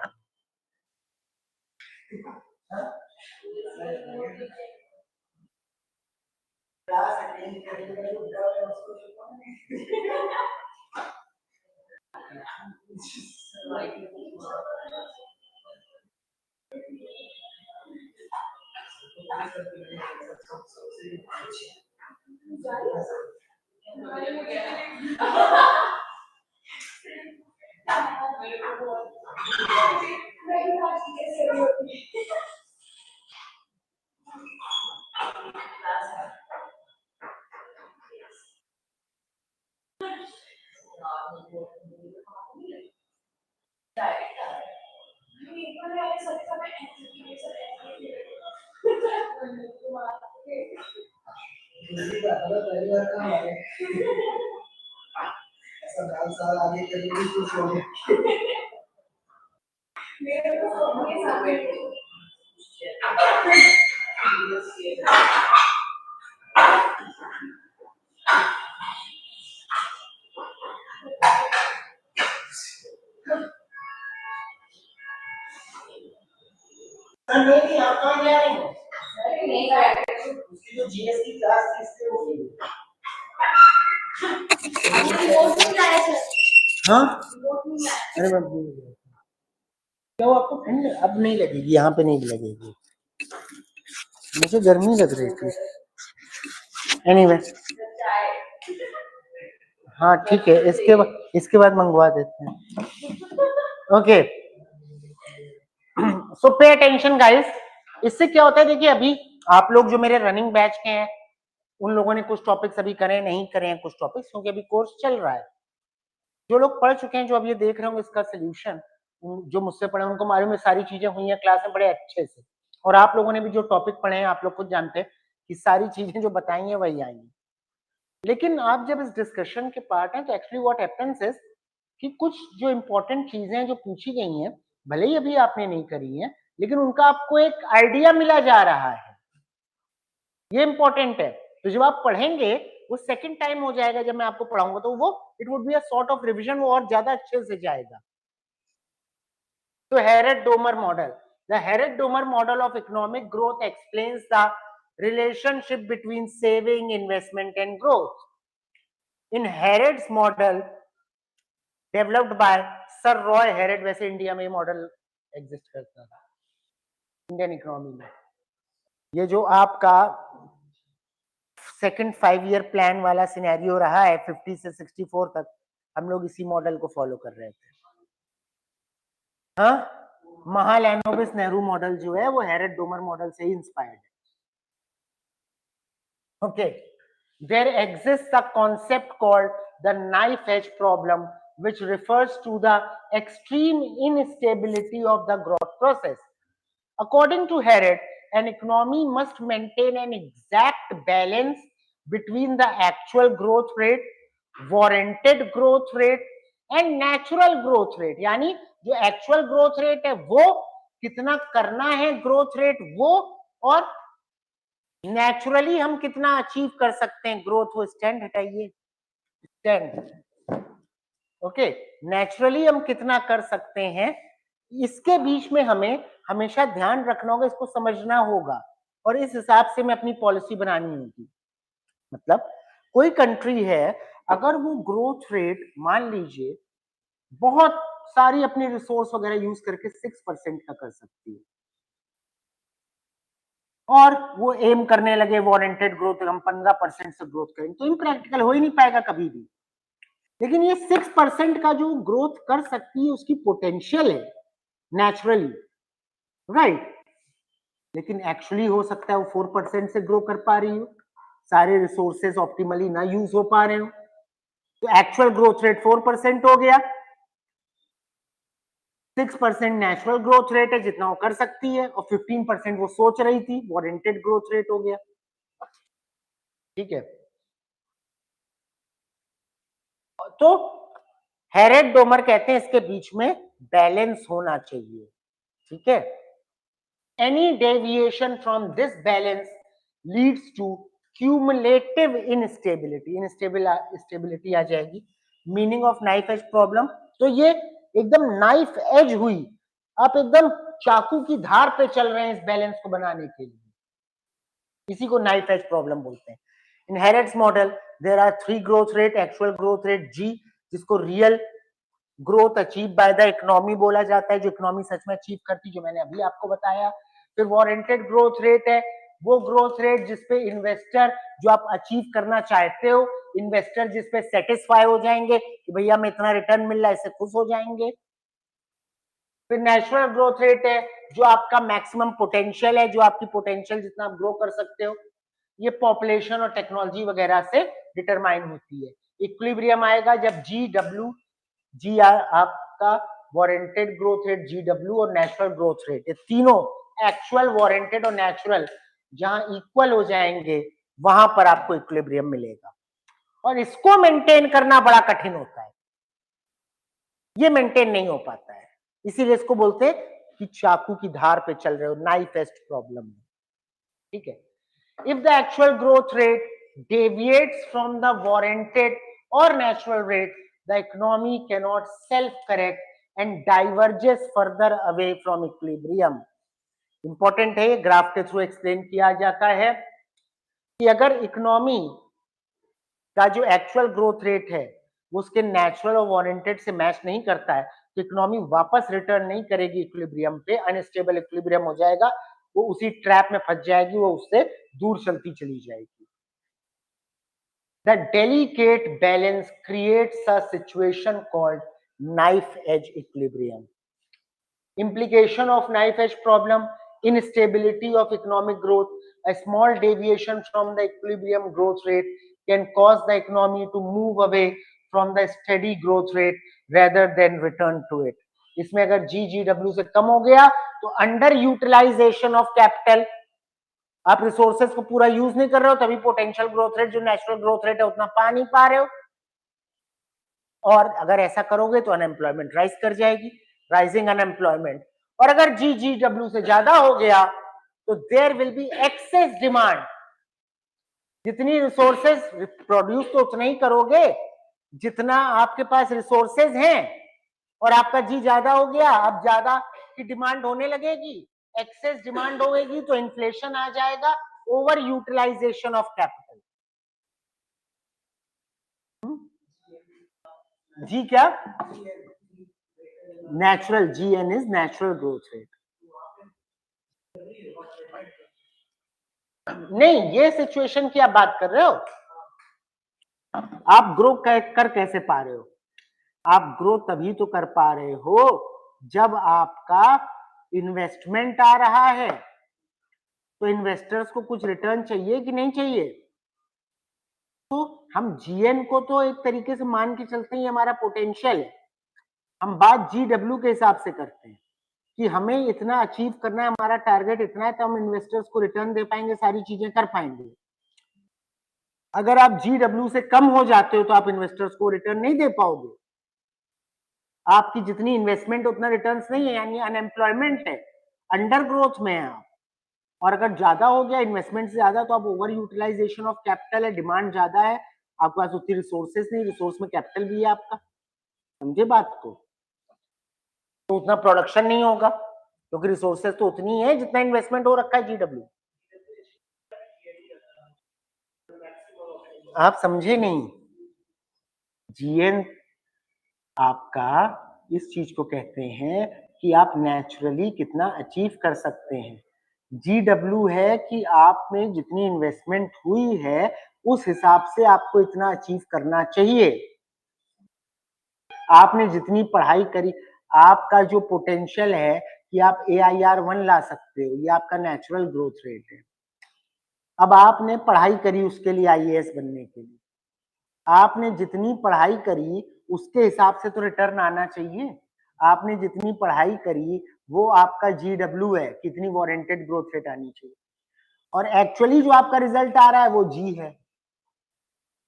नहीं, आप कहाँ जा रहे हैं? उसकी जो जीएसटी क्लास थी इसलिए हो गई। हाँ, अरे मैं भूल गया। क्या आपको ठंड अब नहीं लगेगी, यहाँ पे नहीं लगेगी, मुझे गर्मी लग रही थी। एनीवे, हाँ ठीक है, इसके बाद मंगवा देते हैं। ओके, सो पे अटेंशन गाइस। इससे क्या होता है, देखिए अभी आप लोग जो मेरे रनिंग बैच के हैं उन लोगों ने कुछ टॉपिक्स अभी करे नहीं करे हैं, कुछ टॉपिक्स क्योंकि अभी कोर्स चल रहा है। जो लोग पढ़ चुके हैं, जो अब ये देख रहे होंगे इसका सोल्यूशन, जो मुझसे पढ़े उनको मालूम है सारी चीजें हुई हैं क्लास में बड़े अच्छे से, और आप लोगों ने भी जो टॉपिक पढ़े हैं आप लोग खुद जानते हैं कि सारी चीजें जो बताई हैं वही आएंगी। लेकिन आप जब इस डिस्कशन के पार्ट हैं तो एक्चुअली व्हाट हैपेंस इज कि कुछ जो इंपॉर्टेंट चीजें हैं जो पूछी गई हैं, भले ही अभी आपने नहीं करी हैं, लेकिन उनका आपको एक आइडिया मिला जा रहा है, ये इंपॉर्टेंट है। तो जब आप पढ़ेंगे वो सेकंड टाइम हो जाएगा, जब मैं आपको पढ़ाऊंगा तो वो it would be a sort of revision, वो और ज्यादा अच्छे से जाएगा। तो Harrod-Domar model, the Harrod-Domar model of economic growth explains the relationship between saving, investment and growth. In Harrod's model developed by Sir Roy Harrod, वैसे India में model exist करता था इंडियन इकोनॉमी में, ये जो आपका सेकंड 5 ईयर प्लान वाला scenario रहा है 50 से 64 तक, हम लोग इसी मॉडल को फॉलो कर रहे थे। हाँ, महालैनोबिस नेहरू मॉडल जो है वो हैरेड-डोमर मॉडल से ही इंस्पायर्ड है। Okay, there exists a concept called the knife edge problem, which refers to the extreme instability of the growth process. According to Harrod, an economy must maintain an exact balance between the actual growth rate, warranted growth rate and natural growth rate. यानी जो actual growth rate है वो कितना करना है growth rate वो, और naturally हम कितना अचीव कर सकते हैं ग्रोथ। वो स्टैंड हटाइए, स्टैंड। ओके, नेचुरली हम कितना कर सकते हैं, इसके बीच में हमें हमेशा ध्यान रखना होगा, इसको समझना होगा और इस हिसाब से मैं अपनी पॉलिसी बनानी होगी। मतलब कोई कंट्री है, अगर वो ग्रोथ रेट मान लीजिए बहुत सारी अपनी रिसोर्स वगैरह यूज करके 6% का कर सकती है, और वो एम करने लगे वारंटेड ग्रोथ हम 15% से ग्रोथ करेंगे, तो इम्प्रैक्टिकल हो ही नहीं पाएगा कभी भी। लेकिन ये 6% का जो ग्रोथ कर सकती है उसकी पोटेंशियल है नेचुरली, राइट। लेकिन एक्चुअली हो सकता है वो 4% से ग्रो कर पा रही हो, सारे रिसोर्सेज ऑप्टिमली ना यूज हो पा रहे हो, तो एक्चुअल ग्रोथ रेट 4% हो गया। 6% नेचुरल ग्रोथ रेट है जितना वो कर सकती है, और 15% वो सोच रही थी, वारंटेड ग्रोथ रेट हो गया। ठीक है, तो हैरेड-डोमर कहते हैं इसके बीच में बैलेंस होना चाहिए। ठीक है, any deviation from this balance leads to cumulative instability आ जाएगी। Meaning of knife edge problem, तो ये एकदम नाइफ एज हुई, आप एकदम चाकू की धार पे चल रहे हैं इस बैलेंस को बनाने के लिए, इसी को नाइफ एज प्रॉब्लम बोलते हैं। In Harrod's model there are 3 growth rate, actual growth rate जी, जिसको real growth achieve by the economy बोला जाता है, जो इकोनॉमी सच में अचीव करती, जो मैंने अभी आपको बताया। फिर वारंटेड ग्रोथ रेट है, वो ग्रोथ रेट जिसपे इन्वेस्टर, जो आप अचीव करना चाहते हो, इन्वेस्टर जिसपे सेटिस्फाई हो जाएंगे कि भैया हमें इतना रिटर्न मिल रहा है, इससे खुश हो जाएंगे। फिर नेचुरल ग्रोथ रेट है, जो आपका मैक्सिमम पोटेंशियल है, जो आपकी पोटेंशियल जितना आप ग्रो कर सकते हो, ये पॉपुलेशन और टेक्नोलॉजी वगैरह से डिटरमाइन होती है। इक्विलिब्रियम आएगा जब जी डब्ल्यू, जी आपका वारंटेड ग्रोथ रेट जी डब्ल्यू और नेचुरल ग्रोथ रेट, ये तीनों एक्चुअल, वारंटेड और नेचुरल जहां इक्वल हो जाएंगे, वहां पर आपको इक्विलिब्रियम मिलेगा। और इसको मेंटेन करना बड़ा कठिन होता है, ये मेंटेन नहीं हो पाता है, इसीलिए इसको बोलते हैं कि चाकू की धार पे चल रहे हो, नाइफ एज प्रॉब्लम। ठीक है, if the actual growth rate deviates from the warranted or natural rate, the economy cannot self-correct and diverges further away from equilibrium. Important है, ग्राफ के थ्रू एक्सप्लेन किया जाता है कि अगर इकोनॉमी का जो एक्चुअल ग्रोथ रेट है वो उसके नेचुरल और वारंटेड से मैच नहीं करता है, तो इकोनॉमी वापस रिटर्न नहीं करेगी इक्विलिब्रियम पे, अनस्टेबल इक्विलिब्रियम हो जाएगा, वो उसी ट्रैप में फंस जाएगी, वो उससे दूर चलती चली जाएगी। The delicate balance creates a situation called knife edge equilibrium. Implication of knife edge problem: instability of economic growth. A small deviation from the equilibrium growth rate can cause the economy to move away from the steady growth rate rather than return to it. इसमें अगर GGW से कम हो गया तो under utilisation of capital, आप resources को पूरा use नहीं कर रहे हो, तभी पोटेंशियल ग्रोथ रेट जो नेचुरल ग्रोथ रेट है उतना पा नहीं पा रहे हो, और अगर ऐसा करोगे तो अनएम्प्लॉयमेंट राइज कर जाएगी, राइजिंग अनएम्प्लॉयमेंट। और अगर GGW से ज्यादा हो गया तो there will be excess demand, जितनी रिसोर्सेज प्रोड्यूस तो उतना ही करोगे जितना आपके पास रिसोर्सेज हैं, और आपका जी ज्यादा हो गया, अब ज्यादा की डिमांड होने लगेगी, एक्सेस डिमांड होगी तो इन्फ्लेशन आ जाएगा, ओवर यूटिलाइजेशन ऑफ कैपिटल। जी क्या? Natural, GN is natural growth rate. नहीं, ये सिचुएशन की आप बात कर रहे हो, आप ग्रो कर कैसे पा रहे हो? आप ग्रो तभी तो कर पा रहे हो जब आपका इन्वेस्टमेंट आ रहा है, तो इन्वेस्टर्स को कुछ रिटर्न चाहिए कि नहीं चाहिए? तो हम GN को तो एक तरीके से मान के चलते हैं हमारा पोटेंशियल है, हम बात GW के हिसाब से करते हैं कि हमें इतना अचीव करना है, हमारा टारगेट इतना है, तो हम इन्वेस्टर्स को रिटर्न दे पाएंगे, सारी चीजें कर पाएंगे। अगर आप GW से कम हो जाते हो तो आप इन्वेस्टर्स को रिटर्न नहीं दे पाओगे, आपकी जितनी इन्वेस्टमेंट उतना रिटर्न्स नहीं है, यानी अनएम्प्लॉयमेंट है, अंडर ग्रोथ में है आप। और अगर ज्यादा हो गया इन्वेस्टमेंट से ज्यादा, तो आप ओवर यूटिलाइजेशन ऑफ कैपिटल है, डिमांड ज्यादा है, आपके पास उतनी रिसोर्सेज नहीं, रिसोर्स में कैपिटल भी है आपका, समझे बात को? तो उतना प्रोडक्शन नहीं होगा क्योंकि रिसोर्सेज तो उतनी है जितना इन्वेस्टमेंट हो रखा है GW। आप समझे नहीं, GN आपका इस चीज को कहते हैं कि आप नेचुरली कितना अचीव कर सकते हैं, GW है कि आप में जितनी इन्वेस्टमेंट हुई है उस हिसाब से आपको इतना अचीव करना चाहिए। आपने जितनी पढ़ाई करी, आपका जो पोटेंशियल है कि आप AIR-1 ला सकते हो, ये आपका नेचुरल ग्रोथ रेट है। अब आपने पढ़ाई करी उसके लिए IAS बनने के लिए, आपने जितनी पढ़ाई करी उसके हिसाब से तो रिटर्न आना चाहिए। आपने जितनी पढ़ाई करी वो आपका GW है, कितनी वारंटेड ग्रोथ रेट आनी चाहिए, और एक्चुअली जो आपका रिजल्ट आ रहा है वो G है,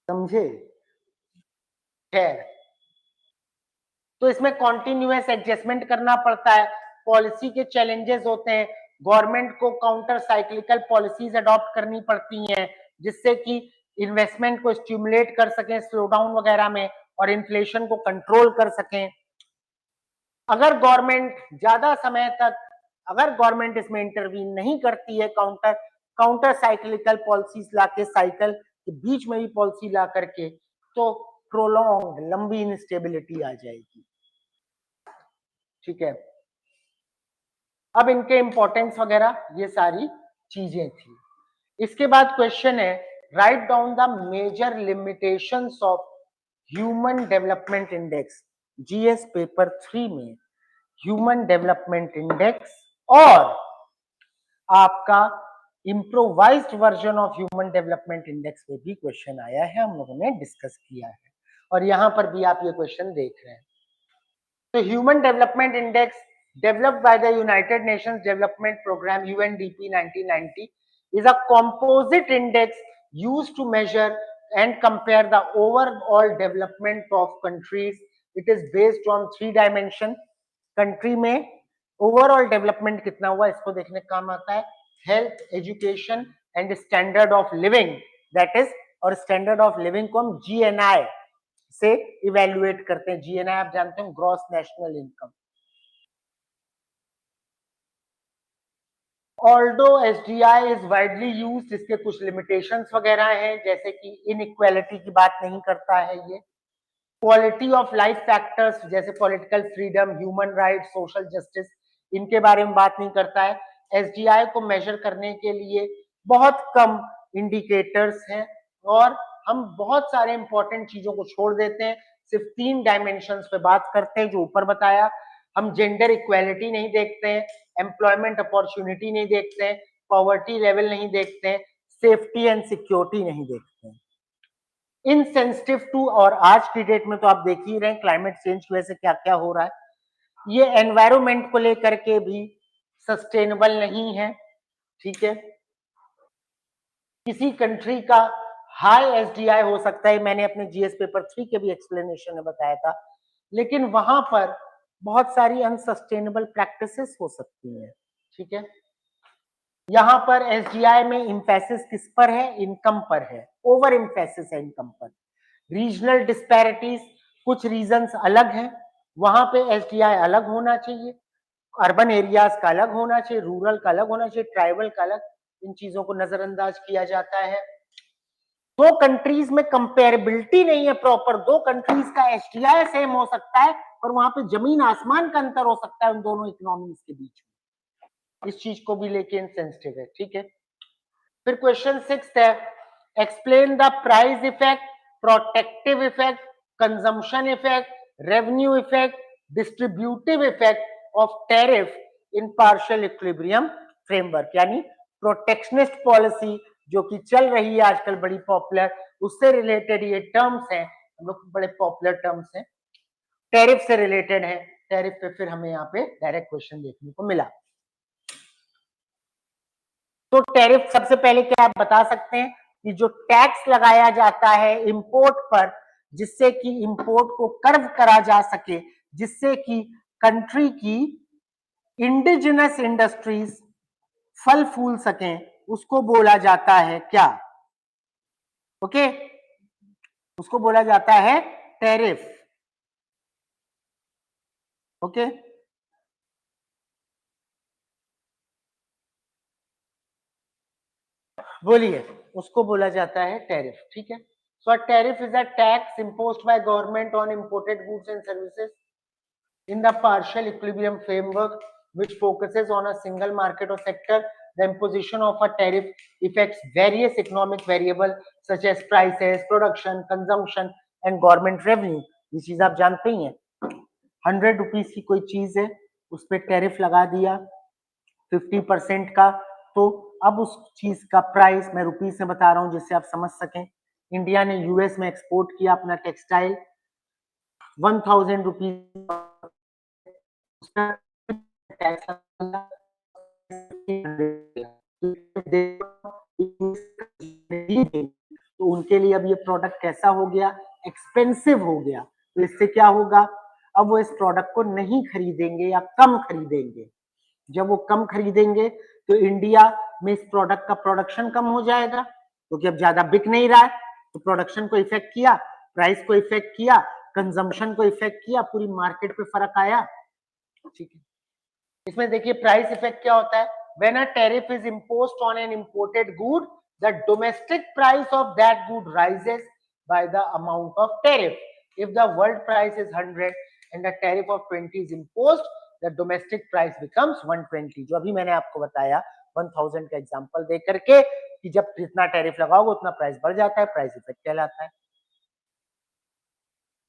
समझे? खैर, तो इसमें कॉन्टिन्यूअस एडजस्टमेंट करना पड़ता है, पॉलिसी के चैलेंजेस होते हैं, गवर्नमेंट को काउंटर साइक्लिकल पॉलिसीज अडॉप्ट करनी पड़ती हैं जिससे कि इन्वेस्टमेंट को स्टिमुलेट कर सकें स्लो डाउन वगैरह में, और इन्फ्लेशन को कंट्रोल कर सकें। अगर गवर्नमेंट इसमें इंटरवीन नहीं करती है, काउंटर साइक्लिकल पॉलिसीज लाके, साइकिल के बीच में भी पॉलिसी ला करके, तो प्रोलॉन्ग लंबी इंस्टेबिलिटी आ जाएगी। ठीक है, अब इनके इंपॉर्टेंस वगैरह ये सारी चीजें थी। इसके बाद क्वेश्चन है, write down the major limitations of human development index. GS paper 3 में ह्यूमन डेवलपमेंट इंडेक्स और आपका improvised version of human development index में भी क्वेश्चन आया है, हम लोगों ने डिस्कस किया है, और यहां पर भी आप ये क्वेश्चन देख रहे हैं। तो human development index developed by the United Nations Development Program UNDP 1990 is a composite index used to measure and compare the overall development of countries. It is based on 3 dimension. Country में overall development कितना हुआ इसको देखने का काम आता है, health, education and standard of living, that is, और स्टैंडर्ड ऑफ लिविंग को हम GNI से इवेल्युएट करते हैं। GNI आप जानते हैं, gross national income. Although SDI is widely used, इसके कुछ लिमिटेशंस वगैरह हैं, जैसे कि इनइक्वालिटी की बात नहीं करता है ये, क्वालिटी ऑफ लाइफ फैक्टर्स जैसे political freedom, human rights, social justice, इनके बारे में बात नहीं करता है। SDI को मेजर करने के लिए बहुत कम इंडिकेटर्स हैं, और हम बहुत सारे इंपॉर्टेंट चीजों को छोड़ देते हैं, सिर्फ 3 डायमेंशंस पे बात करते हैं जो ऊपर बताया। हम जेंडर इक्वालिटी नहीं देखते हैं, एम्प्लॉयमेंट अपॉर्चुनिटी नहीं देखते हैं, पॉवर्टी लेवल नहीं देखते हैं, सेफ्टी एंड सिक्योरिटी नहीं देखते हैं। इनसेंसिटिव टू, और आज की डेट में तो आप देख ही रहे हैं क्लाइमेट चेंज की वजह से क्या क्या हो रहा है, ये एनवायरमेंट को लेकर के भी सस्टेनेबल नहीं है। ठीक है, किसी कंट्री का हाई SDI हो सकता है, मैंने अपने GS पेपर 3 के भी एक्सप्लेनेशन में बताया था, लेकिन वहां पर बहुत सारी अनसस्टेनेबल प्रैक्टिसेस हो सकती हैं। ठीक है, यहां पर SDI में इम्फेसिस किस पर है, इनकम पर है, ओवर इम्फेसिस है इनकम पर। रीजनल डिस्पैरिटीज, कुछ रीजंस अलग हैं, वहां पे SDI अलग होना चाहिए, अर्बन एरियाज का अलग होना चाहिए, रूरल का अलग होना चाहिए, ट्राइबल का अलग, इन चीजों को नजरअंदाज किया जाता है। दो कंट्रीज में कंपेरेबिलिटी नहीं है प्रॉपर, दो कंट्रीज का SDI सेम हो सकता है पर वहां पे जमीन आसमान का अंतर हो सकता है उन दोनों इकोनॉमीज के बीच में, इस चीज को भी लेके इनसेंसिटिव है। ठीक है, फिर क्वेश्चन 6 है, explain the price effect, protective effect, consumption effect, revenue effect, distributive effect of tariff in partial equilibrium framework. यानी प्रोटेक्शनिस्ट पॉलिसी जो कि चल रही है आजकल बड़ी पॉपुलर, उससे रिलेटेड ये टर्म्स हैं, हम लोग बड़े पॉपुलर टर्म्स हैं, टैरिफ से रिलेटेड है। टैरिफ पे फिर हमें यहाँ पे डायरेक्ट क्वेश्चन देखने को मिला। तो टैरिफ सबसे पहले क्या आप बता सकते हैं कि जो टैक्स लगाया जाता है इंपोर्ट पर, जिससे कि इंपोर्ट को कर्व करा जा सके, जिससे कि कंट्री की इंडिजिनस इंडस्ट्रीज फल फूल सकें, उसको बोला जाता है क्या? ओके, उसको बोला जाता है टैरिफ। ओके, बोलिए, उसको बोला जाता है टैरिफ। ठीक है, so a tariff is a tax imposed by government on imported goods and services in the partial equilibrium framework which focuses on a single market or sector. The imposition of a tariff affects various economic variables such as prices, production, consumption and government revenue. ये चीज आप जानते ही हैं। ₹100 की कोई चीज है, उस पर टैरिफ लगा दिया 50% का, तो अब उस चीज का प्राइस मैं रुपीज में बता रहा हूं जिससे आप समझ सकें। इंडिया ने यूएस में एक्सपोर्ट किया अपना टेक्सटाइल 1000 रुपीज, तो उनके लिए अब ये प्रोडक्ट कैसा हो गया, एक्सपेंसिव हो गया। तो इससे क्या होगा, अब वो इस प्रोडक्ट को नहीं खरीदेंगे या कम खरीदेंगे। जब वो कम खरीदेंगे तो इंडिया में इस प्रोडक्ट का प्रोडक्शन कम हो जाएगा, क्योंकि अब ज्यादा बिक नहीं रहा है, तो प्रोडक्शन को इफेक्ट किया, प्राइस को इफेक्ट किया, कंजम्पशन को इफेक्ट किया, पूरी मार्केट पे फर्क आया। ठीक है, इसमें देखिए प्राइस इफेक्ट क्या होता है। When a tariff is imposed on an imported good, the domestic price of that good rises by the amount of tariff. If the world price is 100 and a tariff of 20 is imposed, the domestic price becomes 120. जो अभी मैंने आपको बताया 1000 का example दे करके कि जब जितना टैरिफ लगाओगे उतना प्राइस बढ़ जाता है, प्राइस इफेक्ट कहलाता है।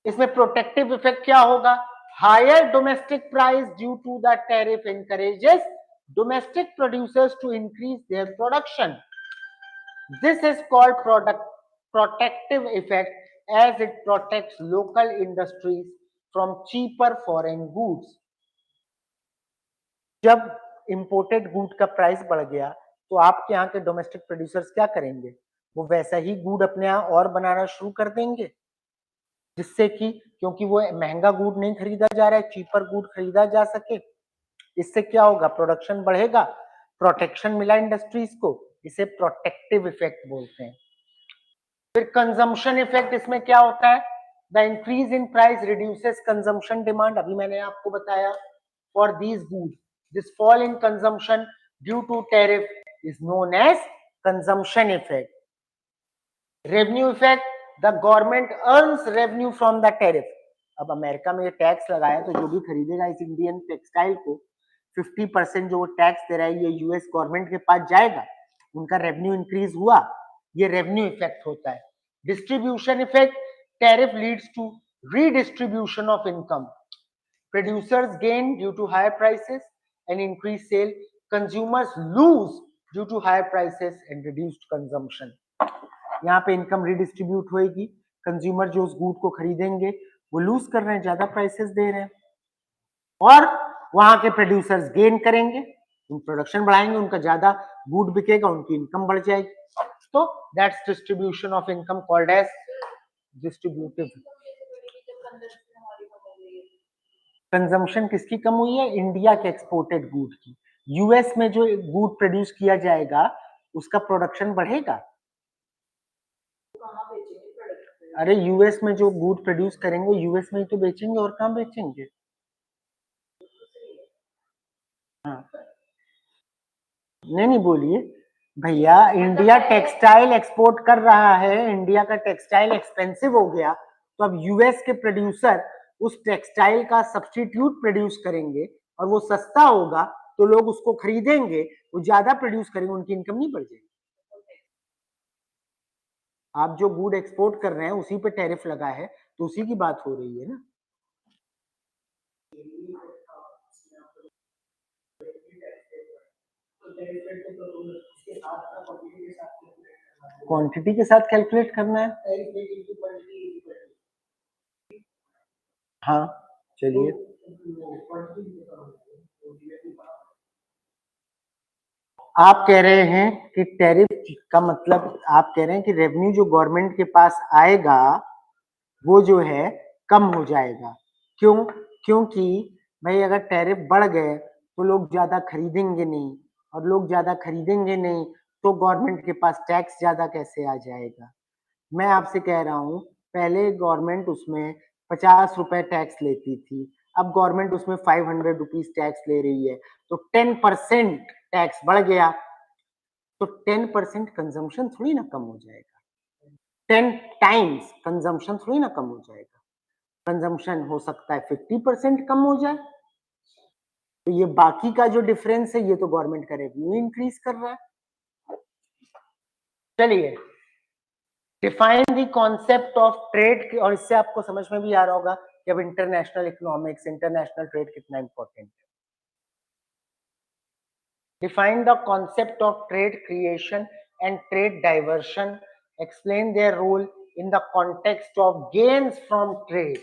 इसमें प्रोटेक्टिव इफेक्ट क्या होगा, higher domestic price due to the tariff encourages domestic producers to increase their production. This is called protective effect as it protects local industries from cheaper foreign goods. जब imported good का price बढ़ गया तो आपके यहाँ के domestic producers क्या करेंगे, वो वैसा ही गुड अपने यहाँ और बनाना शुरू कर देंगे, जिससे कि क्योंकि वो महंगा गुड नहीं खरीदा जा रहा है, चीपर गुड खरीदा जा सके। इससे क्या होगा, प्रोडक्शन बढ़ेगा, प्रोटेक्शन मिला इंडस्ट्रीज को, इसे प्रोटेक्टिव इफेक्ट बोलते हैं। फिर कंजम्पशन इफेक्ट, इसमें क्या होता है, the increase in price reduces consumption demand. अभी मैंने आपको बताया for these good this fall in consumption due to tariff is known as consumption effect. Revenue effect, the government earns revenue from the tariff. अब America में ये tax लगाया तो जो भी खरीदेगा इस इंडियन टेक्सटाइल को 50% जो वो टैक्स दे रहा है ये यूएस गवर्नमेंट के पास जाएगा, उनका रेवेन्यू इंक्रीज हुआ, ये रेवेन्यू इफेक्ट होता है। Distribution effect, tariff leads to redistribution of income, producers gain due to higher prices and increase sale, consumers lose due to higher prices and reduced consumption. यहाँ पे income redistribute होएगी, consumer जो उस good को खरीदेंगे वो लूज कर रहे हैं, ज्यादा प्राइसेस दे रहे हैं, और वहां के प्रोड्यूसर्स गेन करेंगे, प्रोडक्शन बढ़ाएंगे, उनका ज्यादा गुड बिकेगा, उनकी इनकम बढ़ जाएगी। तो that's distribution of income called as distributive. Consumption किसकी कम हुई है, इंडिया के एक्सपोर्टेड गुड की। यूएस में जो गुड प्रोड्यूस किया जाएगा उसका प्रोडक्शन बढ़ेगा। अरे यूएस में जो गुड प्रोड्यूस करेंगे यूएस में ही तो बेचेंगे, और कहाँ बेचेंगे। हाँ नहीं बोलिए भैया, इंडिया टेक्सटाइल एक्सपोर्ट कर रहा है, इंडिया का टेक्सटाइल एक्सपेंसिव हो गया, तो अब यूएस के प्रोड्यूसर उस टेक्सटाइल का सब्स्टिट्यूट प्रोड्यूस करेंगे और वो सस्ता होगा तो लोग उसको खरीदेंगे, वो ज्यादा प्रोड्यूस करेंगे, उनकी इनकम नहीं बढ़ जाएगी। आप जो गुड एक्सपोर्ट कर रहे हैं उसी पे टैरिफ लगा है, तो उसी की बात हो रही है ना। क्वांटिटी के साथ कैलकुलेट करना है, हाँ चलिए। आप कह रहे हैं कि टैरिफ का मतलब, आप कह रहे हैं कि रेवेन्यू जो गवर्नमेंट के पास आएगा वो जो है कम हो जाएगा। क्यों, क्योंकि भाई अगर टैरिफ बढ़ गए तो लोग ज्यादा खरीदेंगे नहीं, और लोग ज्यादा खरीदेंगे नहीं तो गवर्नमेंट के पास टैक्स ज्यादा कैसे आ जाएगा। मैं आपसे कह रहा हूं, पहले गवर्नमेंट उसमें 50 रुपए टैक्स लेती थी, अब गवर्नमेंट उसमें 500 रुपीज टैक्स ले रही है, तो 10% टैक्स बढ़ गया, तो 10% कंजम्पशन थोड़ी ना कम हो जाएगा, 10 टाइम्स कंजम्पशन थोड़ी ना कम हो जाएगा। कंजम्पशन हो सकता है 50% कम हो जाए, तो ये बाकी का जो डिफरेंस है ये तो गवर्नमेंट का रेवेन्यू इंक्रीज कर रहा है। चलिए, define the concept of trade, और इससे आपको समझ में भी आ रहा होगा कि अब इंटरनेशनल इकोनॉमिक्स, इंटरनेशनल ट्रेड कितना इंपॉर्टेंट है। Define the concept of trade creation and trade diversion. Explain their role in the context of gains from trade.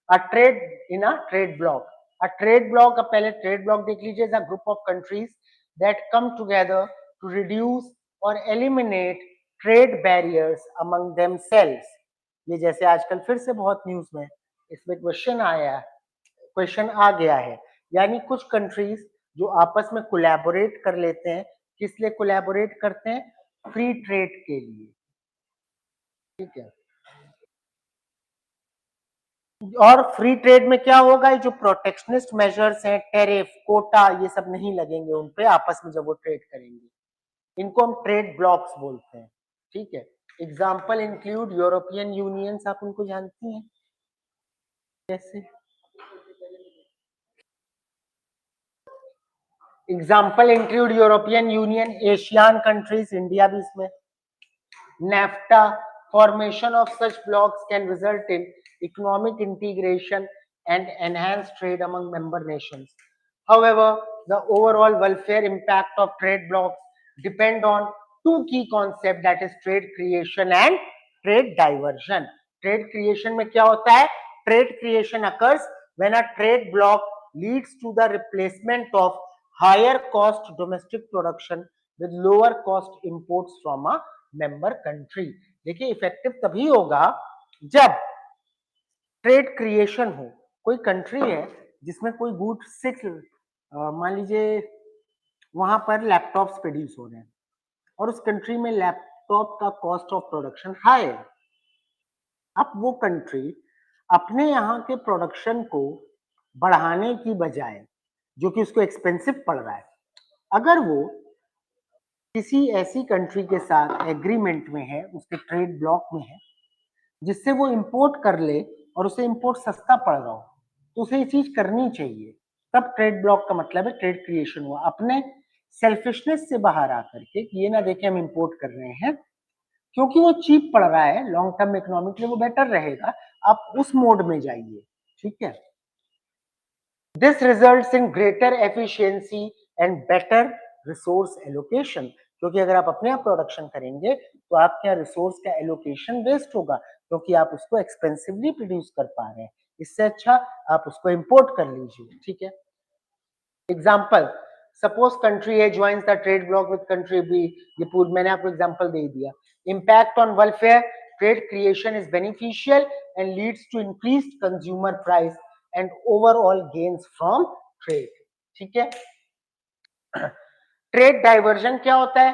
A trade in a trade bloc. A trade bloc, अब पहले trade bloc देख लीजिए, is a group of countries that come together to reduce or eliminate trade barriers among themselves. ये जैसे आजकल फिर से बहुत न्यूज में इसमें क्वेश्चन आ गया है, यानी कुछ कंट्रीज जो आपस में कोलैबोरेट कर लेते हैं, किस लिए कोलैबोरेट करते हैं? फ्री ट्रेड के लिए, ठीक है। और फ्री ट्रेड में क्या होगा, जो प्रोटेक्शनिस्ट मेजर्स हैं, टेरिफ, कोटा, ये सब नहीं लगेंगे उन पे आपस में जब वो ट्रेड करेंगे। इनको हम ट्रेड ब्लॉक्स बोलते हैं, ठीक है। एग्जाम्पल इंक्लूड यूरोपियन यूनियन, आप उनको जानती हैं कैसे? Example include European union, Asian countries, India भी इसमें। NAFTA, formation of such blocks can result in economic integration and enhanced trade among member nations. However, the overall welfare impact of trade blocks depend on two key concepts, that is trade creation and trade diversion. Trade creation में क्या होता है? Trade creation occurs when a trade block leads to the replacement of higher cost domestic production with lower cost imports from a member country. देखिए effective तभी होगा जब trade creation हो। कोई कंट्री है जिसमें कोई गुड्स से, मान लीजिए वहां पर लैपटॉप्स प्रोड्यूस हो रहे हैं और उस कंट्री में लैपटॉप का कॉस्ट ऑफ प्रोडक्शन हाई है। अब वो कंट्री अपने यहाँ के प्रोडक्शन को बढ़ाने की बजाय, जो कि उसको एक्सपेंसिव पड़ रहा है, अगर वो किसी ऐसी कंट्री के साथ एग्रीमेंट में है, उसके ट्रेड ब्लॉक में है, जिससे वो इंपोर्ट कर ले और उसे इंपोर्ट सस्ता पड़ रहा हो, तो उसे ये चीज करनी चाहिए। तब ट्रेड ब्लॉक का मतलब है ट्रेड क्रिएशन हुआ। अपने सेल्फिशनेस से बाहर आकर के कि ये ना देखे हम इंपोर्ट कर रहे हैं, क्योंकि वो चीप पड़ रहा है, लॉन्ग टर्म इकोनॉमी के लिए वो बेटर रहेगा, आप उस मोड में जाइए, ठीक है। This results in greater efficiency and better resource allocation. क्योंकि अगर आप अपने आप प्रोडक्शन करेंगे तो आपके यहाँ रिसोर्स का एलोकेशन वेस्ट होगा, क्योंकि आप उसको एक्सपेंसिवली प्रोड्यूस कर पा रहे हैं। इससे अच्छा आप उसको इंपोर्ट कर लीजिए, ठीक है। Example, suppose country A joins the trade bloc with country B, ये पूर्व मैंने आपको एग्जाम्पल दे दिया। Impact on welfare, trade creation is beneficial and leads to increased consumer price and overall gains from trade, ठीक है। ट्रेड डाइवर्जन क्या होता है?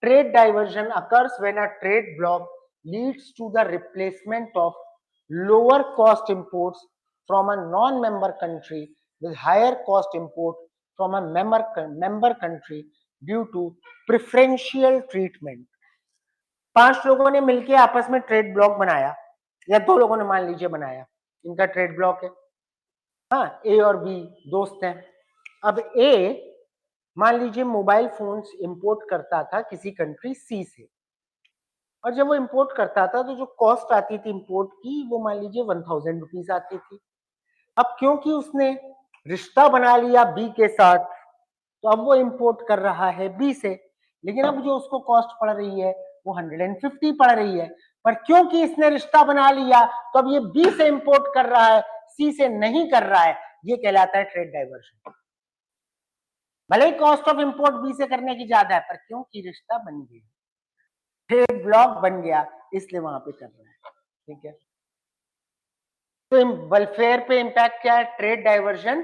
Trade diversion occurs when a trade block leads to the replacement of lower cost imports from a non-member country with higher cost import from a member country due to preferential treatment. 5 लोगों ने मिलकर आपस में trade block बनाया, या 2 लोगों ने मान लीजिए बनाया, इनका ट्रेड ब्लॉक है। हाँ, ए और बी दोस्त हैं। अब ए मान लीजिए मोबाइल फोन्स इंपोर्ट करता था किसी कंट्री सी से, और जब वो इंपोर्ट करता था तो जो कॉस्ट आती थी इंपोर्ट की, वो मान लीजिए 1000 रुपीज आती थी। अब क्योंकि उसने रिश्ता बना लिया बी के साथ, तो अब वो इंपोर्ट कर रहा है बी से, लेकिन अब जो उसको कॉस्ट पड़ रही है वो 150 पड़ रही है। पर क्योंकि इसने रिश्ता बना लिया तो अब ये बी से इंपोर्ट कर रहा है, सी से नहीं कर रहा है। ये कहलाता है ट्रेड डाइवर्जन। भले ही कॉस्ट ऑफ इंपोर्ट बी से करने की ज्यादा है, पर क्योंकि रिश्ता बन गया, ट्रेड ब्लॉक बन गया, इसलिए वहां पे कर रहा है, ठीक है। तो वेलफेयर पे इंपैक्ट क्या है? ट्रेड डाइवर्जन,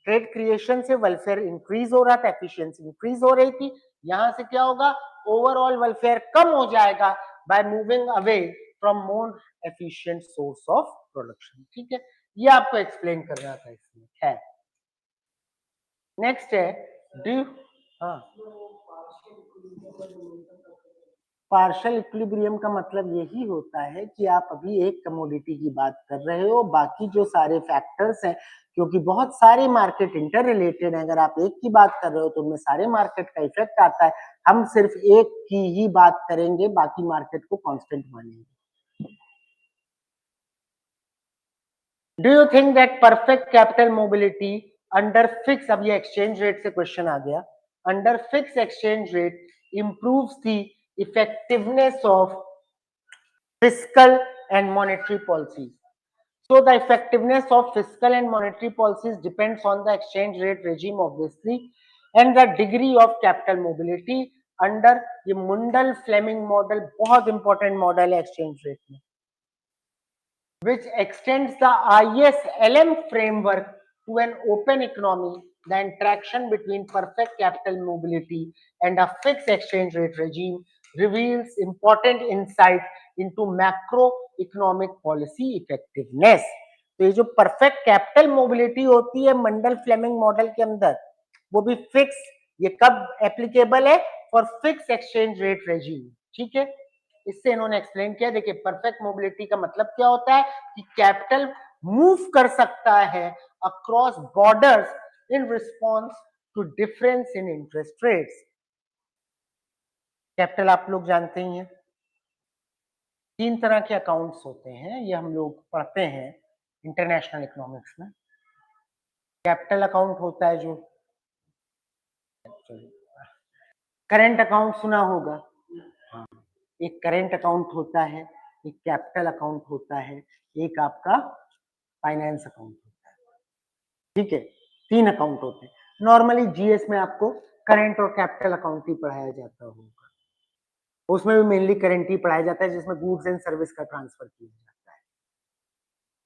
ट्रेड क्रिएशन से वेलफेयर इंक्रीज हो रहा था, एफिशिएंसी इंक्रीज हो रही थी। यहां से क्या होगा? ओवरऑल वेलफेयर कम हो जाएगा by moving away from more efficient source of production, ठीक है। ये आपको एक्सप्लेन कर रहा था इसमें है। नेक्स्ट है ड्यू, हाँ, पार्शियल इक्विलिब्रियम का मतलब यही होता है कि आप अभी एक कमोडिटी की बात कर रहे हो, बाकी जो सारे फैक्टर्स हैं, क्योंकि बहुत सारे मार्केट इंटर रिलेटेड है, अगर आप एक की बात कर रहे हो तो उनमें सारे मार्केट का इफेक्ट आता है। हम सिर्फ एक की ही बात करेंगे, बाकी मार्केट को कांस्टेंट मानेंगे। Do you think that perfect capital mobility under fix, अब ये एक्सचेंज रेट से क्वेश्चन आ गया, under fix exchange rate improves the effectiveness of fiscal and monetary policies? So the effectiveness of fiscal and monetary policies depends on the exchange rate regime obviously and the degree of capital mobility under ये मुंडल-फ्लेमिंग model बहुत important model है exchange rate में, which extends the ISLM framework to an open economy. The interaction between perfect capital mobility and a fixed exchange rate regime reveals important insight into macroeconomic policy effectiveness. तो ये जो perfect capital mobility होती है मंडल Fleming model के अंदर, वो भी fix, ये कब एप्लीकेबल है? For fix exchange rate regime, ठीक है। इससे इन्होंने एक्सप्लेन किया, देखिए परफेक्ट मोबिलिटी का मतलब क्या होता है कि कैपिटल मूव कर सकता है across borders in response to difference in interest rates. Capital आप लोग जानते ही हैं, तीन तरह के अकाउंट्स होते हैं, ये हम लोग पढ़ते हैं इंटरनेशनल इकोनॉमिक्स में। कैपिटल अकाउंट होता है जो करंट अकाउंट सुना होगा, हाँ, एक करंट अकाउंट होता है, एक कैपिटल अकाउंट होता है, एक आपका फाइनेंस अकाउंट होता है, ठीक है, तीन अकाउंट होते हैं। नॉर्मली जीएस में आपको करंट और कैपिटल अकाउंट ही पढ़ाया जाता होगा, उसमें भी मेनली करंट ही पढ़ाया जाता है जिसमें गुड्स एंड सर्विस का ट्रांसफर किया जाता है।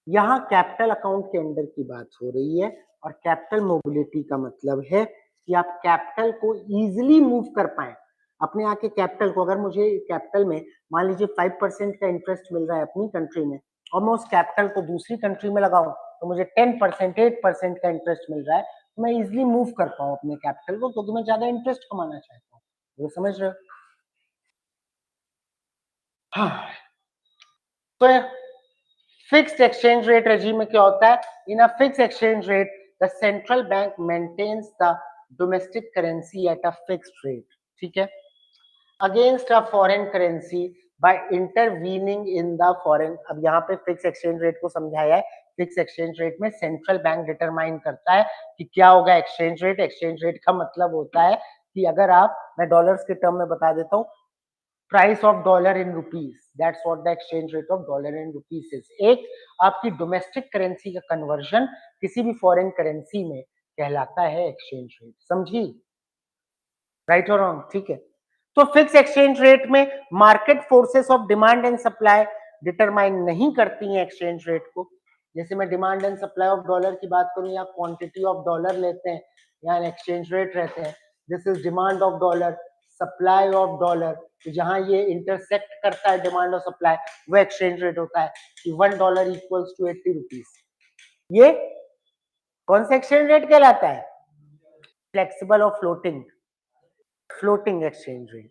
यहाँ कैपिटल अकाउंट के अंडर की बात हो रही है और कैपिटल मोबिलिटी का मतलब है कि आप कैपिटल को इजीली मूव कर पाए अपने यहाँ के कैपिटल को। अगर मुझे कैपिटल में मान लीजिए 5% का इंटरेस्ट मिल रहा है अपनी कंट्री में और मैं उस कैपिटल को दूसरी कंट्री में लगाऊं तो मुझे 10% 8% का इंटरेस्ट मिल रहा है, तो मैं इजिली मूव कर पाऊं अपने कैपिटल को क्योंकि मैं ज्यादा इंटरेस्ट कमाना चाहता हूँ। वो समझ रहे हो? हाँ, तो फिक्स्ड एक्सचेंज रेट रेजिम में क्या होता है? In a fixed exchange rate the central bank maintains the domestic currency at a fixed rate, ठीक है, against a foreign currency by intervening in the foreign. अब यहाँ पे फिक्स एक्सचेंज रेट को समझाया है, फिक्स एक्सचेंज रेट में central bank determine करता है कि क्या होगा एक्सचेंज रेट। एक्सचेंज रेट का मतलब होता है कि अगर आप, मैं डॉलर्स के टर्म में बता देता हूँ, price of dollar in rupees, that's what the exchange rate of dollar in rupees is. एक आपकी डोमेस्टिक करेंसी का कन्वर्जन किसी भी फॉरेन करेंसी में कहलाता है एक्सचेंज रेट, समझी? राइट और रॉन्ग? ठीक है। तो फिक्स एक्सचेंज रेट में market forces of demand and supply determine नहीं करती हैं एक्सचेंज रेट को। जैसे मैं demand and supply of dollar की बात करूं या क्वांटिटी ऑफ डॉलर लेते हैं या एक्सचेंज रेट रहते हैं, this is demand of dollar, supply of dollar, तो जहां ये इंटरसेक्ट करता है डिमांड और सप्लाई, वो एक्सचेंज रेट होता है कि $1 इक्वल्स टू 80 रुपीज। ये कौन सा एक्सचेंज रेट कहलाता है? फ्लेक्सिबल और floating, floating exchange rate.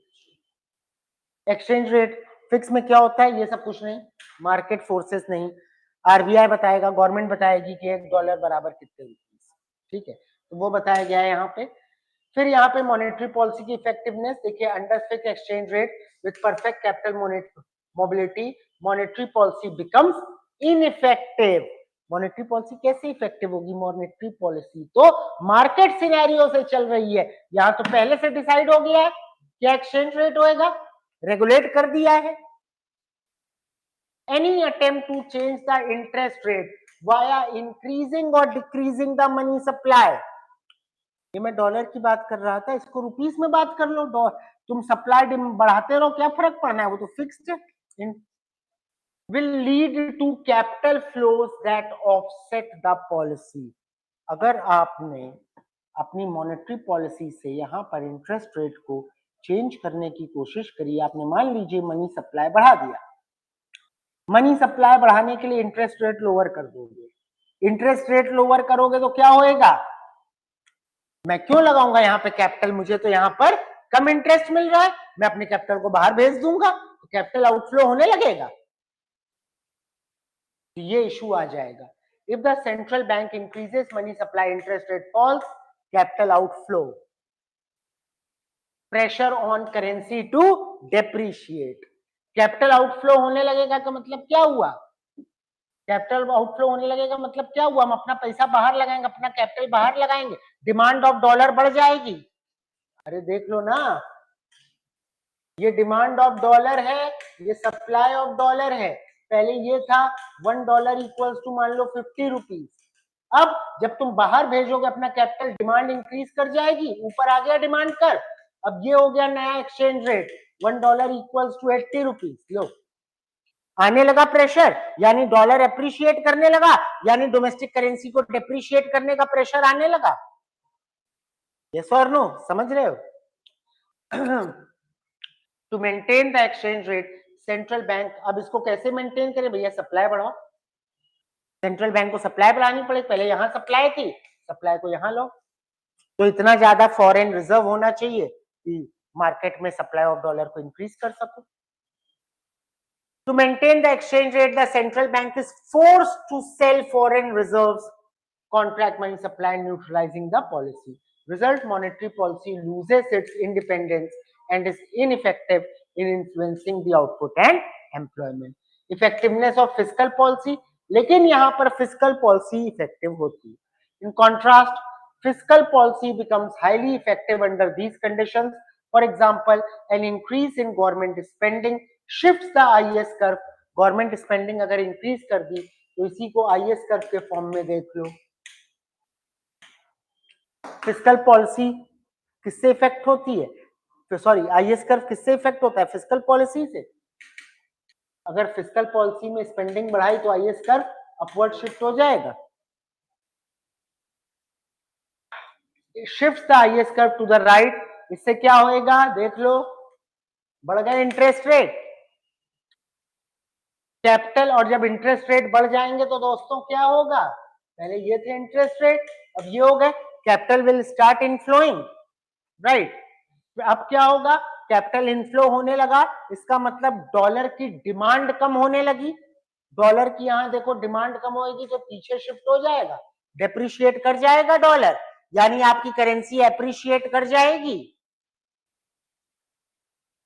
Exchange rate fix में क्या होता है? ये सब कुछ नहीं, मार्केट फोर्सेस नहीं, आरबीआई बताएगा, गवर्नमेंट बताएगी कि $1 बराबर कितने रुपीस, ठीक है, तो वो बताया गया है यहाँ पे। फिर यहाँ पे मॉनेटरी पॉलिसी की इफेक्टिवनेस देखिए, under fix exchange rate with perfect capital mobility monetary policy becomes ineffective. Monetary policy कैसे इफेक्टिव होगी? मॉनेटरी पॉलिसी तो मार्केट सिनेरियो से चल रही है, यहाँ तो पहले से डिसाइड हो गया है क्या एक्सचेंज रेट होएगा, रेगुलेट कर दिया है। Any attempt to change the interest rate via increasing or decreasing the money supply, ये मैं डॉलर की बात कर रहा था, इसको रुपीस में बात कर लो, तुम सप्लाई बढ़ाते रहो, क्या फर्क पड़ना है, वो तो फिक्स्ड है। will lead to capital flows that offset the policy। अगर आपने अपनी मॉनेटरी पॉलिसी से यहाँ पर इंटरेस्ट रेट को चेंज करने की कोशिश करी, आपने मान लीजिए मनी सप्लाई बढ़ा दिया, मनी सप्लाई बढ़ाने के लिए इंटरेस्ट रेट लोअर कर दोगे, इंटरेस्ट रेट लोअर करोगे तो क्या होएगा? मैं क्यों लगाऊंगा यहाँ पे कैपिटल, मुझे तो यहाँ पर कम इंटरेस्ट मिल रहा है, मैं अपने कैपिटल को बाहर भेज दूंगा तो कैपिटल आउटफ्लो होने लगेगा, तो ये इशू आ जाएगा। If the central bank increases money supply, interest rate falls, capital outflow, pressure on currency to depreciate. Capital outflow होने लगेगा का मतलब क्या हुआ? कैपिटल आउटफ्लो होने लगेगा मतलब क्या हुआ, हम अपना पैसा बाहर लगाएंगे, अपना कैपिटल बाहर लगाएंगे, डिमांड ऑफ डॉलर बढ़ जाएगी। अरे देख लो ना, ये डिमांड ऑफ डॉलर है, ये सप्लाई ऑफ डॉलर है। पहले ये था $1 इक्वल्स टू मान लो 50 रुपीज। अब जब तुम बाहर भेजोगे अपना कैपिटल, डिमांड इंक्रीज कर जाएगी, ऊपर आ गया डिमांड कर। अब ये हो गया नया exchange rate, $1 equals to 80 rupees. लो, आने लगा प्रेशर, यानी डॉलर एप्रिशिएट करने लगा, यानी डोमेस्टिक करेंसी को डेप्रिशिएट करने का प्रेशर आने लगा। यस और नो, समझ रहे हो? To maintain the exchange rate, central bank अब इसको कैसे मेंटेन करे भैया, सप्लाई बढ़ाओ। सेंट्रल बैंक को सप्लाई बढ़ानी पड़े, पहले यहां सप्लाई थी, सप्लाई को यहां लो। तो इतना ज्यादा फॉरेन रिजर्व होना चाहिए कि मार्केट में सप्लाई ऑफ डॉलर को इंक्रीज कर सको। To maintain the exchange rate, the central bank is forced to sell foreign reserves, contract money supply, neutralizing the policy. Result, monetary policy loses its independence and is ineffective in influencing the output and employment. Effectiveness of fiscal policy, लेकिन यहाँ पर fiscal policy effective होती है. In contrast, fiscal policy becomes highly effective under these conditions. For example, an increase in government spending shifts the IS curve. Government spending अगर increase कर दी तो इसी को IS कर्व के फॉर्म में देख लो। फिस्कल पॉलिसी किससे इफेक्ट होती है, तो सॉरी IS कर्व किससे इफेक्ट होता है, फिस्कल पॉलिसी से। अगर फिस्कल पॉलिसी में स्पेंडिंग बढ़ाई तो IS कर्व अपवर्ड शिफ्ट हो जाएगा। Shift the IS curve to the right, इससे क्या होएगा देख लो, बढ़ गया इंटरेस्ट रेट, कैपिटल, और जब इंटरेस्ट रेट बढ़ जाएंगे तो दोस्तों क्या होगा, पहले ये थे इंटरेस्ट रेट, अब ये हो गए, कैपिटल विल स्टार्ट इनफ्लोइंग, राइट। अब क्या होगा, कैपिटल इनफ्लो होने लगा, इसका मतलब डॉलर की डिमांड कम होने लगी। डॉलर की यहां देखो डिमांड कम होगी तो पीछे शिफ्ट हो जाएगा, डेप्रिशिएट कर जाएगा डॉलर, यानी आपकी करेंसी एप्रिशिएट कर जाएगी।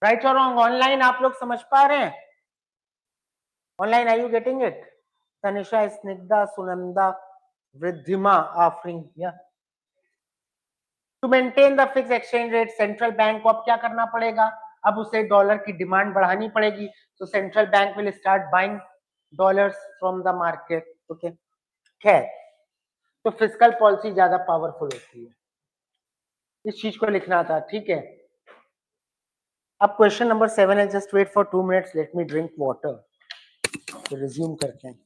राइट और रॉन्ग, ऑनलाइन आप लोग समझ पा रहे हैं? Online are you getting it? Tanisha, Snigdha, Sunanda, Vriddhima, Afreen, या to maintain the fix exchange rate, central bank को अब क्या करना पड़ेगा, अब उसे डॉलर की डिमांड बढ़ानी पड़ेगी, तो central bank will start buying dollars from the market. Okay, खैर, तो फिस्कल पॉलिसी ज्यादा पावरफुल होती है, इस चीज को लिखना था, ठीक है। अब क्वेश्चन नंबर 7 है, just wait for 2 minutes, let me drink water, तो रिज्यूम करते हैं।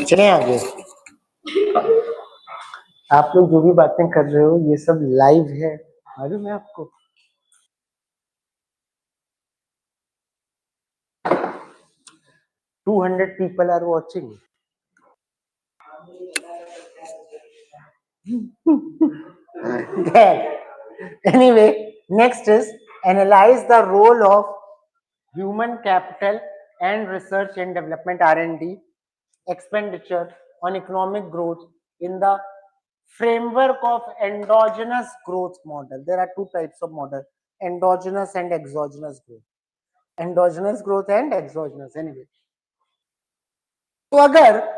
चले आगे। आप लोग जो भी बातें कर रहे हो ये सब लाइव है, मालूम है आपको? $200 people are watching. There. Anyway, next is analyze the role of human capital and research and development R&D expenditure on economic growth in the framework of endogenous growth model. There are two types of model, endogenous and exogenous growth. Endogenous growth and exogenous. Anyway, so agar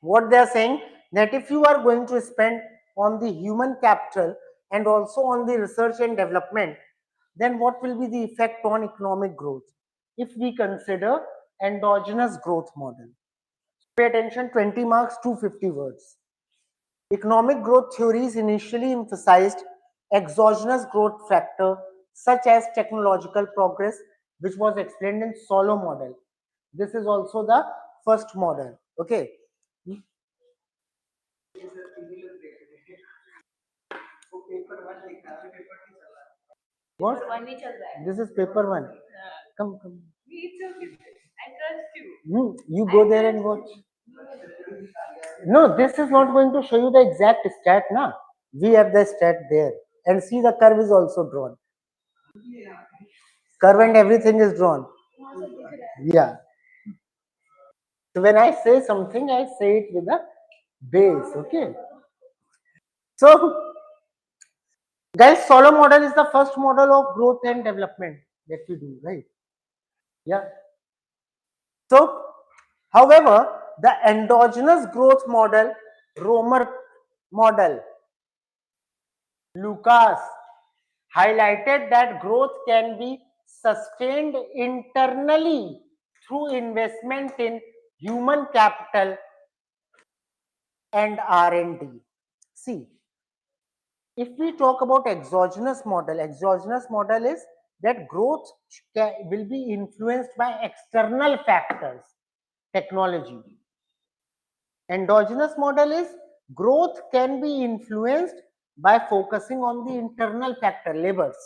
what they are saying that if you are going to spend on the human capital and also on the research and development, then what will be the effect on economic growth if we consider endogenous growth model? Pay attention, 20 marks, 250 words. Economic growth theories initially emphasized exogenous growth factor such as technological progress, which was explained in Solow model. This is also the first model. Okay. What? This is paper one. Come, come. I trust you. You go there and watch. No, this is not going to show you the exact stat, na. We have the stat there, and see the curve is also drawn. Curve and everything is drawn. Yeah. So when I say something, I say it with a base. Okay. So, guys, Solow model is the first model of growth and development that we do, right? Yeah. So, however, the endogenous growth model, Romer model, Lucas highlighted that growth can be sustained internally through investment in human capital and R&D. See, if we talk about exogenous model is that growth will be influenced by external factors, technology. Endogenous model is growth can be influenced by focusing on the internal factor, labors,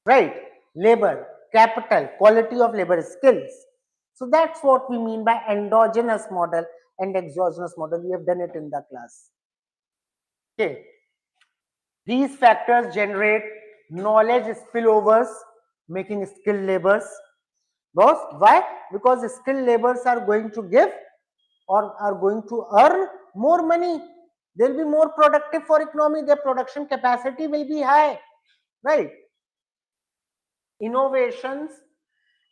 right? Labor, capital, quality of labor, skills. So that's what we mean by endogenous model and exogenous model. We have done it in the class. Okay. These factors generate knowledge spillovers, making skilled labors. Boss, why? Because skilled labors are going to give or are going to earn more money. They'll be more productive for economy. Their production capacity will be high, right? Innovations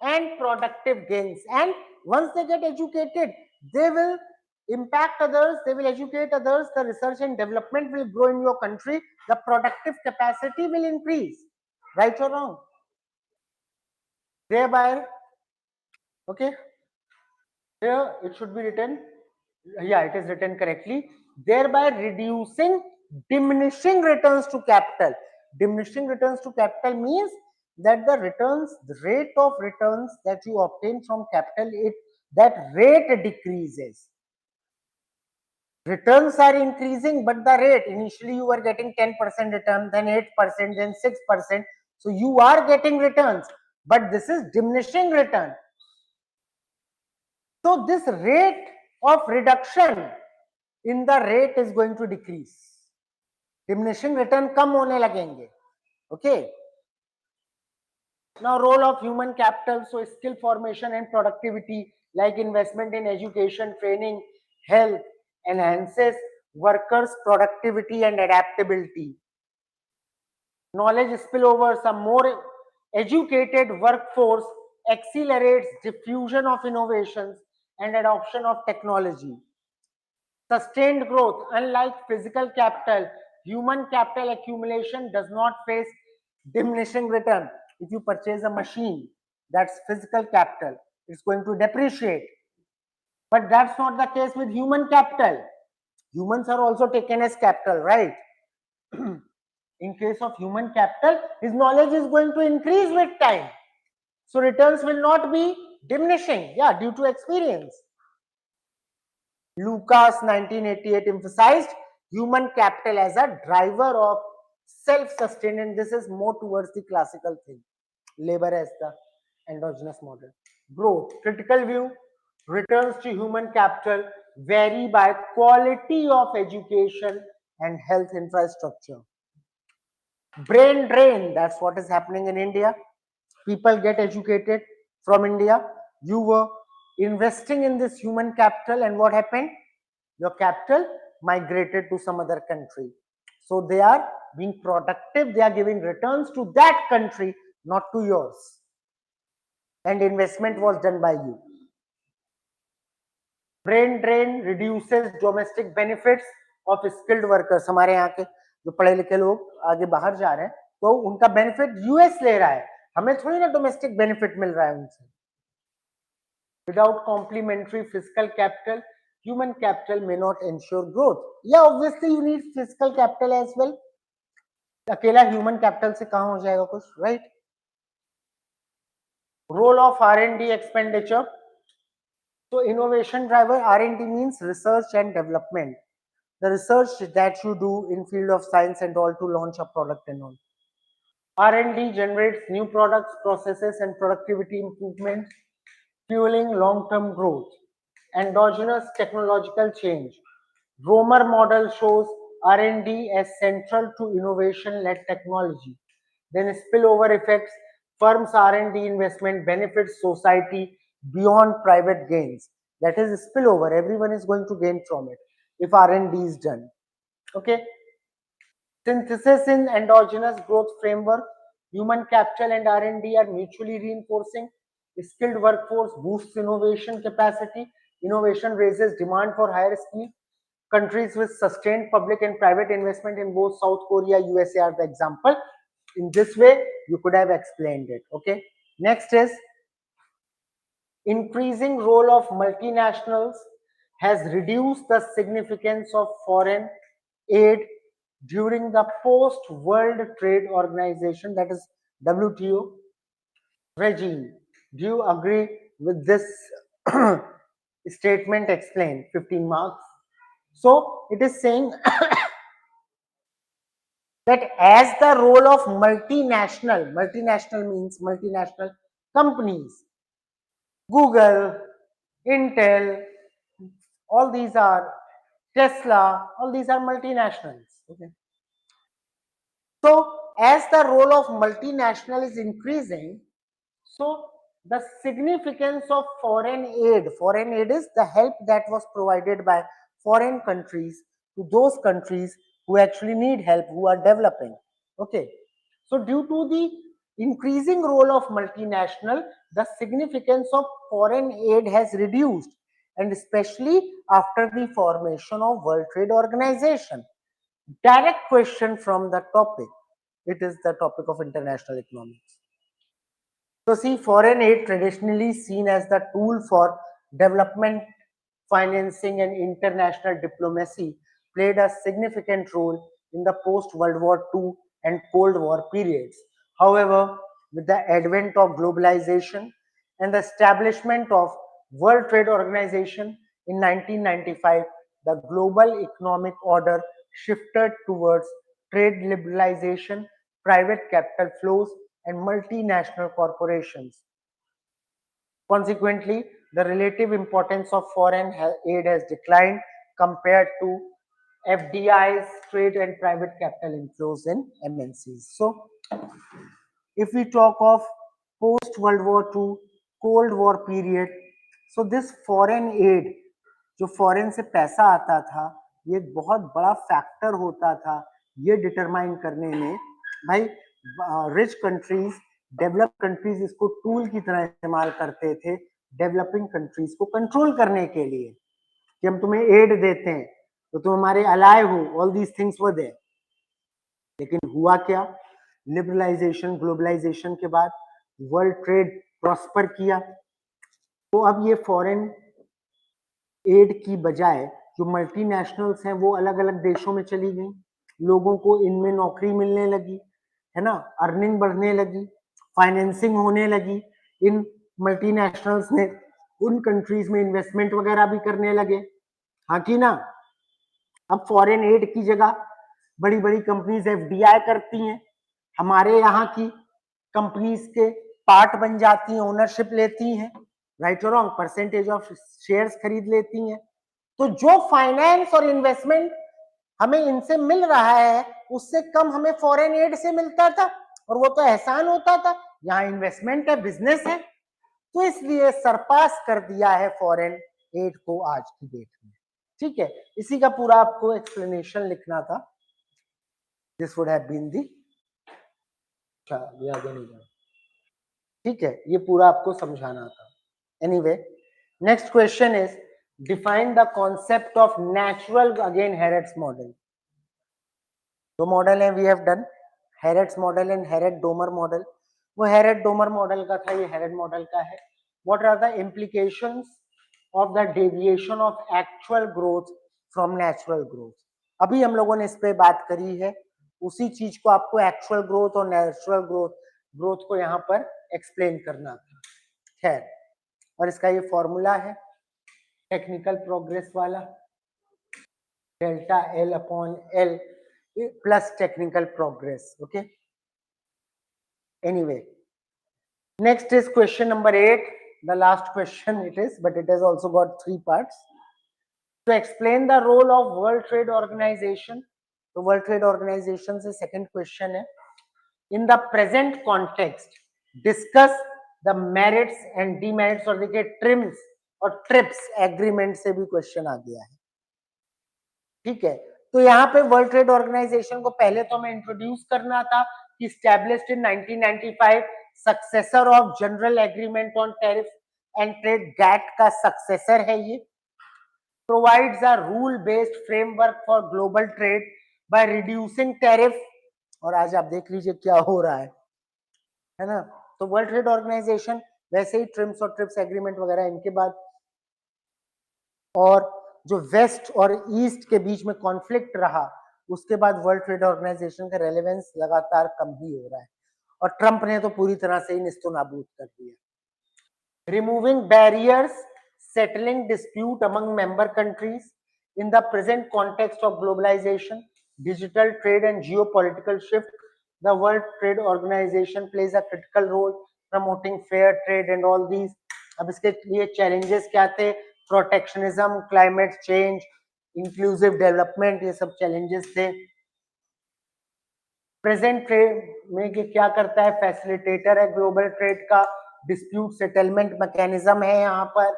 and productive gains. And once they get educated, they will impact others, they will educate others, the research and development will grow in your country, the productive capacity will increase. Right or wrong? Thereby, okay, here it should be written, yeah, it is written correctly, thereby diminishing returns to capital. Diminishing returns to capital means that the rate of returns that you obtain from capital, that rate decreases. Returns are increasing, but the rate, initially you were getting 10% return, then 8%, then 6%. So you are getting returns, but this is diminishing return. So this rate of reduction in the rate is going to decrease. Diminishing return कम होने लगेंगे. Okay. Now role of human capital, so skill formation and productivity, like investment in education, training, health, enhances workers' productivity and adaptability. Knowledge spillover, some more educated workforce accelerates diffusion of innovations and adoption of technology. Sustained growth, unlike physical capital, human capital accumulation does not face diminishing return. If you purchase a machine, that's physical capital, it's going to depreciate. But that's not the case with human capital. Humans are also taken as capital, right? In case of human capital, his knowledge is going to increase with time. So returns will not be Diminishing, yeah, due to experience. Lucas 1988 emphasized human capital as a driver of self-sustain, and this is more towards the classical thing. Labor as the endogenous model. Growth, critical view, returns to human capital vary by quality of education and health infrastructure. Brain drain, that's what is happening in India. People get educated from India. You were investing in this human capital, and what happened? Your capital migrated to some other country. So they are being productive, they are giving returns to that country, not to yours. And investment was done by you. Brain drain reduces domestic benefits of skilled workers. हमारे यहाँ के जो पढ़े लिखे लोग आगे बाहर जा रहे हैं तो उनका बेनिफिट यूएस ले रहा है, हमें थोड़ी ना डोमेस्टिक बेनिफिट मिल रहा है उनसे. Without complementary fiscal capital, human capital may not ensure growth. Yeah, obviously you need fiscal capital as well. अकेला human capital से कहाँ हो जाएगा कुछ, right? Role of R&D expenditure. So innovation driver, R&D means research and development. The research that you do in field of science and all to launch a product and all. R&D generates new products, processes and productivity improvements, fueling long-term growth. Endogenous technological change. Romer model shows R&D as central to innovation-led technology. Then spillover effects. Firms' R&D investment benefits society beyond private gains. That is spillover. Everyone is going to gain from it if R&D is done. Okay. Synthesis in endogenous growth framework. Human capital and R&D are mutually reinforcing. Skilled workforce boosts innovation capacity. Innovation raises demand for higher skill. Countries with sustained public and private investment in both South Korea, USA are the example. In this way, you could have explained it. Okay. Next is increasing role of multinationals has reduced the significance of foreign aid during the post-World Trade Organization, that is WTO regime. Do you agree with this statement? Explain. 15 marks. So it is saying that as the role of multinational means multinational companies, Google, Intel, all these are Tesla, all these are multinationals. Okay. So as the role of multinational is increasing, so the significance of foreign aid is the help that was provided by foreign countries to those countries who actually need help, who are developing. Okay. So due to the increasing role of multinational, the significance of foreign aid has reduced, and especially after the formation of World Trade Organization. Direct question from the topic. It is the topic of international economics. So see, foreign aid traditionally seen as the tool for development financing and international diplomacy played a significant role in the post-World War II and Cold War periods. However, with the advent of globalization and the establishment of World Trade Organization in 1995, the global economic order shifted towards trade liberalization, private capital flows, and multinational corporations. Consequently, the relative importance of foreign aid has declined compared to FDIs, trade and private capital inflows in MNCs. So, if we talk of post-World War II, Cold War period, so this foreign aid, जो foreign से पैसा आता था, ये एक बहुत बड़ा factor होता था ये डिटरमाइन करने में. भाई रिच कंट्रीज, डेवलप्ड कंट्रीज इसको टूल की तरह इस्तेमाल करते थे डेवलपिंग कंट्रीज को कंट्रोल करने के लिए कि हम तुम्हें एड देते हैं तो तुम हमारे अलाय हो. All these things were there. लेकिन हुआ क्या? लिबरलाइजेशन, ग्लोबलाइजेशन के बाद वर्ल्ड ट्रेड प्रॉस्पर किया, तो अब ये फॉरेन एड की बजाय जो मल्टीनेशनल्स हैं वो अलग अलग देशों में चली गई, लोगों को इनमें नौकरी मिलने लगी, है ना, अर्निंग बढ़ने लगी, फाइनेंसिंग होने लगी इन मल्टीनेशनल्स ने उन कंट्रीज में इन्वेस्टमेंट वगैरह भी करने लगे, हाँ कि ना। अब फॉरेन एड की जगह बड़ी बड़ी कंपनीज एफडीआई करती हैं, हमारे यहाँ की कंपनीज के पार्ट बन जाती हैं, ओनरशिप लेती हैं, राइट और रॉन्ग, परसेंटेज ऑफ शेयर्स खरीद लेती हैं। तो जो फाइनेंस और इन्वेस्टमेंट हमें इनसे मिल रहा है उससे कम हमें फॉरेन एड से मिलता था, और वो तो एहसान होता था। यहाँ इन्वेस्टमेंट है, बिजनेस है, तो इसलिए सरपास कर दिया है फॉरेन एड को आज की डेट में। ठीक है, इसी का पूरा आपको एक्सप्लेनेशन लिखना था। This would have been the, ये आगे नहीं जाए, ठीक है, ये पूरा आपको समझाना था। Anyway, next question is define the concept of natural, again Harrod's model. दो मॉडल है, we have done Harrod's model and Harrod Domar model. वो हैरेड-डोमर मॉडल का था, ये हैरेड मॉडल का है। What are the implications of the deviation of actual growth from natural growth. अभी हम लोगों ने इस पे बात करी है, उसी चीज को आपको एक्चुअल ग्रोथ और नेचुरल ग्रोथ को यहाँ पर एक्सप्लेन करना था। खैर, और इसका ये फॉर्मूला है टेक्निकल प्रोग्रेस वाला, delta L upon L plus technical progress. Okay, anyway, next is question number 8, the last question it is, but it has also got 3 parts. To explain the role of World Trade Organization, the World Trade Organization se second question hai, in the present context discuss the merits and demerits, और देखिए TRIMS और trips agreement से भी question आ गया है। ठीक है, तो यहाँ पे वर्ल्ड ट्रेड ऑर्गेनाइजेशन को पहले तो हमें इंट्रोड्यूस करना था कि established in 1995, successor of general agreement on tariff and trade, GATT का सक्सेसर है ये। Provides a rule based framework for global trade by reducing tariff, और आज आप देख लीजिए क्या हो रहा है ना। तो वर्ल्ड ट्रेड ऑर्गेनाइजेशन वैसे ही ट्रिम्स और ट्रिप्स एग्रीमेंट वगैरह इनके बाद, और जो वेस्ट और ईस्ट के बीच में कॉन्फ्लिक्ट रहा उसके बाद वर्ल्ड ट्रेड ऑर्गेनाइजेशन का रेलेवेंस लगातार कम ही हो रहा है, और ट्रंप ने तो पूरी तरह से ही निस्तनाबूद कर दिया। Removing barriers, settling dispute among member countries in the present context of globalisation, digital trade and geopolitical shift, the world trade organisation plays a critical role promoting fair trade and all these. अब इसके लिए challenges क्या थे? Protectionism, climate change, inclusive development, ये सब challenges थे। Present trade में क्या करता है? फैसिलिटेटर है ग्लोबल ट्रेड का, डिस्प्यूट सेटलमेंट मैकेनिज्म है यहाँ पर,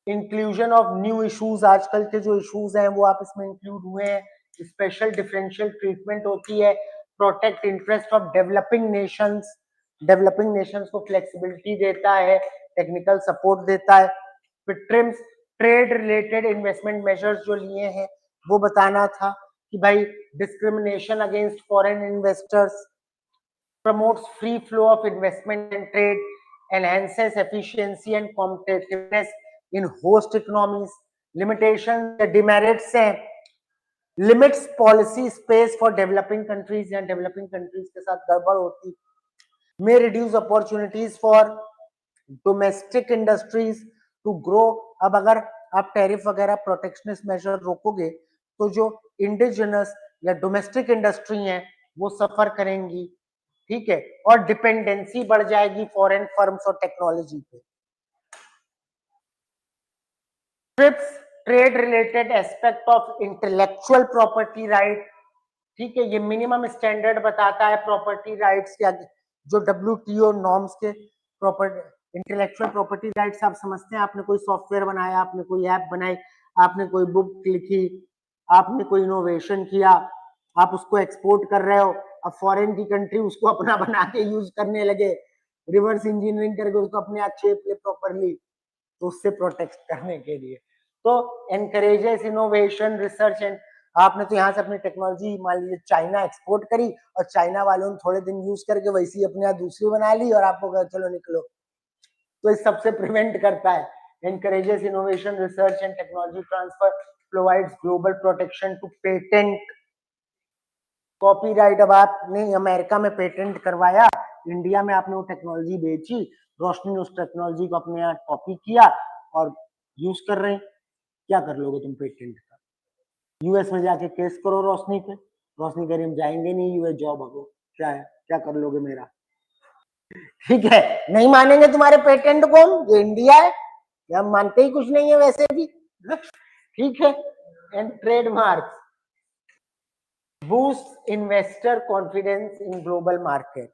इंक्लूजन ऑफ न्यू इश्यूज, आजकल के जो इश्यूज हैं वो आप इसमें इंक्लूड हुए हैं, स्पेशल डिफरेंशियल ट्रीटमेंट होती है, protect interest of developing Nations, developing Nations को फ्लेक्सिबिलिटी देता है, टेक्निकल सपोर्ट देता है। फिर TRIMS, trade related investment measures जो लिए हैं वो बताना था कि भाई discrimination against foreign investors, promotes free flow of investment and trade, enhances efficiency and competitiveness in host economies, limitations, demerits हैं, limits policy space for developing countries, या developing countries के साथ गड़बड़ होती, may reduce opportunities for domestic industries to grow। अब अगर आप tariff वगैरह प्रोटेक्शनिस्ट मेजर रोकोगे तो जो इंडिजिनस या डोमेस्टिक इंडस्ट्री है वो सफर करेंगी, ठीक है, और डिपेंडेंसी बढ़ जाएगी फॉरेन फर्म्स और टेक्नोलॉजी पे। Trips, trade related aspect of intellectual property right, ठीक है, ये मिनिमम स्टैंडर्ड बताता है प्रॉपर्टी राइट्स के, जो WTO नॉर्म्स के प्रॉपर्टी इंटेलेक्चुअल प्रॉपर्टी राइट्स आप समझते हैं। आपने कोई सॉफ्टवेयर बनाया, आपने कोई ऐप बनाई, आपने कोई बुक लिखी, आपने कोई इनोवेशन किया, आप उसको एक्सपोर्ट कर रहे हो, अब फॉरेन की कंट्री उसको अपना बना के यूज करने लगे, रिवर्स इंजीनियरिंग करके उसको अपने आप शेप ले प्रॉपरली, तो उससे प्रोटेक्ट करने के लिए तो एनकरेजेस इनोवेशन रिसर्च एंड, आपने तो यहाँ से अपनी टेक्नोलॉजी मान लीजिए चाइना एक्सपोर्ट करी और चाइना वालों ने थोड़े दिन यूज करके वैसी अपने यहाँ दूसरी बना ली और आपको कहा चलो निकलो, तो इस सबसे प्रिवेंट करता है। Encourages innovation research and technology transfer, provides global protection to patent, copyright. अब आपने अमेरिका में पेटेंट करवाया इंडिया में आपने वो टेक्नोलॉजी बेची, रोशनी ने उस टेक्नोलॉजी को अपने यहाँ कॉपी किया और यूज कर रहे हैं, क्या कर लोगे तुम पेटेंट का? यूएस में जाके केस करो रोशनी पे, रोशनी कह रही हम जाएंगे नहीं यूएस, जॉब हको, क्या है, क्या कर लोगे मेरा? ठीक है, नहीं मानेंगे तुम्हारे पेटेंट को, ये इंडिया है, हम मानते ही कुछ नहीं है वैसे भी। ठीक है, and trademark boost investor confidence in global market.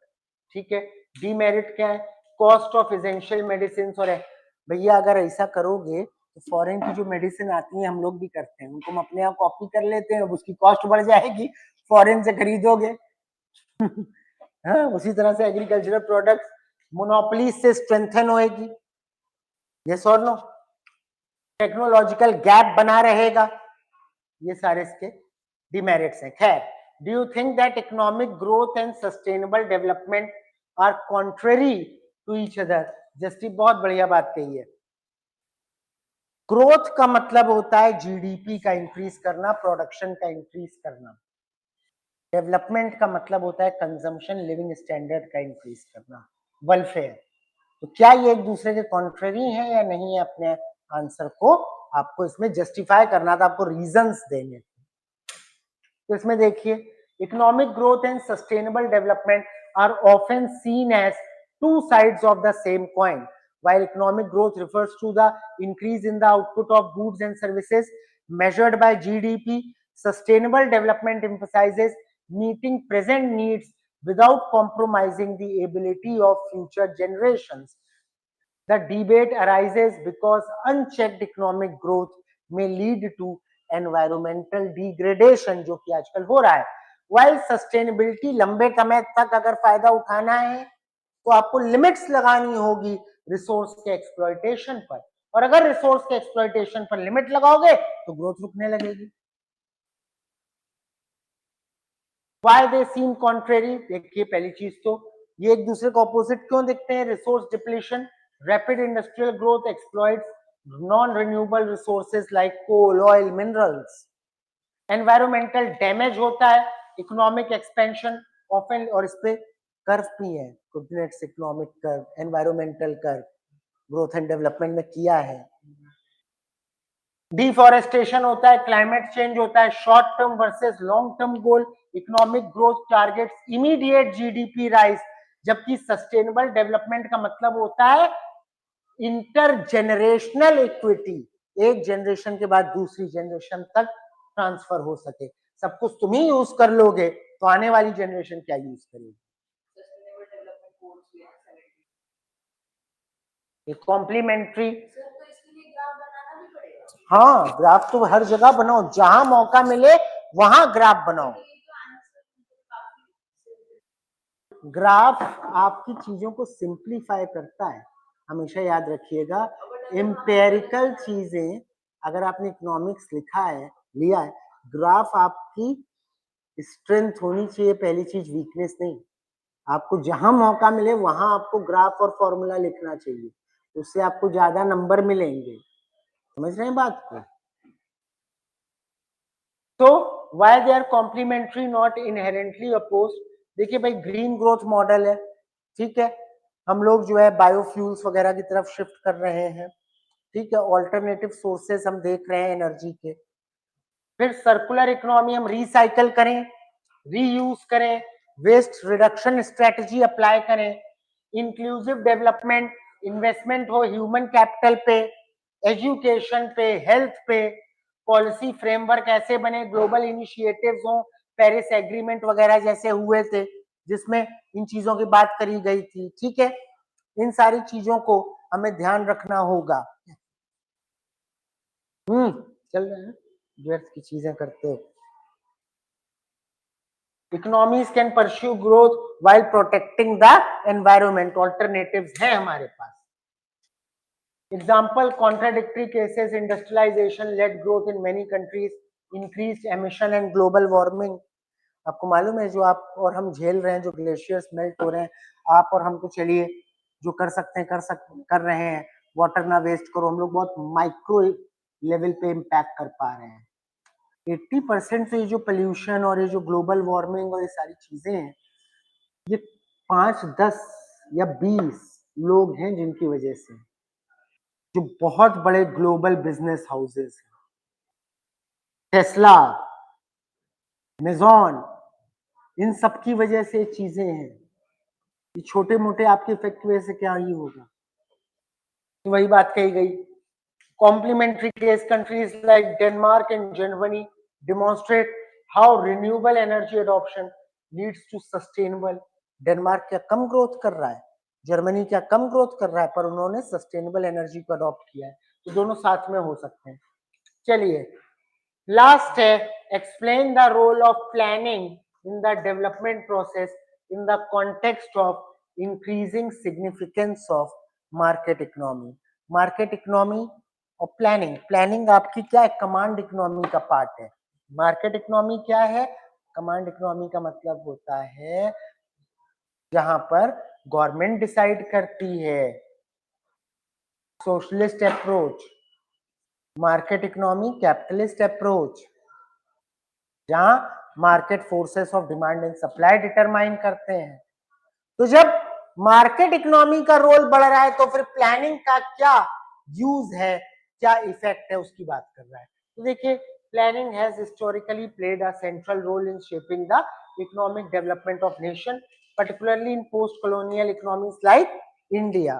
ठीक है, डीमेरिट क्या है? Cost of essential medicine. और भैया अगर ऐसा करोगे तो फॉरेन की जो मेडिसिन आती है हम लोग भी करते हैं, उनको हम अपने यहाँ कॉपी कर लेते हैं, उसकी कॉस्ट बढ़ जाएगी, फॉरेन से खरीदोगे। हाँ, उसी तरह से एग्रीकल्चरल प्रोडक्ट्स मोनोपोली से स्ट्रेंथन होएगी, यस और नो? टेक्नोलॉजिकल गैप बना रहेगा, ये सारे इसके डिमेरिट्स हैं। खैर, do you think that economic growth and sustainable development are contrary to each other? Justice बहुत बढ़िया बात कही है। ग्रोथ का मतलब होता है जीडीपी का इंक्रीज करना, प्रोडक्शन का इंक्रीज करना। डेवलपमेंट का मतलब होता है कंजम्पशन, लिविंग स्टैंडर्ड का इंक्रीज करना, वेलफेयर। तो क्या ये एक दूसरे के कॉन्ट्रेरी है या नहीं है? अपने आंसर को आपको इसमें जस्टिफाई करना था, आपको रीजंस देने थे। तो इसमें देखिए, economic growth and sustainable development are often seen as two sides of the same coin. While economic growth refers to the increase in the output of goods and services measured by GDP, sustainable development emphasizes meeting present needs without compromising the ability of future generations. The debate arises because unchecked economic growth may lead to environmental degradation, जो कि आजकल हो रहा है. While sustainability लंबे समय तक अगर फायदा उठाना है तो आपको लिमिट्स लगानी होगी रिसोर्स के एक्सप्लॉयटेशन पर, और अगर रिसोर्स के एक्सप्लॉयटेशन पर लिमिट लगाओगे तो ग्रोथ रुकने लगेगी. Why they seem contrary? देखिए, पहली चीज तो ये एक दूसरे को ऑपोजिट क्यों दिखते हैं? Resource depletion, rapid industrial growth exploits non renewable resources like coal, oil, minerals. Environmental damage होता है, इकोनॉमिक एक्सपेंशन ऑफन, और इस पे कर्व भी है, Kuznets economic curve, environmental curve, growth and development में किया है. डिफॉरेस्टेशन होता है, क्लाइमेट चेंज होता है, short term versus long term goal. Economic growth targets immediate GDP rise, जबकि सस्टेनेबल डेवलपमेंट का मतलब होता है इंटरजेनरेशनल इक्विटी, एक जनरेशन के बाद दूसरी जनरेशन तक ट्रांसफर हो सके. सब कुछ तुम ही यूज कर लोगे तो आने वाली जनरेशन क्या यूज करेगी? कॉम्प्लीमेंट्री. हाँ, ग्राफ तो हर जगह बनाओ, जहां मौका मिले वहां ग्राफ बनाओ. ग्राफ आपकी चीजों को सिंप्लीफाई करता है, हमेशा याद रखिएगा. एम्पेरिकल चीजें अगर आपने इकोनॉमिक्स लिखा है, लिया है, ग्राफ आपकी स्ट्रेंथ होनी चाहिए, पहली चीज वीकनेस नहीं. आपको जहां मौका मिले वहां आपको ग्राफ और फॉर्मूला लिखना चाहिए, उससे आपको ज्यादा नंबर मिलेंगे. समझ रहे हैं बात को? तो why they are complementary not inherently opposed? देखिए भाई, ग्रीन ग्रोथ मॉडल है, ठीक है, हम लोग जो है बायोफ्यूल्स वगैरह की तरफ शिफ्ट कर रहे हैं, ठीक है, ऑल्टरनेटिव सोर्सेस हम देख रहे हैं एनर्जी के. फिर सर्कुलर इकोनॉमी, हम रिसाइकल करें, रीयूज करें, वेस्ट रिडक्शन स्ट्रेटजी अप्लाई करें. इंक्लूसिव डेवलपमेंट, इन्वेस्टमेंट हो ह्यूमन कैपिटल पे, एजुकेशन पे, हेल्थ पे. पॉलिसी फ्रेमवर्क ऐसे बने, ग्लोबल इनिशिएटिव्स हो, पेरिस एग्रीमेंट वगैरह जैसे हुए थे जिसमें इन चीजों की बात करी गई थी. ठीक है, इन सारी चीजों को हमें ध्यान रखना होगा. चल रहे हैं, व्यर्थ की चीजें करते हो. Economies can pursue growth while protecting the environment. Alternatives है हमारे पास. Example, contradictory cases, industrialization led growth in many countries, increased emission and global warming. आपको मालूम है जो आप और हम झेल रहे हैं, जो ग्लेशियर्स मेल्ट हो रहे हैं, आप और हम तो चलिए जो कर सकते हैं कर रहे हैं. वाटर ना वेस्ट करो, हम लोग बहुत माइक्रो लेवल पे इम्पैक्ट कर पा रहे हैं. 80% से ये जो पोल्यूशन और ये जो ग्लोबल वार्मिंग और ये सारी चीजें हैं, ये 5, 10 या 20 लोग हैं जिनकी वजह से, जो बहुत बड़े ग्लोबल बिजनेस हाउसेस हैं, टेस्ला, मेजॉन, इन सब की वजह से चीजें हैं। ये छोटे मोटे आपके इफेक्ट की वजह से क्या ही होगा। तो वही बात कही गई, complementary case countries like Denmark and Germany demonstrate how renewable energy adoption leads to sustainable. Denmark क्या कम ग्रोथ कर रहा है, जर्मनी क्या कम ग्रोथ कर रहा है, पर उन्होंने सस्टेनेबल एनर्जी को अडॉप्ट किया है, तो दोनों साथ में हो सकते हैं। चलिए लास्ट है, explain the role of planning in the development process in the context of increasing significance of market economy. Market economy और प्लानिंग, प्लानिंग आपकी क्या है, कमांड इकोनॉमी का पार्ट है। मार्केट इकोनॉमी क्या है, कमांड इकोनॉमी का मतलब होता है जहां पर गवर्नमेंट डिसाइड करती है। Socialist approach, market economy capitalist approach, जहां market forces of demand and supply determine करते हैं। तो जब मार्केट इकोनॉमी का रोल बढ़ रहा है तो फिर प्लानिंग का क्या यूज है, क्या इफेक्ट है, उसकी बात कर रहा है। तो देखिए, planning has historically played a central role in shaping the economic development of nation, particularly in post-colonial economies like India.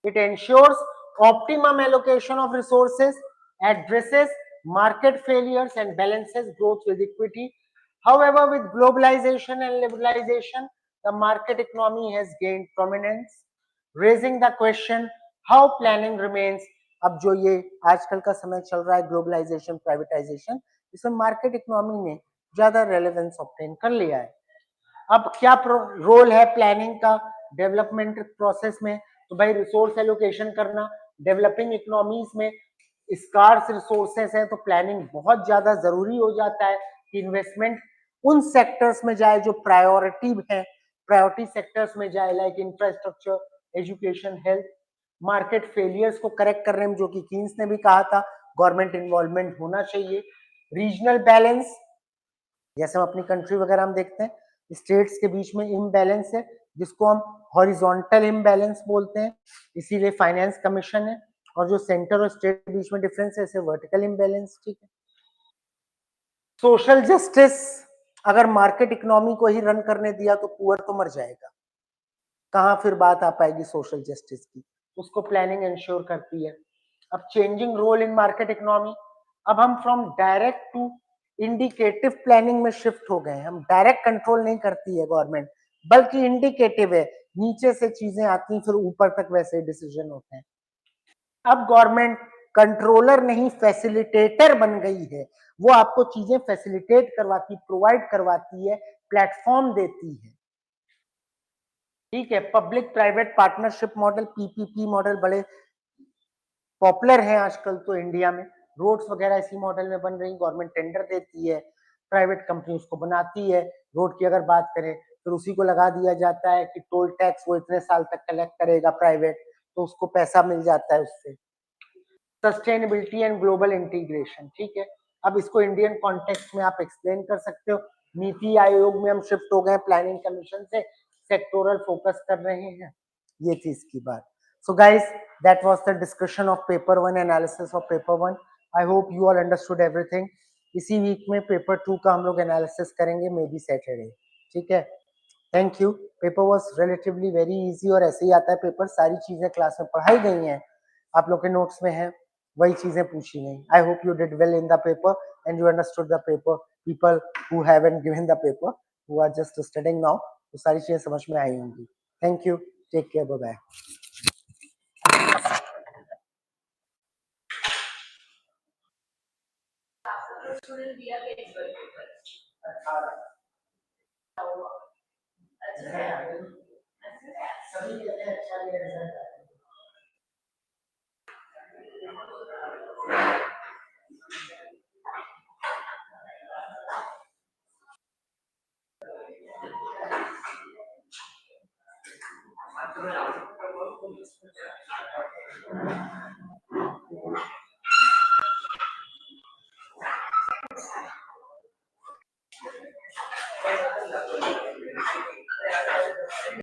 It ensures optimum allocation of resources, addresses market failures, and balances growth with equity. However, with globalization and liberalization, the market economy has gained prominence, raising the question how planning remains. अब जो ये आजकल का समय चल रहा है, globalisation, privatisation, इसमें मार्केट इकोनॉमी ने ज्यादा रेलेवेंस ऑब्टेन कर लिया है। अब क्या रोल है प्लानिंग का डेवलपमेंट प्रोसेस में, तो भाई रिसोर्स एलोकेशन करना। डेवलपिंग इकोनॉमीज में स्कार्स रिसोर्सेस हैं, तो प्लानिंग बहुत ज्यादा जरूरी हो जाता है कि इन्वेस्टमेंट उन सेक्टर्स में जाए जो प्रायोरिटी है, प्रायोरिटी सेक्टर्स में जाए, like infrastructure, education, health. Market failures को करेक्ट करने में, जो कि कीन्स ने भी कहा था, गवर्नमेंट इन्वॉल्वमेंट होना चाहिए। रीजनल बैलेंस, जैसे हम अपनी कंट्री वगैरह हम देखते हैं, स्टेट्स के बीच में इम्बैलेंस है, जिसको हम हॉरिजॉन्टल इम्बैलेंस बोलते हैं, इसीलिए फाइनेंस कमीशन है। और जो सेंटर और स्टेट के बीच में डिफरेंस है, इसे वर्टिकल इम्बैलेंस, ठीक है। सोशल जस्टिस, अगर मार्केट इकोनॉमी को ही रन करने दिया तो पुअर तो मर जाएगा, कहां फिर बात आ पाएगी सोशल जस्टिस की, उसको प्लानिंग इंश्योर करती है। अब changing role in market economy, अब हम from direct to indicative planning में शिफ्ट हो गए। हम डायरेक्ट कंट्रोल नहीं करती है गवर्नमेंट, बल्कि इंडिकेटिव है, नीचे से चीजें आती फिर ऊपर तक वैसे डिसीजन होते हैं। अब गवर्नमेंट कंट्रोलर नहीं फैसिलिटेटर बन गई है, वो आपको चीजें फैसिलिटेट करवाती, प्रोवाइड करवाती है, प्लेटफॉर्म देती है, ठीक है। Public private partnership model, PPP model बड़े पॉपुलर हैं आजकल तो इंडिया में। रोड्स वगैरह इसी मॉडल में बन रही, गवर्नमेंट टेंडर देती है, प्राइवेट कंपनी उसको बनाती है। रोड की अगर बात करें फिर उसी को लगा दिया जाता है कि टोल टैक्स वो इतने साल तक कलेक्ट करेगा प्राइवेट, तो उसको पैसा मिल जाता है उससे। सस्टेनेबिलिटी एंड ग्लोबल इंटीग्रेशन, ठीक है। अब इसको इंडियन कॉन्टेक्स्ट में आप एक्सप्लेन कर सकते हो। नीति आयोग में हम शिफ्ट हो गए, प्लानिंग कमीशन से सेक्टोरल फोकस कर रहे हैं, ये थी इसकी बात। So guys, that was the discussion of paper 1, analysis of paper 1. I hope you all understood everything. इसी वीक में पेपर 2 का हम लोग एनालिसिस करेंगे, मे बी सैटरडे, ठीक है। Thank you. Paper was relatively very easy, और ऐसे ही आता है पेपर, सारी चीजें क्लास में पढ़ाई गई हैं, आप लोग के नोट्स में है, वही चीजें पूछी गई। I hope you did well in the paper and you understood the paper. People who haven't given the paper, who are just studying now, तो सारी चीजें समझ में आई होंगी। Thank you, take care, bye bye. सभी कहते हैं अच्छा रिजल्ट